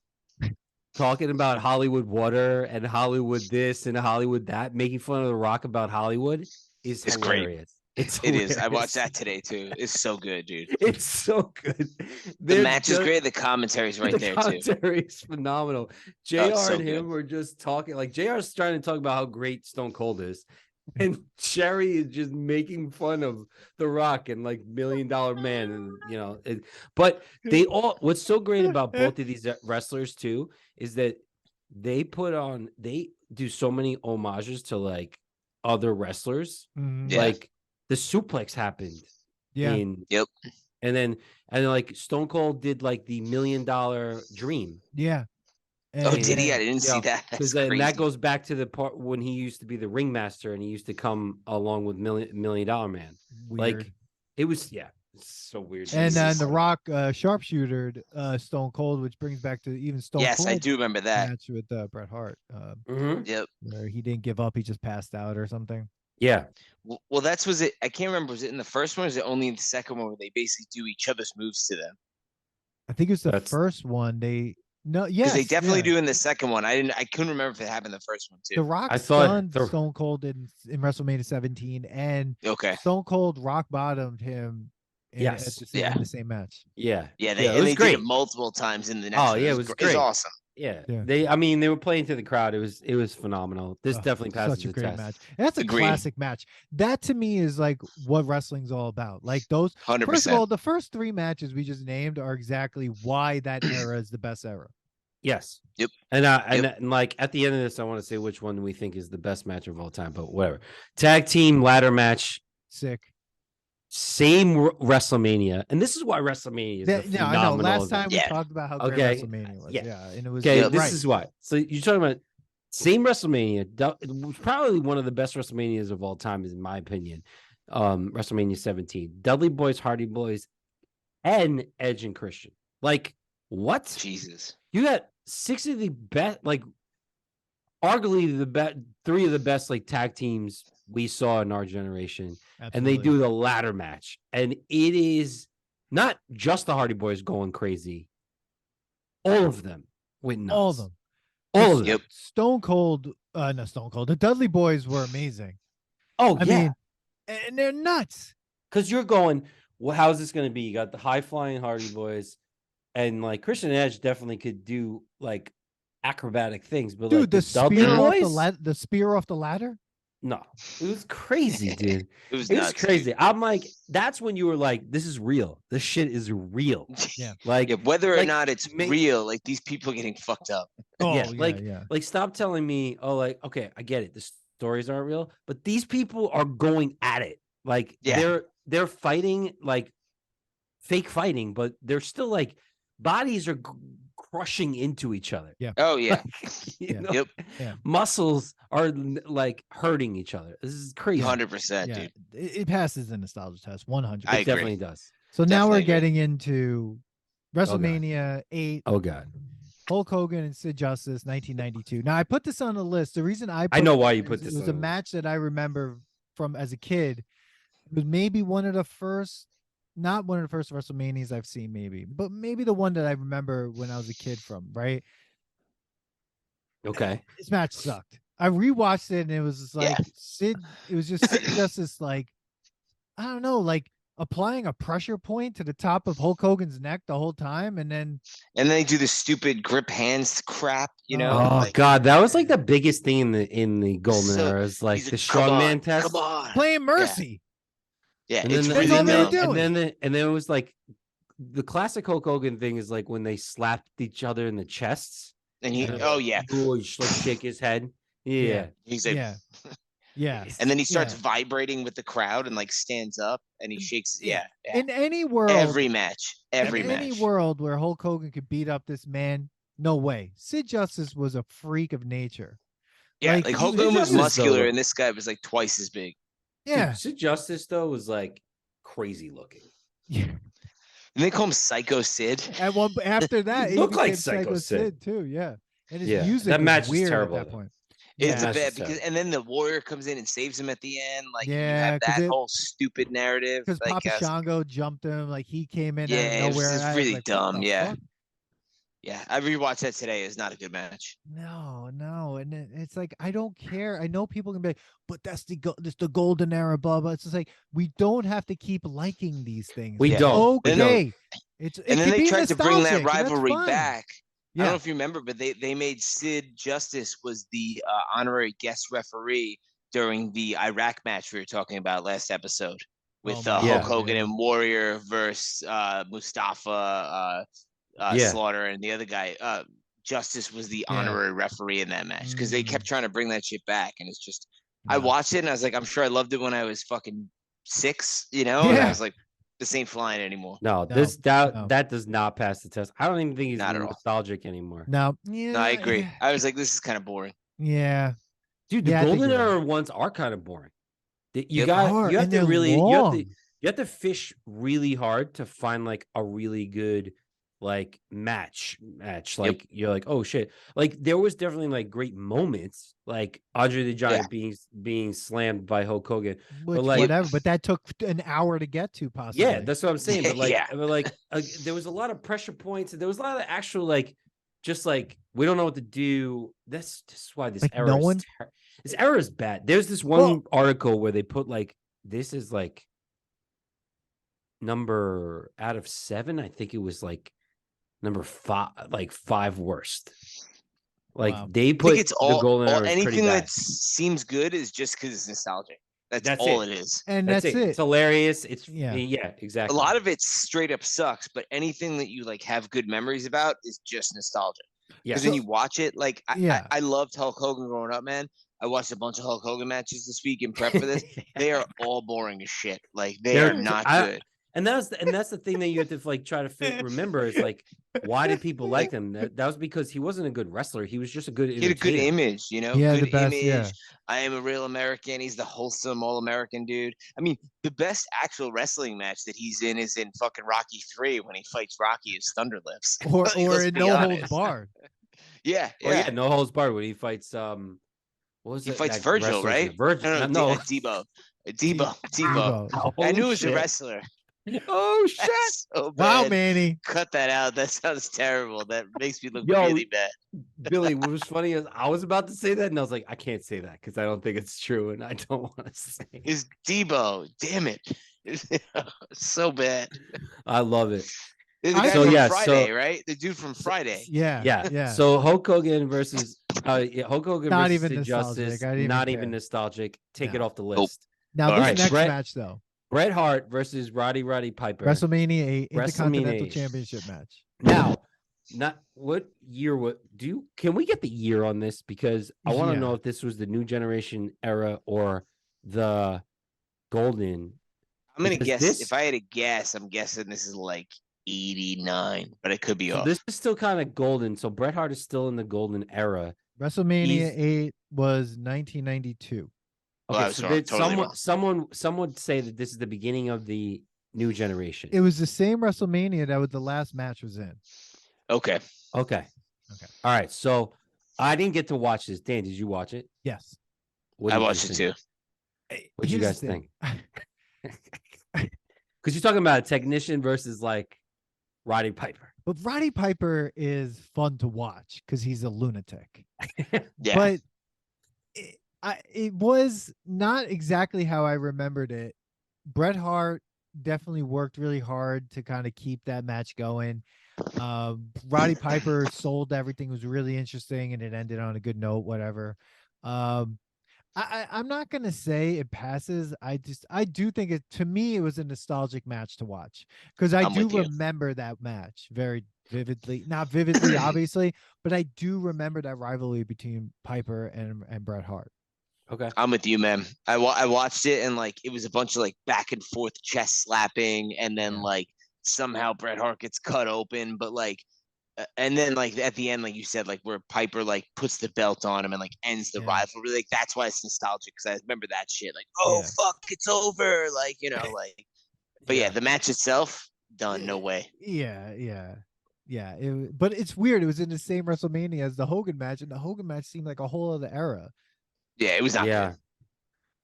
talking about Hollywood water and Hollywood this and Hollywood that, making fun of The Rock about Hollywood is hilarious. It is. I watched that today too. It's so good, dude. It's so good. The match is great. The commentary's right there too. The commentary is phenomenal. JR and him were just talking. Like JR's trying to talk about how great Stone Cold is, and Jerry is just making fun of The Rock and like $1 Million Man, and you know. But they all. What's so great about both of these wrestlers too is that they do so many homages to like other wrestlers, like. The suplex happened. Yeah. Yep. And then like Stone Cold did like the $1 Million Dream. Yeah. And, did he? I didn't see that. That's crazy. And that goes back to the part when he used to be the ringmaster and he used to come along with $1 Million Man. Weird. Like it was, it's so weird. And then The Rock sharpshootered Stone Cold, which brings back to even Stone Cold. Yes, I do remember that match with Bret Hart. Yep. Where he didn't give up, he just passed out or something. Yeah. Well, was it? I can't remember. Was it in the first one or was it only in the second one where they basically do each other's moves to them? I think it's the first one. Because they definitely do in the second one. I couldn't remember if it happened in the first one too. The Rock stunned Stone Cold in WrestleMania 17, and Stone Cold rock bottomed him Yes. in the same match. Yeah. Yeah, it was they great. did it multiple times in the next one. Yeah, it was great. It's awesome. Yeah. Yeah. They were playing to the crowd. It was phenomenal. This definitely passes such a the great test. match. And that's a classic match. That to me is like what wrestling's all about. Like those 100%. First of all, the first 3 matches we just named are exactly why that era is the best era. Yes. Yep. And like at the end of this, I want to say which one we think is the best match of all time, but whatever. Tag team ladder match. Sick. Same WrestleMania, and this is why WrestleMania is Yeah, I know. Last time we talked about how great WrestleMania was. Yeah, and it was This is why. So you're talking about same WrestleMania. It was probably one of the best WrestleManias of all time, in my opinion. WrestleMania 17, Dudley Boys, Hardy Boys, and Edge and Christian. Like what? Jesus, you got 6 of the best, like arguably the best, 3 of the best like tag teams we saw in our generation. Absolutely. And they do the ladder match, and it is not just the Hardy Boys going crazy. All of them went nuts. All of them. All of them. Yep. Stone Cold. The Dudley Boys were amazing. Oh, I mean, and they're nuts. Because you're going, well, how's this going to be? You got the high flying Hardy Boys, and like Christian Edge definitely could do like acrobatic things, but dude, like the spear off the ladder. No, it was crazy, dude. It was crazy. Dude. I'm like, that's when you were like, this is real. This shit is real. Yeah. Like, whether or not it's real, like these people are getting fucked up. Like stop telling me, oh, like, okay, I get it. The stories aren't real, but these people are going at it. Like they're fighting, like fake fighting, but they're still like bodies are crushing into each other. Yeah. Oh yeah. Yep. Yeah. Muscles are like hurting each other. This is crazy. 100%, dude. It passes the nostalgia test. 100. It definitely does. So now we're getting into WrestleMania 8. Oh God. Hulk Hogan and Sid Justice, 1992. Now I put this on the list. The reason I know why you put this. It was a match that I remember from as a kid. It was maybe one of the first. Not one of the first WrestleManias I've seen, maybe, but maybe the one that I remember when I was a kid from, right? Okay. This match sucked. I rewatched it and it was just like Sid Justice, like, I don't know, like applying a pressure point to the top of Hulk Hogan's neck the whole time. And then they do the stupid grip hands crap, you know? Oh like, God, that was like the biggest thing in the golden era. Is like the strongman test. Come on. Playing Mercy. Yeah, and then it was like the classic Hulk Hogan thing is like when they slapped each other in the chests. And he, like shake his head. Yeah. He's like, yeah. And then he starts vibrating with the crowd and like stands up and he shakes. Yeah. In any world, every match, any world where Hulk Hogan could beat up this man, no way. Sid Justice was a freak of nature. Yeah, like Hulk Hogan was muscular and this guy was like twice as big. Yeah. Dude, Sid Justice though was like crazy looking. Yeah. And they call him Psycho Sid. And after that, he looked like Psycho Sid too. Yeah. And his music that match was weird is terrible at that point. It's a bad because, and then the Warrior comes in and saves him at the end. Like you have that whole stupid narrative. Because like, Papa Shango jumped him, like he came in. Yeah, out of nowhere. It was really dumb. Fuck? Yeah, I rewatched that today. It's not a good match. No, and it's like I don't care. I know people can be like, but that's the golden era, blah blah. It's just like we don't have to keep liking these things. We don't. Okay, and then they tried to bring that rivalry back. I don't know if you remember, but they made Sid Justice was the honorary guest referee during the Iraq match we were talking about last episode with Hulk Hogan and Warrior versus Mustafa. Slaughter and the other guy, Justice was the honorary referee in that match because they kept trying to bring that shit back, and it's just I watched it and I was like, I'm sure I loved it when I was fucking 6, you know. And I was like, this ain't flying anymore. That does not pass the test. I don't even think he's not nostalgic anymore. No, I agree. I was like, this is kind of boring. Yeah, dude, the golden era ones are kind of boring. You have to fish really hard to find like a really good like match like you're like, oh shit, like there was definitely like great moments like Andre the Giant being slammed by Hulk Hogan, but like whatever, but that took an hour to get to possibly. Yeah, that's what I'm saying. But like there was a lot of pressure points and there was a lot of actual like just like we don't know what to do. This is why this era this era is bad. There's this one article where they put like this is like number out of 7. I think it was like number 5, like 5 worst. Like they put it's the golden era anything that seems good is just because it's nostalgic. That's all it is. And that's it. It's hilarious. It's yeah, exactly. A lot of it straight up sucks, but anything that you like have good memories about is just nostalgic. Because when you watch it, like I loved Hulk Hogan growing up, man. I watched a bunch of Hulk Hogan matches this week in prep for this. They are all boring as shit. Like they're not good. And that's the thing that you have to like try to remember is like, why did people like him? That was because he wasn't a good wrestler. He was just a good. He had a good image, you know. Yeah, good the best, image. Yeah. I am a real American. He's the wholesome all-American dude. I mean, the best actual wrestling match that he's in is in fucking Rocky 3 when he fights Rocky as Thunderlips. Or in No Holds Barred. Yeah. No Holds Barred when he fights what was he it? fights Virgil, right? Virgil. No, Debo. I knew it was a wrestler. Oh shit! So wow, Manny. Cut that out. That sounds terrible. That makes me look really bad. Billy, what was funny is I was about to say that, and I was like, I can't say that because I don't think it's true, and I don't want to say it. Is Debo. Damn it. So bad. I love it. The guy from Friday, right? The dude from Friday. Yeah. So Hulk Hogan versus Hulk Hogan not versus even Justice. Not even nostalgic. Take it off the list. Now this next match though. Bret Hart versus Roddy Piper. WrestleMania 8 Intercontinental Championship match. Now, can we get the year on this? Because I want to know if this was the New Generation era or the Golden. I'm going to guess. If I had to guess, I'm guessing this is like 89, but it could be off. This is still kind of golden. So Bret Hart is still in the Golden era. WrestleMania 8 was 1992. Okay, so someone would say that this is the beginning of the New Generation. It was the same WrestleMania that the last match was in. Okay. All right. So I didn't get to watch this. Dan, did you watch it? Yes. I watched it too. What do you guys think? Because you're talking about a technician versus like Roddy Piper. But Roddy Piper is fun to watch because he's a lunatic. Yeah. But it was not exactly how I remembered it. Bret Hart definitely worked really hard to kind of keep that match going. Roddy Piper sold everything, was really interesting, and it ended on a good note, whatever. I'm not going to say it passes. I do think to me, it was a nostalgic match to watch because I do remember that match very vividly, not vividly, obviously, but I do remember that rivalry between Piper and Bret Hart. Okay. I'm with you, man. I watched it and like it was a bunch of like back and forth chest slapping, and then like somehow Bret Hart gets cut open, but like and then like at the end, like you said, like where Piper like puts the belt on him and like ends the rivalry. Like that's why it's nostalgic because I remember that shit. Like, fuck, it's over. Like, you know, like but the match itself, done, no way. Yeah. But it's weird. It was in the same WrestleMania as the Hogan match, and the Hogan match seemed like a whole other era. Yeah, it was not good.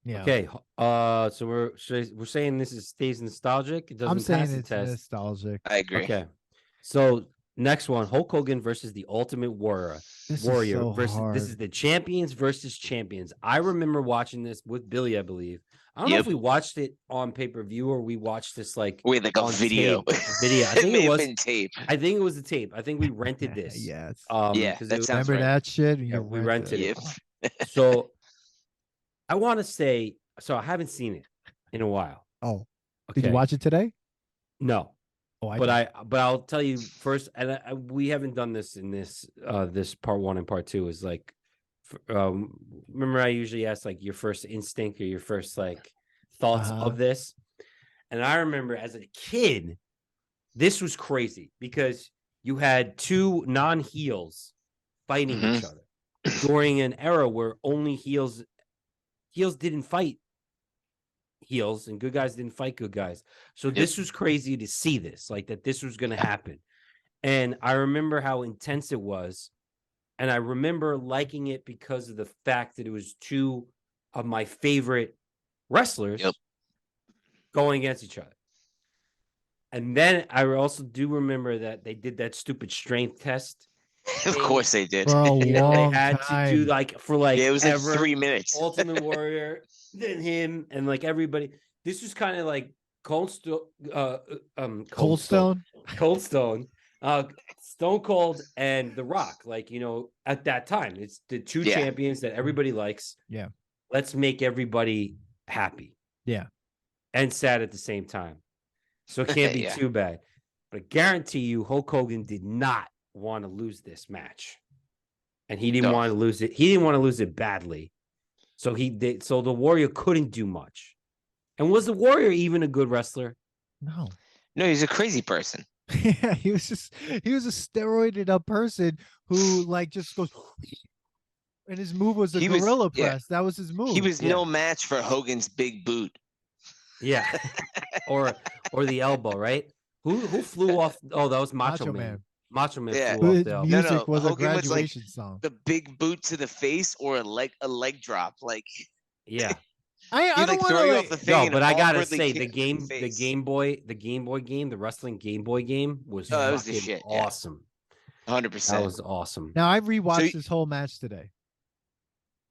Yeah. Okay. So we're saying this stays nostalgic. It doesn't pass the test. Nostalgic. I agree. Okay. So next one, Hulk Hogan versus the Ultimate Warrior. This is the champions versus champions. I remember watching this with Billy, I believe. I don't know if we watched it on pay-per-view or we watched this like a video. Video. I think it was tape. I think it was a tape. I think we rented this. Yes. Remember that shit? Yeah, we rented it. So I want to say, so I haven't seen it in a while. Oh, okay. Did you watch it today? No. Oh, but I'll tell you first, and we haven't done this in this part 1 and part 2 is like, remember I usually ask like your first instinct or your first like thoughts of this, and I remember as a kid, this was crazy because you had 2 non-heels fighting each other during an era where only heels didn't fight heels and good guys didn't fight good guys. So this was crazy to see this, like that this was going to happen. And I remember how intense it was. And I remember liking it because of the fact that it was 2 of my favorite wrestlers going against each other. And then I also do remember that they did that stupid strength test. Of course they did. For a long they had time. to do like for like it was like 3 minutes. Ultimate Warrior, then him, and like everybody. This was kind of like Cold Stone, Stone Cold, and The Rock. Like, at that time, it's the two champions that everybody likes. Yeah. Let's make everybody happy. Yeah. And sad at the same time. So it can't be too bad. But I guarantee you, Hulk Hogan did not want to lose this match. And he didn't want to lose it. He didn't want to lose it badly. So so the Warrior couldn't do much. And was the Warrior even a good wrestler? No, he's a crazy person. Yeah, he was a steroided up person who like just goes, and his move was a gorilla press. That was his move. He was no match for Hogan's big boot. Yeah. or the elbow, right? Who flew off? Oh, that was Macho Man. Macho Man flew off the elbow. Music was Hogan a graduation was song. The big boot to the face or a leg drop. Like, yeah. I don't want to off the thing. No, but I gotta say the Game Boy game, the wrestling Game Boy game was the shit. Awesome. 100%. That was awesome. Now I rewatched this whole match today.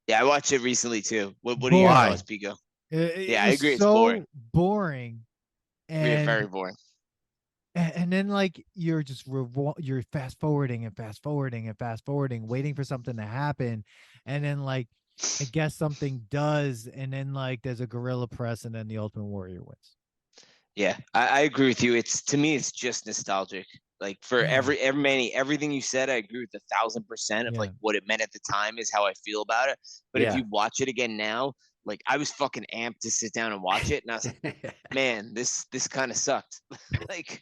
Yeah, I watched it recently too. What are your thoughts, Pico? I agree. It's so boring. And very boring. And then like you're fast forwarding, waiting for something to happen, and then like I guess something does, and then like there's a gorilla press, and then the Ultimate Warrior wins. Yeah, I agree with you. To me, it's just nostalgic. Like for everything you said, I agree with 1,000% of like what it meant at the time is how I feel about it. But if you watch it again now, like I was fucking amped to sit down and watch it, and I was like, man, this kind of sucked. Like,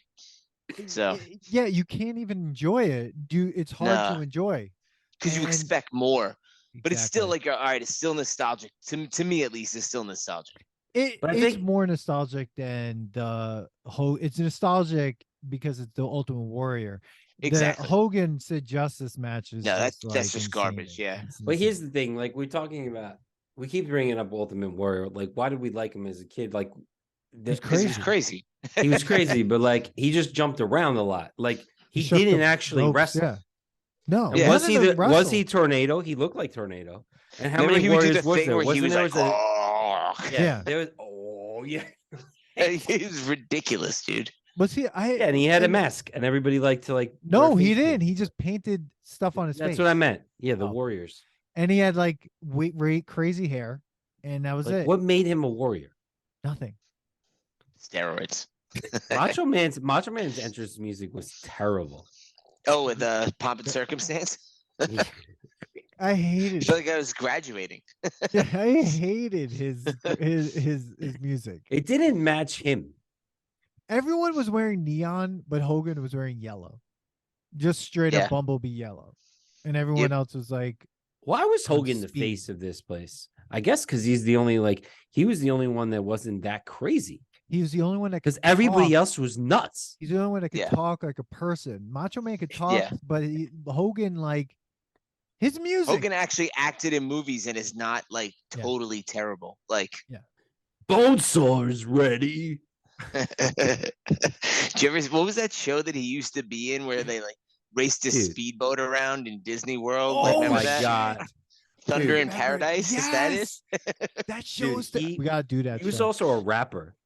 so yeah, you can't even enjoy it. It's hard to enjoy because you expect more. But it's still like, all right, it's still nostalgic. To me, at least, it's still nostalgic. It's more nostalgic than the whole. It's nostalgic because it's the Ultimate Warrior. Exactly. The Hogan Sid Justice matches. No, that's just garbage. Yeah. But here's the thing: like we're talking about, we keep bringing up Ultimate Warrior. Like, why did we like him as a kid? Like, he's crazy. He was crazy, but like he just jumped around a lot. Like he didn't actually wrestle. Yeah. No, was he Tornado? He looked like Tornado. And how many Warriors was there? He was like, there was he was ridiculous, dude. Was he? And he had a mask, and everybody liked to like. No, he didn't. He just painted stuff on his face. That's what I meant. Yeah, the Warriors. And he had like crazy hair, and that was it. What made him a warrior? Nothing. Steroids. Macho Man's entrance music was terrible. Oh, with Pomp and Circumstance? I hated I feel like I was graduating. I hated his music. It didn't match him. Everyone was wearing neon, but Hogan was wearing yellow. Just straight up Bumblebee yellow. And everyone else was like, why was Hogan the face of this place? I guess because he was the only one that wasn't that crazy. He was the only one that because everybody else was nuts. He's the only one that could talk like a person. Macho Man could talk, but Hogan, like his music. Hogan actually acted in movies and is not like totally terrible. Like, Bonesaw's ready. Did you ever? What was that show that he used to be in where they like raced a speedboat around in Disney World? Oh my god! Thunder in Paradise. Yes! Is that it? That shows we gotta do that. He was also a rapper.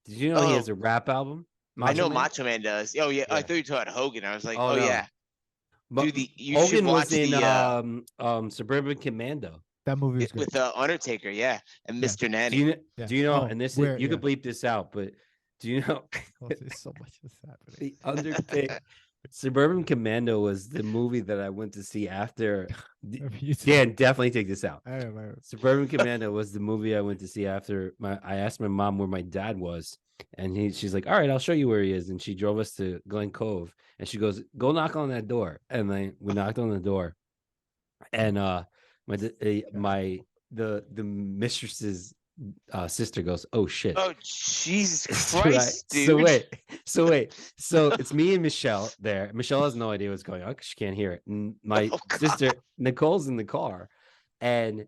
Did you know he has a rap album? I know Macho Man does. Oh yeah. I thought you were talking about Hogan. I was like, no. yeah. But dude, Hogan was in Suburban Commando. That movie was with Undertaker, and Mr. Nanny. Do you know? And this you could bleep this out, but do you know? There's so much that's happening. The Undertaker. Suburban Commando was the movie that I went to see after. Dan, definitely take this out. Suburban Commando was the movie I went to see after I asked my mom where my dad was, and she's like, "All right, I'll show you where he is." And she drove us to Glen Cove, and she goes, "Go knock on that door." And we knocked on the door, and the mistress's sister goes, "Oh shit!" Oh Jesus Christ, dude! So wait. So it's me and Michelle there. Michelle has no idea what's going on because she can't hear it. And my sister Nicole's in the car, and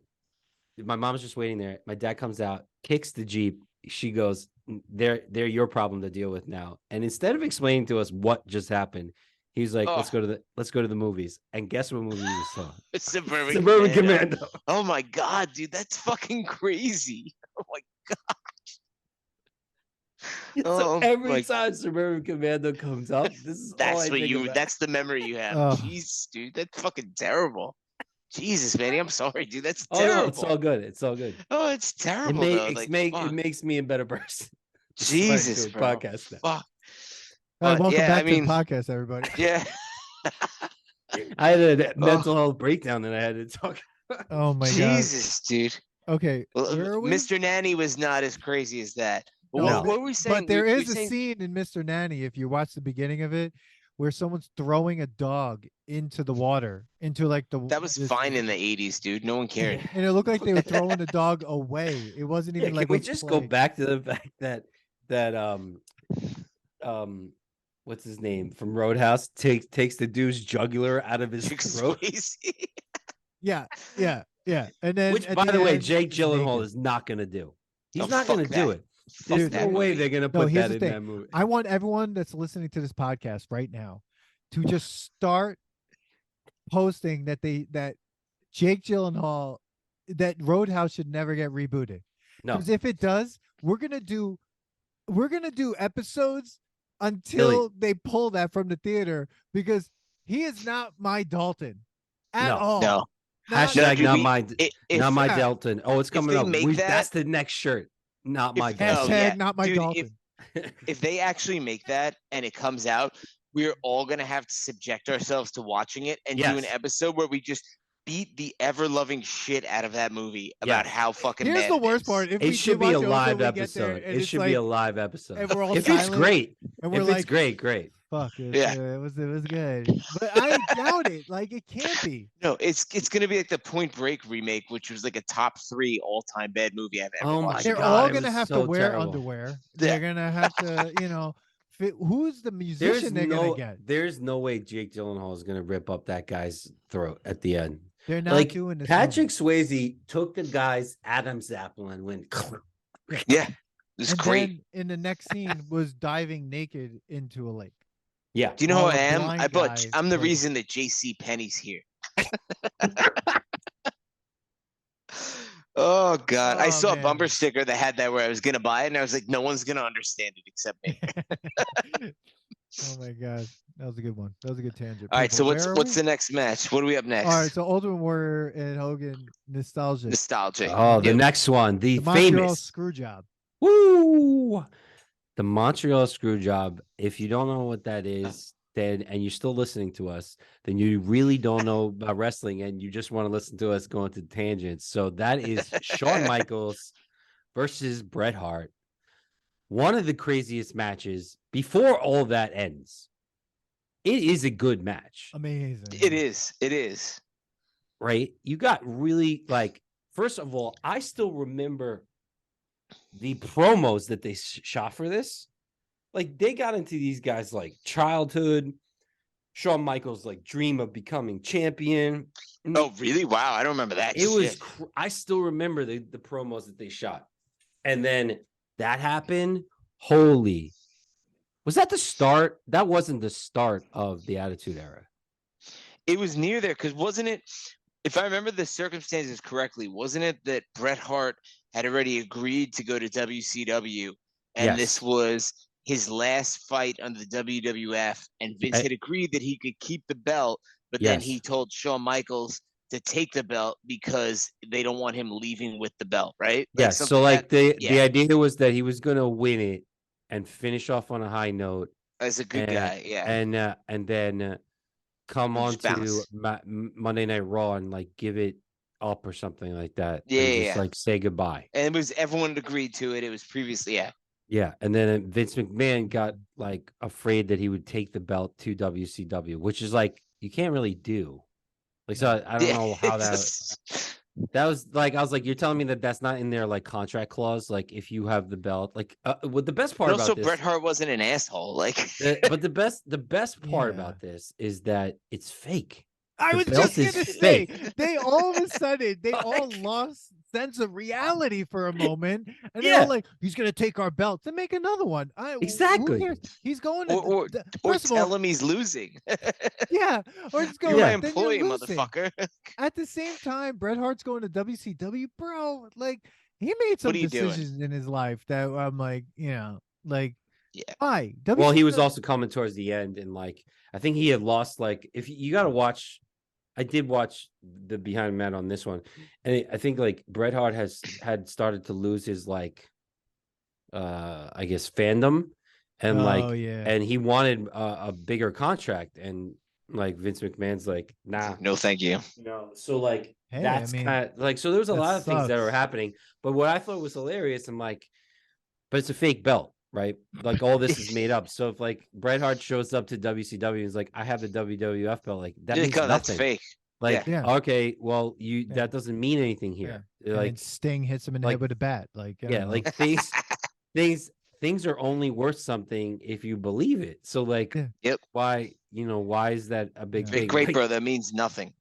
my mom's just waiting there. My dad comes out, kicks the Jeep. She goes, "They're your problem to deal with now." And instead of explaining to us what just happened, he's like, "Let's go to the movies." And guess what movie we saw? Suburban Commando. Oh my god, dude, that's fucking crazy. Oh my god. So every time Suburban Commando comes up, this is that's the memory you have. Jeez, dude, that's fucking terrible. Jesus, Manny, I'm sorry, dude. That's terrible. No, it's all good. It's all good. Oh, it's terrible. It makes me a better person. Jesus, bro. Podcast now. Fuck. Welcome back to the podcast, everybody. Yeah. I had a mental health breakdown that I had to talk about. Oh my God. Jesus, dude. Okay. Well, Mr. Nanny was not as crazy as that. No. What were we saying? But there is a scene in Mr. Nanny, if you watch the beginning of it, where someone's throwing a dog into the water, into like the. That was fine in the 80s, dude. No one cared. And it looked like they were throwing the dog away. It wasn't even like. Can we just go back to the fact that what's his name from Road House takes the dude's jugular out of his throat? Yeah. And then, which, by the way, Jake Gyllenhaal is not going to do. He's not going to do it. There's no way they're going to put that in that movie. I want everyone that's listening to this podcast right now to just start posting that Jake Gyllenhaal, that Roadhouse should never get rebooted. No, because if it does, we're gonna do episodes until they pull that from the theater, because he is not my Dalton at all. No. Hashtag not my Dalton. Oh, it's coming up. That's the next shirt. Not my Dalton. Hashtag not my Dalton. If they actually make that and it comes out, we're all gonna have to subject ourselves to watching it and do an episode where we just beat the ever-loving shit out of that movie about how fucking Here's bad the worst part. It should be a live episode. It should be a live episode. If it's great, if it's great. Fuck it. Yeah, it was good. But I doubt it. Like, it can't be. No, it's gonna be like the Point Break remake, which was like a top 3 all-time bad movie I've ever watched. They're all gonna have to wear underwear. They're gonna have to, who's the musician they're gonna get? There's no way Jake Gyllenhaal is gonna rip up that guy's throat at the end. They're not doing this. Patrick Swayze took the guy's Adam's apple and went. Yeah, it's great. Then in the next scene was diving naked into a lake. Yeah. Do you know who I am? I'm the reason that J.C. Penney's here. Oh God! I saw a bumper sticker that had that where I was gonna buy it, and I was like, no one's gonna understand it except me. Oh my God, that was a good one. That was a good tangent. All right, so what's the next match? What are we up next? All right, so Ultimate Warrior and Hogan, nostalgia. Oh, the next one, the famous Montreal Screwjob. Woo! The Montreal Screwjob. If you don't know what that is, and you're still listening to us, then you really don't know about wrestling, and you just want to listen to us go into tangents. So that is Shawn Michaels versus Bret Hart. One of the craziest matches before all that ends. It is a good match. Amazing. It is. Right? You got really, first of all, I still remember the promos that they shot for this. Like, they got into these guys childhood. Shawn Michaels dream of becoming champion. Oh, really? Wow, I don't remember that. I still remember the promos that they shot. And then that happened. Holy. Was that the start? That wasn't the start of the Attitude Era. It was near there, because wasn't it, if I remember the circumstances correctly, wasn't it that Bret Hart had already agreed to go to WCW, and this was his last fight on the WWF, and Vince had agreed that he could keep the belt, but then he told Shawn Michaels to take the belt because they don't want him leaving with the belt, right? Yes. So the idea was that he was going to win it and finish off on a high note as a good guy, and then come on to Monday Night Raw and give it up or something like that. Just say goodbye. And it was everyone agreed to it. It was previously Yeah, and then Vince McMahon got afraid that he would take the belt to WCW, which is you can't really do. So I don't know how that was I was like, you're telling me that that's not in their contract clause, if you have the belt, what the best part about this, Bret Hart wasn't an asshole, but the best part about this is that it's fake. I was just gonna say, they all of a sudden they all lost sense of reality for a moment, and they're all he's gonna take our belts and make another one. Exactly. He's going to or tell him he's losing. Or just go. You're my employee, motherfucker. At the same time, Bret Hart's going to WCW, bro. He made some decisions in his life that I'm Yeah. Why? Well, he was also coming towards the end, and like I think he had lost. Like, if you got to watch, I did watch the Behind the Mat on this one, and I think like Bret Hart had started to lose his like, I guess fandom, and and he wanted a bigger contract, and like Vince McMahon's like, nah, no, thank you. So like that's kind of like, so there was a lot of things that were happening, but what I thought was hilarious, I'm like, but it's a fake belt, right? Like all this is made up. So if like Bret Hart shows up to WCW and is like, I have the WWF belt, like that means nothing. That's fake. Like, okay, well, that doesn't mean anything here. Yeah. Like Sting hits him in the head with a bat. Like, like things are only worth something if you believe it. So like, why is that a big thing? Great, like, bro. That means nothing.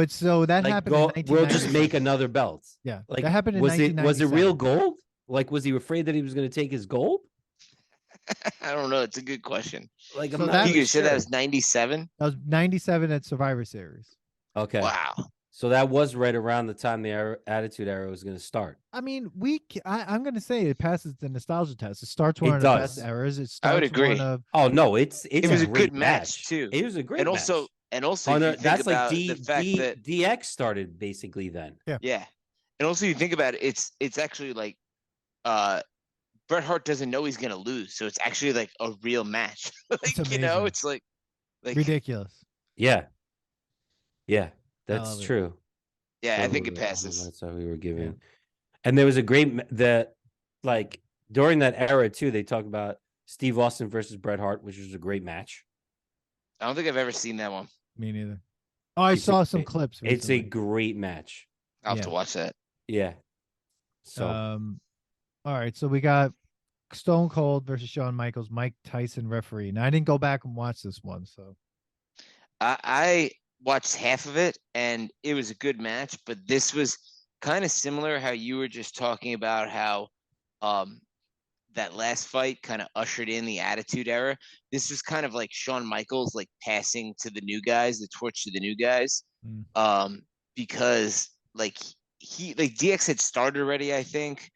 So that like, happened. We'll just make another belt. Yeah, like that happened in was it real gold? Like, was he afraid that he was going to take his gold? I don't know. It's a good question. Like, I'm not sure. Said that was 97. That was 97 at Survivor Series. Okay. Wow. So that was right around the time the Attitude Era was going to start. I mean, I'm going to say it passes the nostalgia test. It starts one of the best eras. It starts I would agree. Oh no, it was a good match too. It was a great match. And also, oh, no, you think that's about like the fact that DX started basically then. Yeah. And also, you think about it, it's actually like, Bret Hart doesn't know he's gonna lose, so it's actually like a real match. Like, it's like ridiculous. Yeah, that's true. Yeah, so I think it passes. That's how we were giving. And there was a great like during that era too. They talk about Steve Austin versus Bret Hart, which was a great match. I don't think I've ever seen that one. Me neither. Oh, I saw some clips recently. It's a great match. I'll have to watch that. Yeah. So all right, so we got Stone Cold versus Shawn Michaels, Mike Tyson referee. Now I didn't go back and watch this one, so I watched half of it and it was a good match, but this was kind of similar how you were just talking about how that last fight kind of ushered in the Attitude Era. This was kind of like Shawn Michaels like passing to the new guys, the torch to the new guys. Because like DX had started already, I think.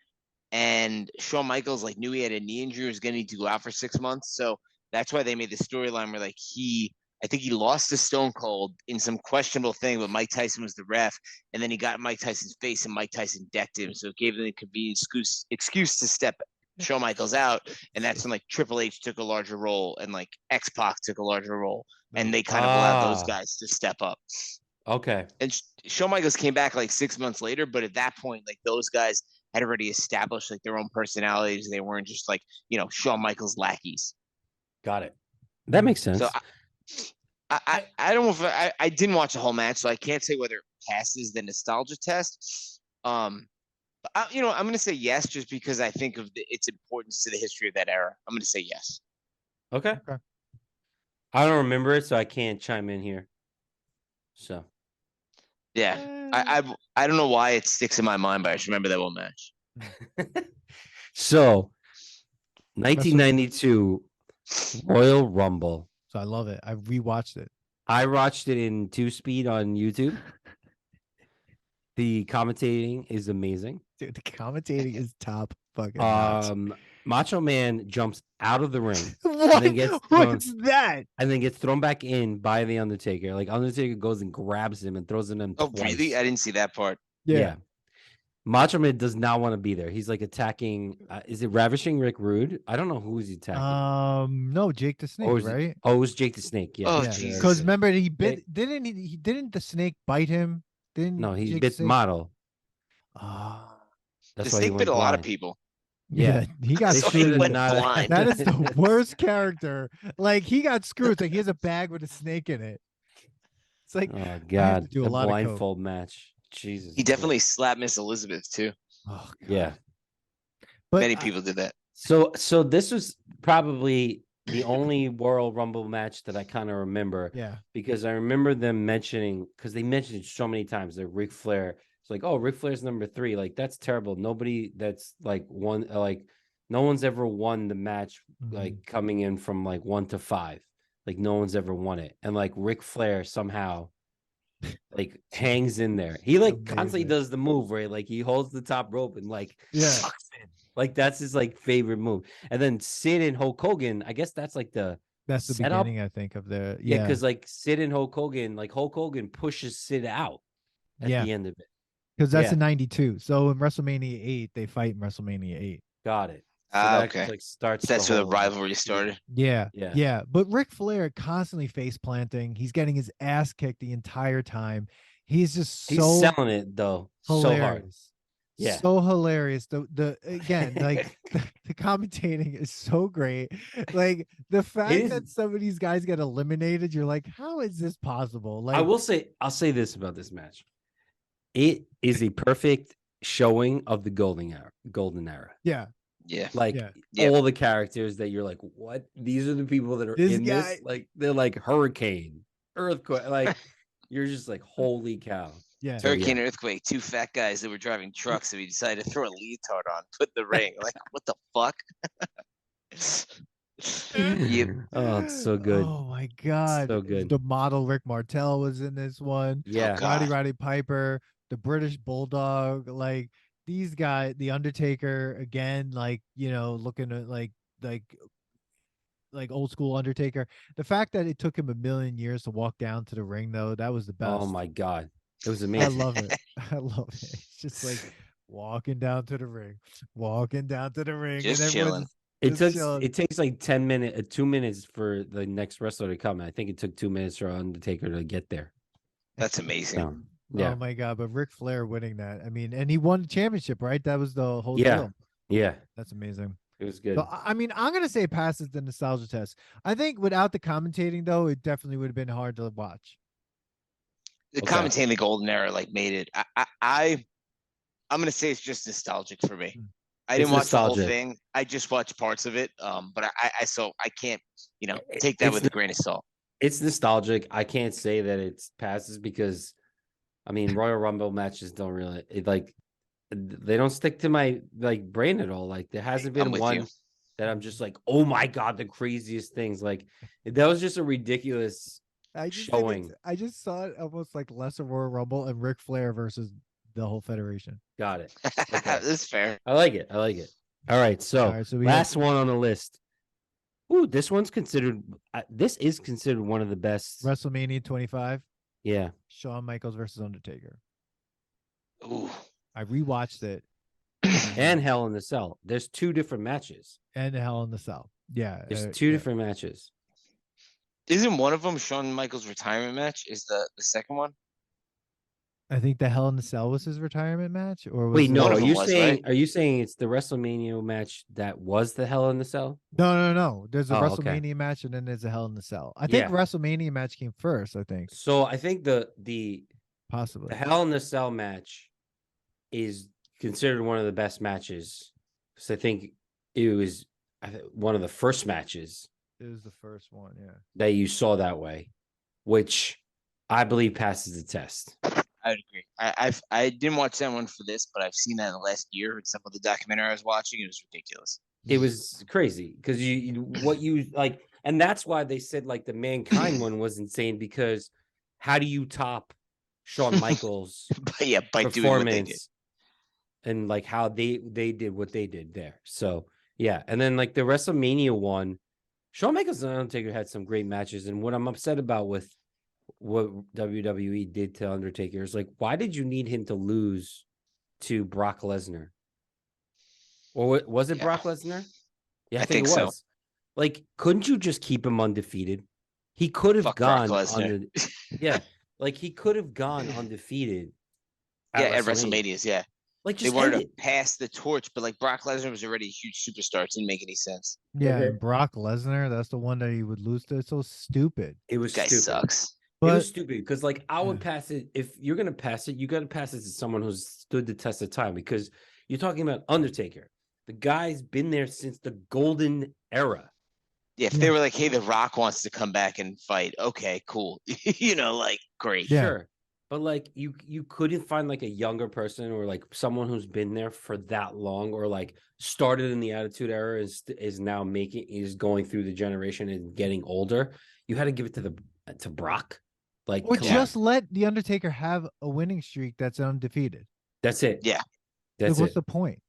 And Shawn Michaels like knew he had a knee injury, was going to need to go out for 6 months. So that's why they made the storyline where like I think he lost to Stone Cold in some questionable thing, but Mike Tyson was the ref. And then he got Mike Tyson's face and Mike Tyson decked him. So it gave them the convenient excuse to step Shawn Michaels out. And that's when like Triple H took a larger role and like X-Pac took a larger role. And they kind of allowed those guys to step up. Okay. And Shawn Michaels came back like 6 months later. But at that point, like those guys had already established like their own personalities. They weren't just like, Shawn Michaels lackeys. Got it. That makes sense. So I don't know if I didn't watch the whole match, so I can't say whether it passes the nostalgia test. But I'm going to say yes, just because I think of its importance to the history of that era. I'm going to say yes. Okay. I don't remember it, so I can't chime in here. So. Yeah, I don't know why it sticks in my mind, but I just remember that one match. So, 1992 Royal Rumble. So I love it. I rewatched it. I watched it in 2-speed on YouTube. The commentating is amazing. Dude, the commentating is top fucking nuts. Macho Man jumps out of the ring. What? What's that? And then gets thrown back in by the Undertaker. Like Undertaker goes and grabs him and throws him in twice. Really? I didn't see that part. Yeah. Macho Man does not want to be there. He's like attacking. Is it Ravishing Rick Rude? I don't know who he's attacking. No, Jake the Snake, right? Oh, it was Jake the Snake. Yeah. Oh, Jesus. Because remember he bit. Didn't the snake bite him? No, he bit Model. The snake bit a lot of people. Yeah, he got screwed. Blind. That is the worst character. Like he got screwed. It's like he has a bag with a snake in it. It's like, oh god, the blindfold match. Jesus, he definitely slapped Miss Elizabeth too. Oh god. Yeah, but many people did that. So this was probably the only Royal Rumble match that I kind of remember. Yeah, because I remember them mentioning, because they mentioned it so many times, that Ric Flair. It's like, oh, Ric Flair's number 3. Like, that's terrible. Nobody that's like one, like no one's ever won the match, like coming in from like 1 to 5. Like no one's ever won it. And like Ric Flair somehow like hangs in there. He like constantly does the move where like he holds the top rope and like sucks in. Like that's his like favorite move. And then Sid and Hulk Hogan, I guess that's like the setup. Beginning, I think, of the yeah, because like Sid and Hulk Hogan, like Hulk Hogan pushes Sid out at the end of it. Because that's in '92. So in WrestleMania 8, they fight in WrestleMania 8. Got it. So that okay. like starts. That's where the rivalry started. Yeah. But Ric Flair constantly face planting. He's getting his ass kicked the entire time. He's just he's selling it though. Hilarious. So hard. Yeah. So hilarious. The again, like the commentating is so great. Like the fact that some of these guys get eliminated, you're like, how is this possible? Like I'll say this about this match. It is a perfect showing of the golden era. Yeah. Like all the characters that you're like, what? These are the people that are in this. Like they're like hurricane, earthquake. Like you're just like, holy cow. Yeah. Hurricane, earthquake, 2 fat guys that were driving trucks, so we decided to throw a leotard on, put the ring. Like, what the fuck? Oh, it's so good. Oh my god. So good. The model Rick Martel was in this one. Yeah. Roddy Piper, the British Bulldog, like these guys, the Undertaker again, like, you know, looking at like old school Undertaker. The fact that it took him 1,000,000 years to walk down to the ring, though, that was the best. Oh my god. It was amazing. I love it. I love it. It's just like walking down to the ring. Just chilling. It takes like 2 minutes for the next wrestler to come. I think it took 2 minutes for Undertaker to get there. That's amazing. So, yeah. Oh my god! But Ric Flair winning that, I mean, and he won the championship, right? That was the whole deal. Yeah. That's amazing. It was good. So, I mean, I'm gonna say it passes the nostalgia test. I think without the commentating, though, it definitely would have been hard to watch. The commentating the golden era like made it. I'm gonna say it's just nostalgic for me. I didn't watch the whole thing. I just watched parts of it. But I can't, take that with a grain of salt. It's nostalgic. I can't say that it passes because, I mean, Royal Rumble matches don't really they don't stick to my brain at all. Like there hasn't been one that I'm just like, oh my god, the craziest things. Like that was just a ridiculous showing. I just saw it almost like lesser Royal Rumble and Ric Flair versus the whole federation. Got it. Okay. That's fair. I like it. All right. So last one on the list. Ooh, this one's considered. This is considered one of the best. WrestleMania 25. Yeah. Shawn Michaels versus Undertaker. Ooh. I rewatched it. And Hell in the Cell. There's 2 different matches. And Hell in the Cell. Yeah. There's 2 different matches. Isn't one of them Shawn Michaels' retirement match? Is the second one? I think the Hell in the Cell was his retirement match, or was wait, no? Are you saying it's the WrestleMania match that was the Hell in the Cell? No. There's a WrestleMania match, and then there's a Hell in the Cell. I think WrestleMania match came first. I think. So I think the possibly the Hell in the Cell match is considered one of the best matches because I think it was one of the first matches. It was the first one, yeah. That you saw that way, which I believe passes the test. I would agree. I didn't watch that one for this, but I've seen that in the last year with some of the documentary I was watching. It was ridiculous. It was crazy because what you like, and that's why they said like the Mankind one was insane because how do you top Shawn Michaels' by doing what they did. And like how they did what they did there. So yeah, and then like the WrestleMania one, Shawn Michaels and Undertaker had some great matches, and what I'm upset about with what WWE did to Undertaker is like, why did you need him to lose to Brock Lesnar? Or was it Brock Lesnar? Yeah, I think it was. So. Like, couldn't you just keep him undefeated? He could have gone like he could have gone undefeated. At WrestleManias, yeah. Like they wanted to pass the torch, but like Brock Lesnar was already a huge superstar. It didn't make any sense. Yeah, and Brock Lesnar, that's the one that he would lose to. It's so stupid. It was stupid. Sucks. But, it was stupid because like I would pass it. If you're gonna pass it, you gotta pass it to someone who's stood the test of time because you're talking about Undertaker. The guy's been there since the golden era. Yeah, if they were like, hey, The Rock wants to come back and fight, okay, cool. Great. Yeah. Sure. But like you couldn't find like a younger person or like someone who's been there for that long or like started in the Attitude Era is now going through the generation and getting older. You had to give it to Brock. Like, or just let the Undertaker have a winning streak that's undefeated. That's it. Yeah. That's what's the point?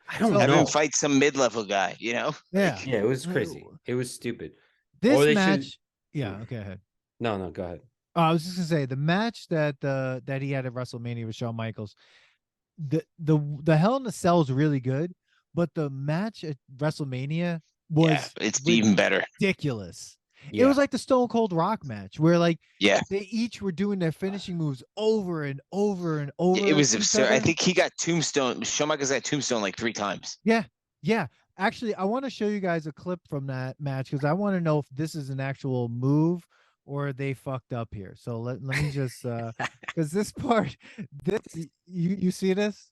I don't know. Have him fight some mid-level guy, you know? Yeah. Yeah, it was crazy. It was stupid. This match. Yeah. Okay. Ahead. No, go ahead. I was just gonna say the match that he had at WrestleMania with Shawn Michaels, the Hell in a Cell is really good, but the match at WrestleMania was it's even better. Ridiculous. Yeah. It was like the Stone Cold Rock match where they each were doing their finishing moves over and over and over. It was absurd. I think he got tombstone. Shawn Michaels got tombstone like 3 times. Yeah. Actually, I want to show you guys a clip from that match because I want to know if this is an actual move or they fucked up here. So let me just because this part, you see this?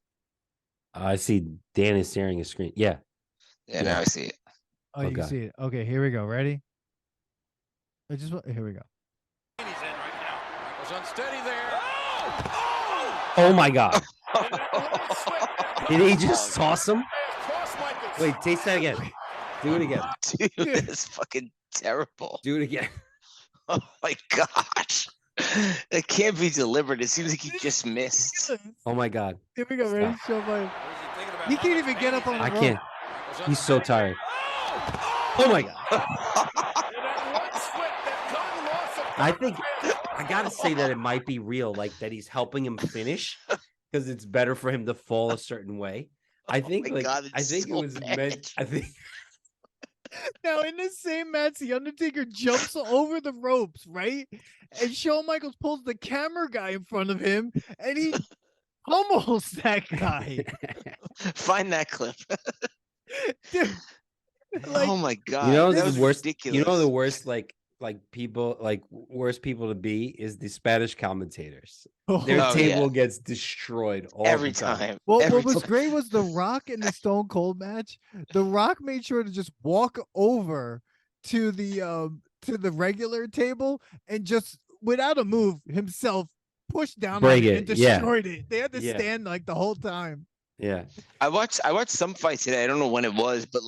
I see Dan is staring at a screen. Yeah. Now I see it. Oh, you can see it. Okay, here we go. Ready? Here we go. He's in right now. Michaels unsteady there. Oh my God. Did he just toss him? Wait, taste that again. Do it again. Dude, that's fucking terrible. Do it again. Oh my gosh. That can't be deliberate. It seems like he just missed. Oh my God. Here we go. Ready? Show my. He can't even get up on the rope. I can't. He's so tired. Oh my God. I think I gotta say that it might be real, like that he's helping him finish because it's better for him to fall a certain way. I think I think it was meant. I think now in the same match, the Undertaker jumps over the ropes, right? And Shawn Michaels pulls the camera guy in front of him, and he pummels that guy. Find that clip. Dude, oh my God! You know that was worst. ridiculous. You know the worst, people, worst people to be is the Spanish commentators. Their table gets destroyed every time. Well, what was great was The Rock in the Stone Cold match. The Rock made sure to just walk over to the regular table and just without a move himself pushed down on it and destroyed it. They had to stand like the whole time. Yeah. I watched some fights today. I don't know when it was, but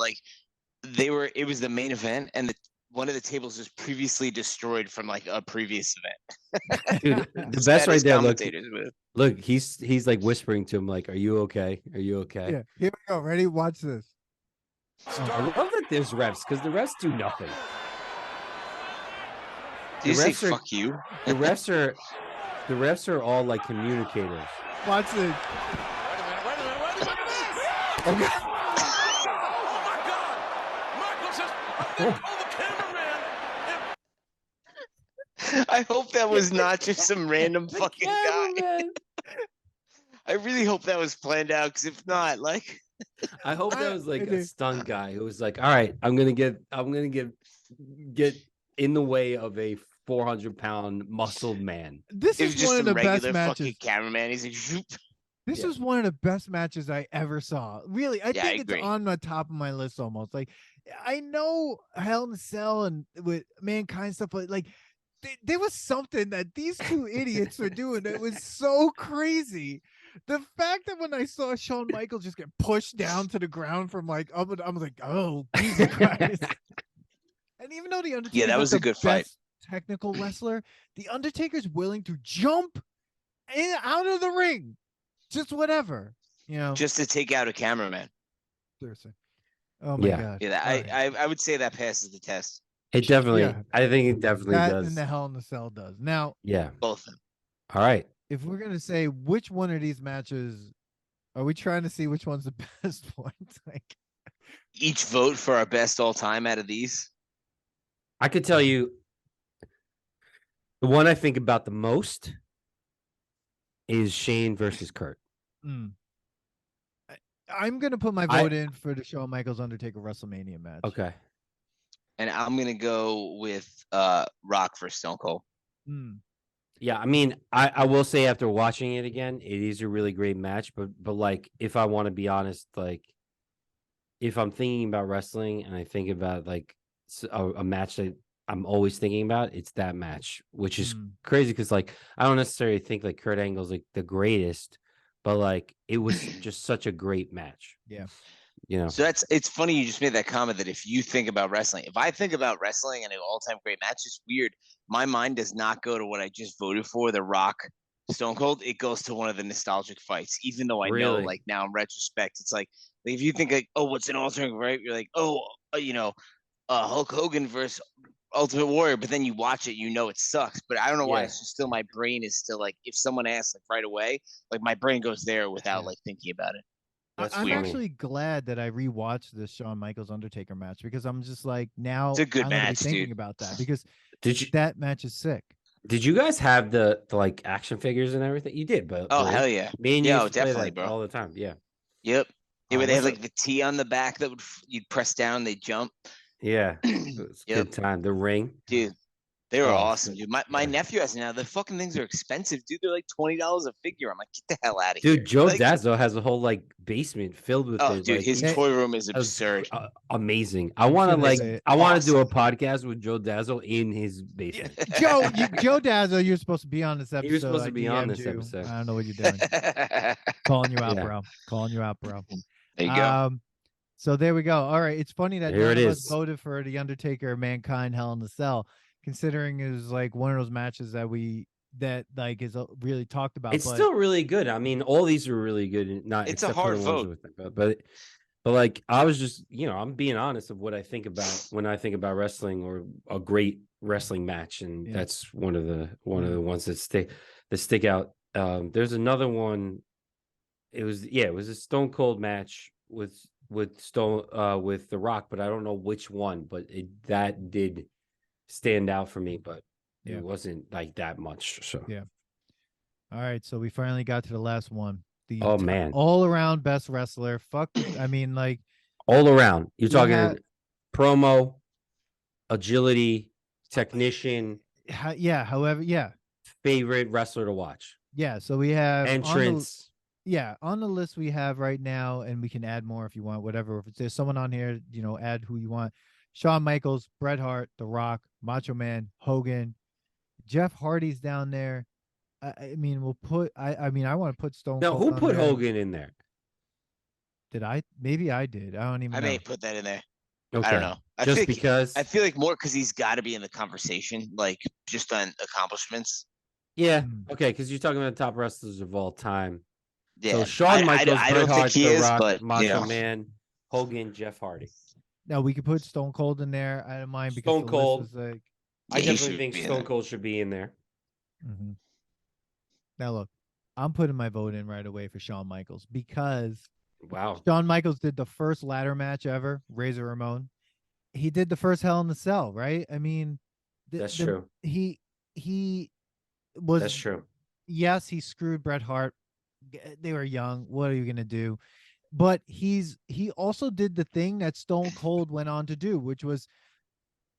it was the main event and one of the tables was previously destroyed from a previous event. Dude, the best right there. Look, he's like whispering to him, like, "Are you okay? Are you okay?" Yeah. Here we go. Ready? Watch this. I love that there's refs because the refs do nothing. Did you say fuck you? The refs are all like communicators. Watch this. Wait a minute. Oh God. Oh my God! Michaels has the cameraman. I hope that was not just some random fucking guy. I really hope that was planned out, because if not, I hope that was like a stunt guy who was like, "All right, I'm gonna get in the way of a 400-pound muscled man." This is one of the best matches. Fucking cameraman. He's like, shoop. This was one of the best matches I ever saw. Really, I think it's on the top of my list almost. I know Hell in a Cell and with Mankind stuff, but there was something that these two idiots were doing that was so crazy. The fact that when I saw Shawn Michaels just get pushed down to the ground from up, I was like, "Oh, Jesus Christ!" And even though the Undertaker, that was a good fight, technical wrestler, the Undertaker's willing to jump out of the ring. Just whatever, just to take out a cameraman. Seriously. Oh my God. Yeah, I would say that passes the test. It definitely, I think it definitely does. And the Hell in a Cell does. Now, both of them. All right. If we're gonna say which one of these matches, are we trying to see which one's the best one? Each vote for our best all time out of these. I could tell you the one I think about the most is Shane versus Kurt. I'm gonna put my vote in for the Shawn Michaels Undertaker WrestleMania match. Okay. And I'm gonna go with Rock for Stone Cold. Yeah, I mean, I will say after watching it again, it is a really great match. But if I want to be honest, if I'm thinking about wrestling and I think about a match that I'm always thinking about, it's that match, which is crazy because I don't necessarily think Kurt Angle's the greatest, but it was just such a great match. Yeah. So it's funny you just made that comment that if you think about wrestling, if I think about wrestling and an all-time great match, it's weird. My mind does not go to what I just voted for, The Rock, Stone Cold. It goes to one of the nostalgic fights, even though I know now in retrospect, it's Like if you think like, oh, what's an alternate, right? You're like, oh, Hulk Hogan versus Ultimate Warrior, but then you watch it, you know it sucks. But I don't know why it's just still my brain is still like, if someone asks like right away, like my brain goes there without like thinking about it. I'm actually glad that I rewatched this Shawn Michaels Undertaker match because I'm just like now it's a good I'm match, thinking dude. about that because that match is sick. Did you guys have the like action figures and everything? You did, but hell yeah, me and you used to play definitely, that bro, all the time. Yeah. Yep. Yeah, where they had like the T on the back that you'd press down, they jump. Yeah, it was good time. The ring, dude. They were awesome, dude. My nephew has now. The fucking things are expensive, dude. They're like $20 a figure. I'm like, get the hell out of here. Dude, Joe like, Dazzo has a whole like basement filled with it. Dude, like, his toy room is absurd. Amazing. I want to do a podcast with Joe Dazzo in his basement. Joe Dazzo, you're supposed to be on this episode. You're supposed to be on this episode. I don't know what you're doing. Calling you out, bro. Calling you out, bro. There you go. So there we go. All right. It's funny that none of us voted for the Undertaker, Mankind, Hell in the Cell, considering it was like one of those matches that is really talked about. It's still really good. I mean, all these are really good. It's a hard vote, but like I was just, I'm being honest of what I think about when I think about wrestling or a great wrestling match, and that's one of the ones that stick out. There's another one. It was a Stone Cold match with The Rock, but I don't know which one. But that did stand out for me, but it wasn't like that much. So all right, so we finally got to the last one. Man, all around best wrestler. Fuck, I mean, like all around. You're talking promo, agility, technician. Favorite wrestler to watch. Yeah, so we have entrance. On the list we have right now, and we can add more if you want, whatever. If there's someone on here, add who you want. Shawn Michaels, Bret Hart, The Rock, Macho Man, Hogan, Jeff Hardy's down there. I mean, we'll put. I want to put Stone Cold. No, who put there. Hogan in there? Did I? Maybe I did. I don't even. I know. may put that in there. Okay. I don't know. I feel like more because he's got to be in the conversation, like just on accomplishments. Yeah. Okay, because you're talking about the top wrestlers of all time. Yeah. So Shawn Michaels, I Bret don't Hart, think he The is, Rock, but Macho Man, Hogan, Jeff Hardy. Now we could put Stone Cold in there. I don't mind because Stone Cold. Like, I definitely think Stone Cold should be in there. Mm-hmm. Now look, I'm putting my vote in right away for Shawn Michaels because Shawn Michaels did the first ladder match ever, Razor Ramon. He did the first Hell in the Cell, right? I mean, that's true. He was. That's true. Yes, he screwed Bret Hart. They were young. What are you gonna do? But he also did the thing that Stone Cold went on to do, which was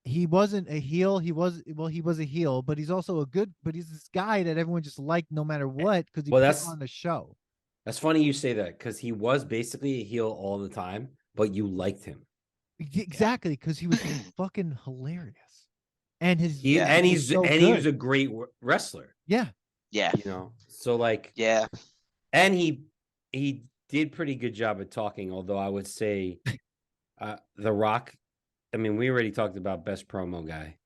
he wasn't a heel. He was a heel, but he's also but he's this guy that everyone just liked no matter what because he put on the show. That's funny you say that because he was basically a heel all the time, but you liked him. Exactly, because he was fucking hilarious. And he was a great wrestler. Yeah. Yeah. So like and he did pretty good job at talking, although I would say The Rock, I mean, we already talked about best promo guy.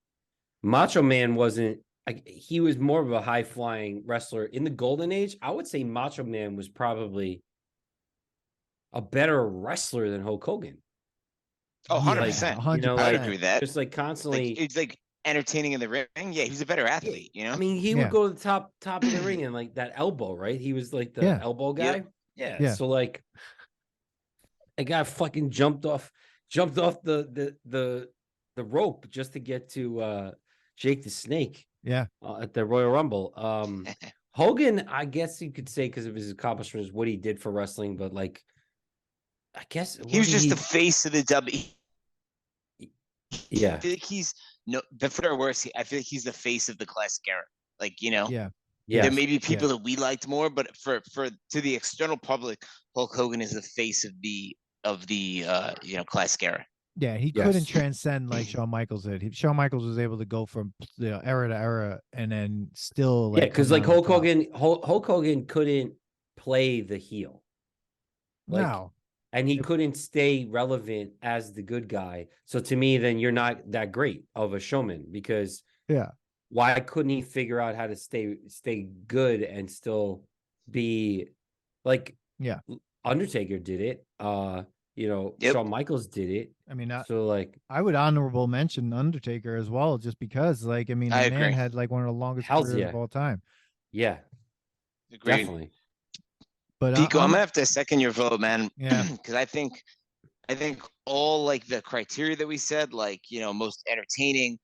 Macho Man wasn't he was more of a high-flying wrestler in the golden age. I would say Macho Man was probably a better wrestler than Hulk Hogan. Oh, 100%. I would agree with that. Just like constantly it's like entertaining in the ring. Yeah, he's a better athlete, I mean, he would go to the top of the ring and like that elbow, right? He was like the elbow guy. Yeah. So like a guy fucking jumped off the rope just to get to Jake the Snake. Yeah. At the Royal Rumble. Hogan, I guess you could say because of his accomplishments, what he did for wrestling, but like I guess he was just the face of the W. Yeah. I feel like he's for or worse, I feel like he's the face of the classic era. Like, Yeah. Yeah. There may be people that we liked more, but for to the external public, Hulk Hogan is the face of the classic era. Yeah, he couldn't transcend like Shawn Michaels did. Shawn Michaels was able to go from era to era and then still because like Hulk Hogan couldn't play the heel. No. And he couldn't stay relevant as the good guy. So to me, then you're not that great of a showman because why couldn't he figure out how to stay good and still be like Undertaker did it. Shawn Michaels did it. I mean, so like I would honorable mention Undertaker as well, just because, like, I mean, the man had like one of the longest careers of all time. Yeah, Agreed. definitely. But Pico, I'm gonna have to second your vote, man. Yeah, because I think all like the criteria that we said, like most entertaining,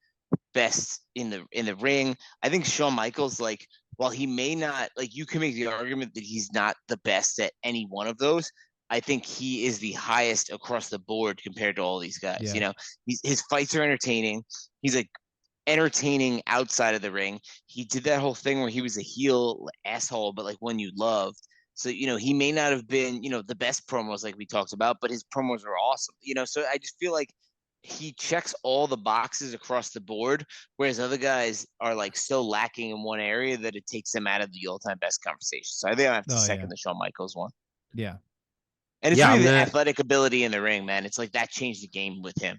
best in the ring. I think Shawn Michaels, like, while he may not, like, you can make the argument that he's not the best at any one of those. I think he is the highest across the board compared to all these guys. Yeah. His fights are entertaining. He's like entertaining outside of the ring. He did that whole thing where he was a heel asshole, but like one you loved. So, he may not have been, the best promos like we talked about, but his promos are awesome. So I just feel like he checks all the boxes across the board, whereas other guys are like so lacking in one area that it takes them out of the all-time best conversation. So I think I have to second the Shawn Michaels one. Yeah. And it's really the athletic ability in the ring, man. It's like that changed the game with him.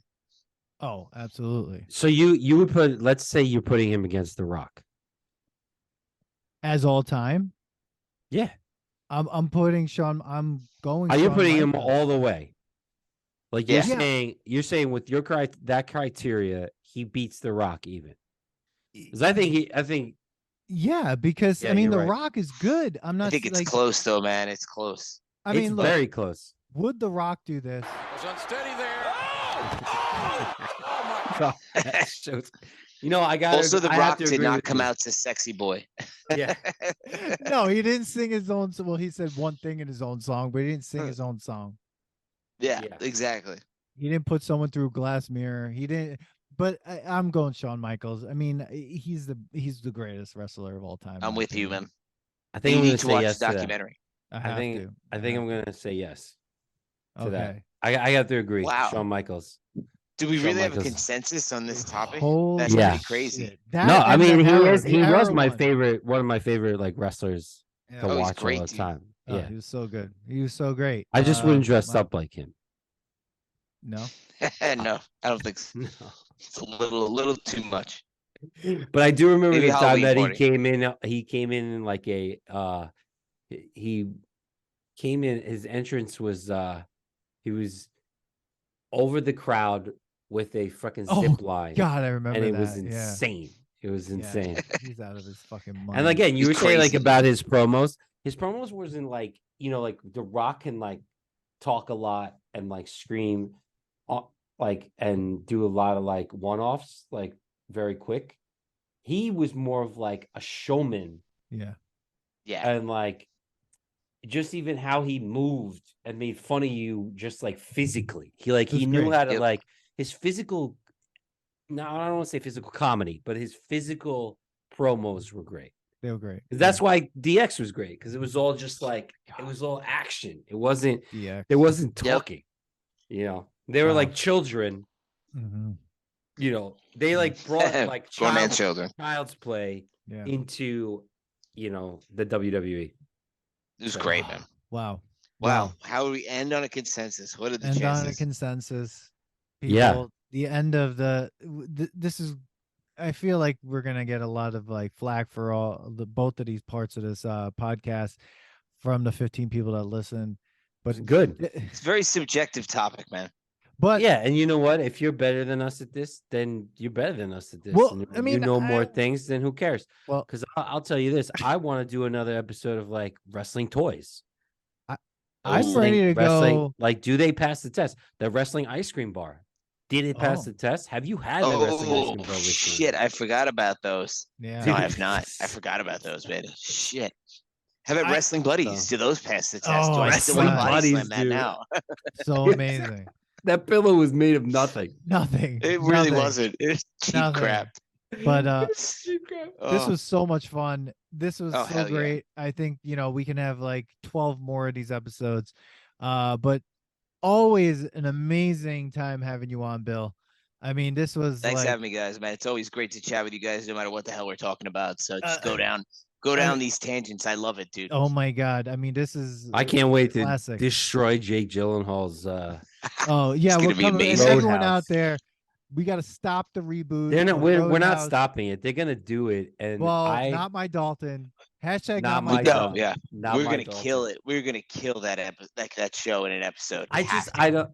Oh, absolutely. So you would put, let's say you're putting him against The Rock. As all time? Yeah. I'm putting Shawn. I'm going. Are you putting Michaels. him all the way? Like you're saying with your that criteria, he beats The Rock even. Because I think. Yeah, because I mean, The right. Rock is good. I'm not. I think it's close though, man. It's close. I mean, look, very close. Would The Rock do this? Was unsteady there. Oh my God. That shows. I got also The Rock did not come out to sexy boy. Yeah. No, he didn't sing his own. Well, he said one thing in his own song, but he didn't sing his own song. Yeah, exactly. He didn't put someone through a glass mirror. He didn't. But I'm going Shawn Michaels. I mean, he's the greatest wrestler of all time. I'm with you, man. I think you I'm need going to say watch yes the to documentary. I think I'm going to say yes to that. Okay. I have to agree. Wow. Shawn Michaels. Do we Shawn really have a Michaels. consensus on this topic? Holy That's pretty crazy. shit. I mean, he was one one of my favorite like wrestlers to watch great, all the dude. time. Oh, Yeah, he was so good. He was so great. I just wouldn't dress up like him. No. No, I don't think so. No. It's a little too much. But I do remember Maybe the time Halloween that party. he came in like a he came in, his entrance was he was over the crowd with a fucking zip line. God, I remember and it that. was insane. It was insane. He's out of his fucking mind. And again, you were He's saying like crazy. about his promos. His promos wasn't like, like The Rock can like talk a lot and like scream like and do a lot of like one-offs like very quick. He was more of like a showman. Yeah. And like just even how he moved and made fun of you just like physically. He knew great. how to like his physical. No, I don't want to say physical comedy, but his physical promos were great. They were great. That's why DX was great, because it was all just like it was all action. It wasn't. DX. It wasn't talking. They were like children. Mm-hmm. They like brought like child's play Yeah. into the WWE. It was great, man. Wow. How do we end on a consensus? What are the End chances? on a consensus. People, Yeah. The end of this is. I feel like we're gonna get a lot of like flack for both of these parts of this podcast from the 15 people that listen. But It's good. It's a very subjective topic, man. But Yeah, and you know what? If you're better than us at this, then you're better than us at this. Well, And I mean, you know more things, then who cares? Well, because I'll tell you this: I want to do another episode of like wrestling toys. I'm ready to go. Like, do they pass the test? The wrestling ice cream bar. Did it pass the test? Have you had the wrestling ice cream bar? Shit! I forgot about those. Yeah. No, I have not. I forgot about those, man. Shit. How about wrestling buddies? Do those pass the test? Do I still Wrestling want to body buddies, slam that dude. now? So amazing. That pillow was made of nothing. Nothing. It really Nothing. wasn't. It's cheap Nothing. crap. But This this was so much fun. This was so hell yeah. great. I think we can have like 12 more of these episodes. But always an amazing time having you on, Bill. I mean, this was Thanks for having me, guys, man. It's always great to chat with you guys, no matter what the hell we're talking about. So just go down these tangents. I love it, dude. Oh my God. I mean, this is I can't wait to classic. destroy Jake Gyllenhaal's Oh yeah, It's gonna we're be coming. And amazing. everyone Roadhouse. out there, We got to stop the reboot. They're not. We're not Roadhouse. stopping it. They're gonna do it. And Not my Dalton. Hashtag Not not my my Dalton. Yeah, not we're my gonna Dalton. kill it. We're gonna kill that that show in an episode. I don't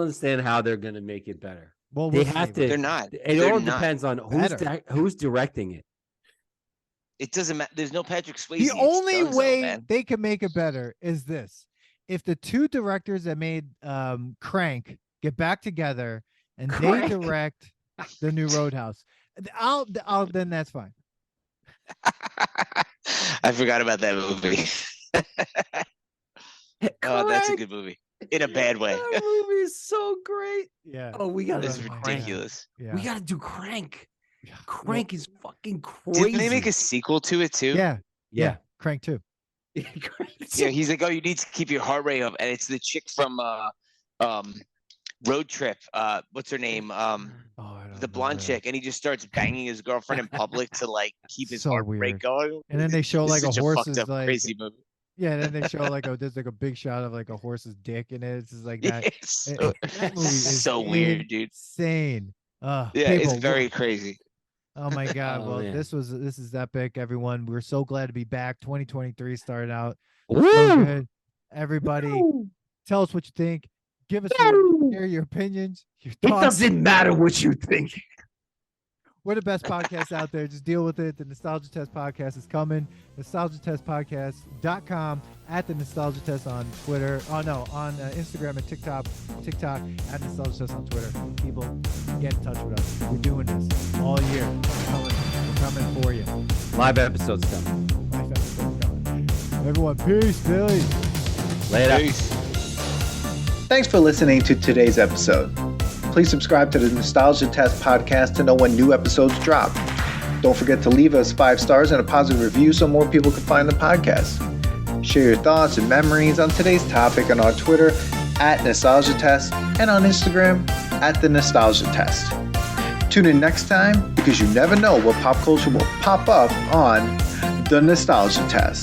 understand how they're gonna make it better. Well, They we'll have see. to. They're not. It They're all not. depends on Better. who's directing it. It doesn't matter. There's no Patrick Swayze. The It's only Dunzo, way man. they can make it better is this: if the two directors that made Crank get back together and Crank. they direct the new Roadhouse, I'll then that's fine. I forgot about that movie. Oh, that's a good movie. In a bad way. That movie is so great. Yeah. Oh, we got It's to ridiculous. Yeah. We got to do Crank. Yeah. Crank is fucking crazy. Didn't they make a sequel to it too? Yeah. Yeah. Crank 2. Yeah, he's like, oh, you need to keep your heart rate up, and it's the chick from Road Trip. What's her name? I don't The blonde remember. chick, and he just starts banging his girlfriend in public to like keep his So heart weird. rate going. And then they show It's like a such horse's fucked up, like crazy movie. yeah. Then they show like there's like a big shot of like a horse's dick in it. It's just like that. It's That movie is so weird, dude. Insane. Yeah, people, it's very crazy. Oh my god! Oh, Well, man. this is epic, everyone. We're so glad to be back. 2023 started out so Woo! good. Everybody, tell us what you think. Give us share your opinions, your It thoughts. doesn't matter what you think. We're the best podcast out there. Just deal with it. The Nostalgia Test Podcast is coming. NostalgiaTestPodcast.com, at the Nostalgia Test on Twitter. Oh no, on Instagram and TikTok at Nostalgia Test on Twitter. People, get in touch with us. We're doing this all year. We're coming for you. Live episodes coming. Life episode coming. Everyone, peace, Billy. Later. Peace. Thanks for listening to today's episode. Please subscribe to the Nostalgia Test Podcast to know when new episodes drop. Don't forget to leave us 5 stars and a positive review so more people can find the podcast. Share your thoughts and memories on today's topic on our Twitter at Nostalgia Test and on Instagram at the Nostalgia Test. Tune in next time because you never know what pop culture will pop up on the Nostalgia Test.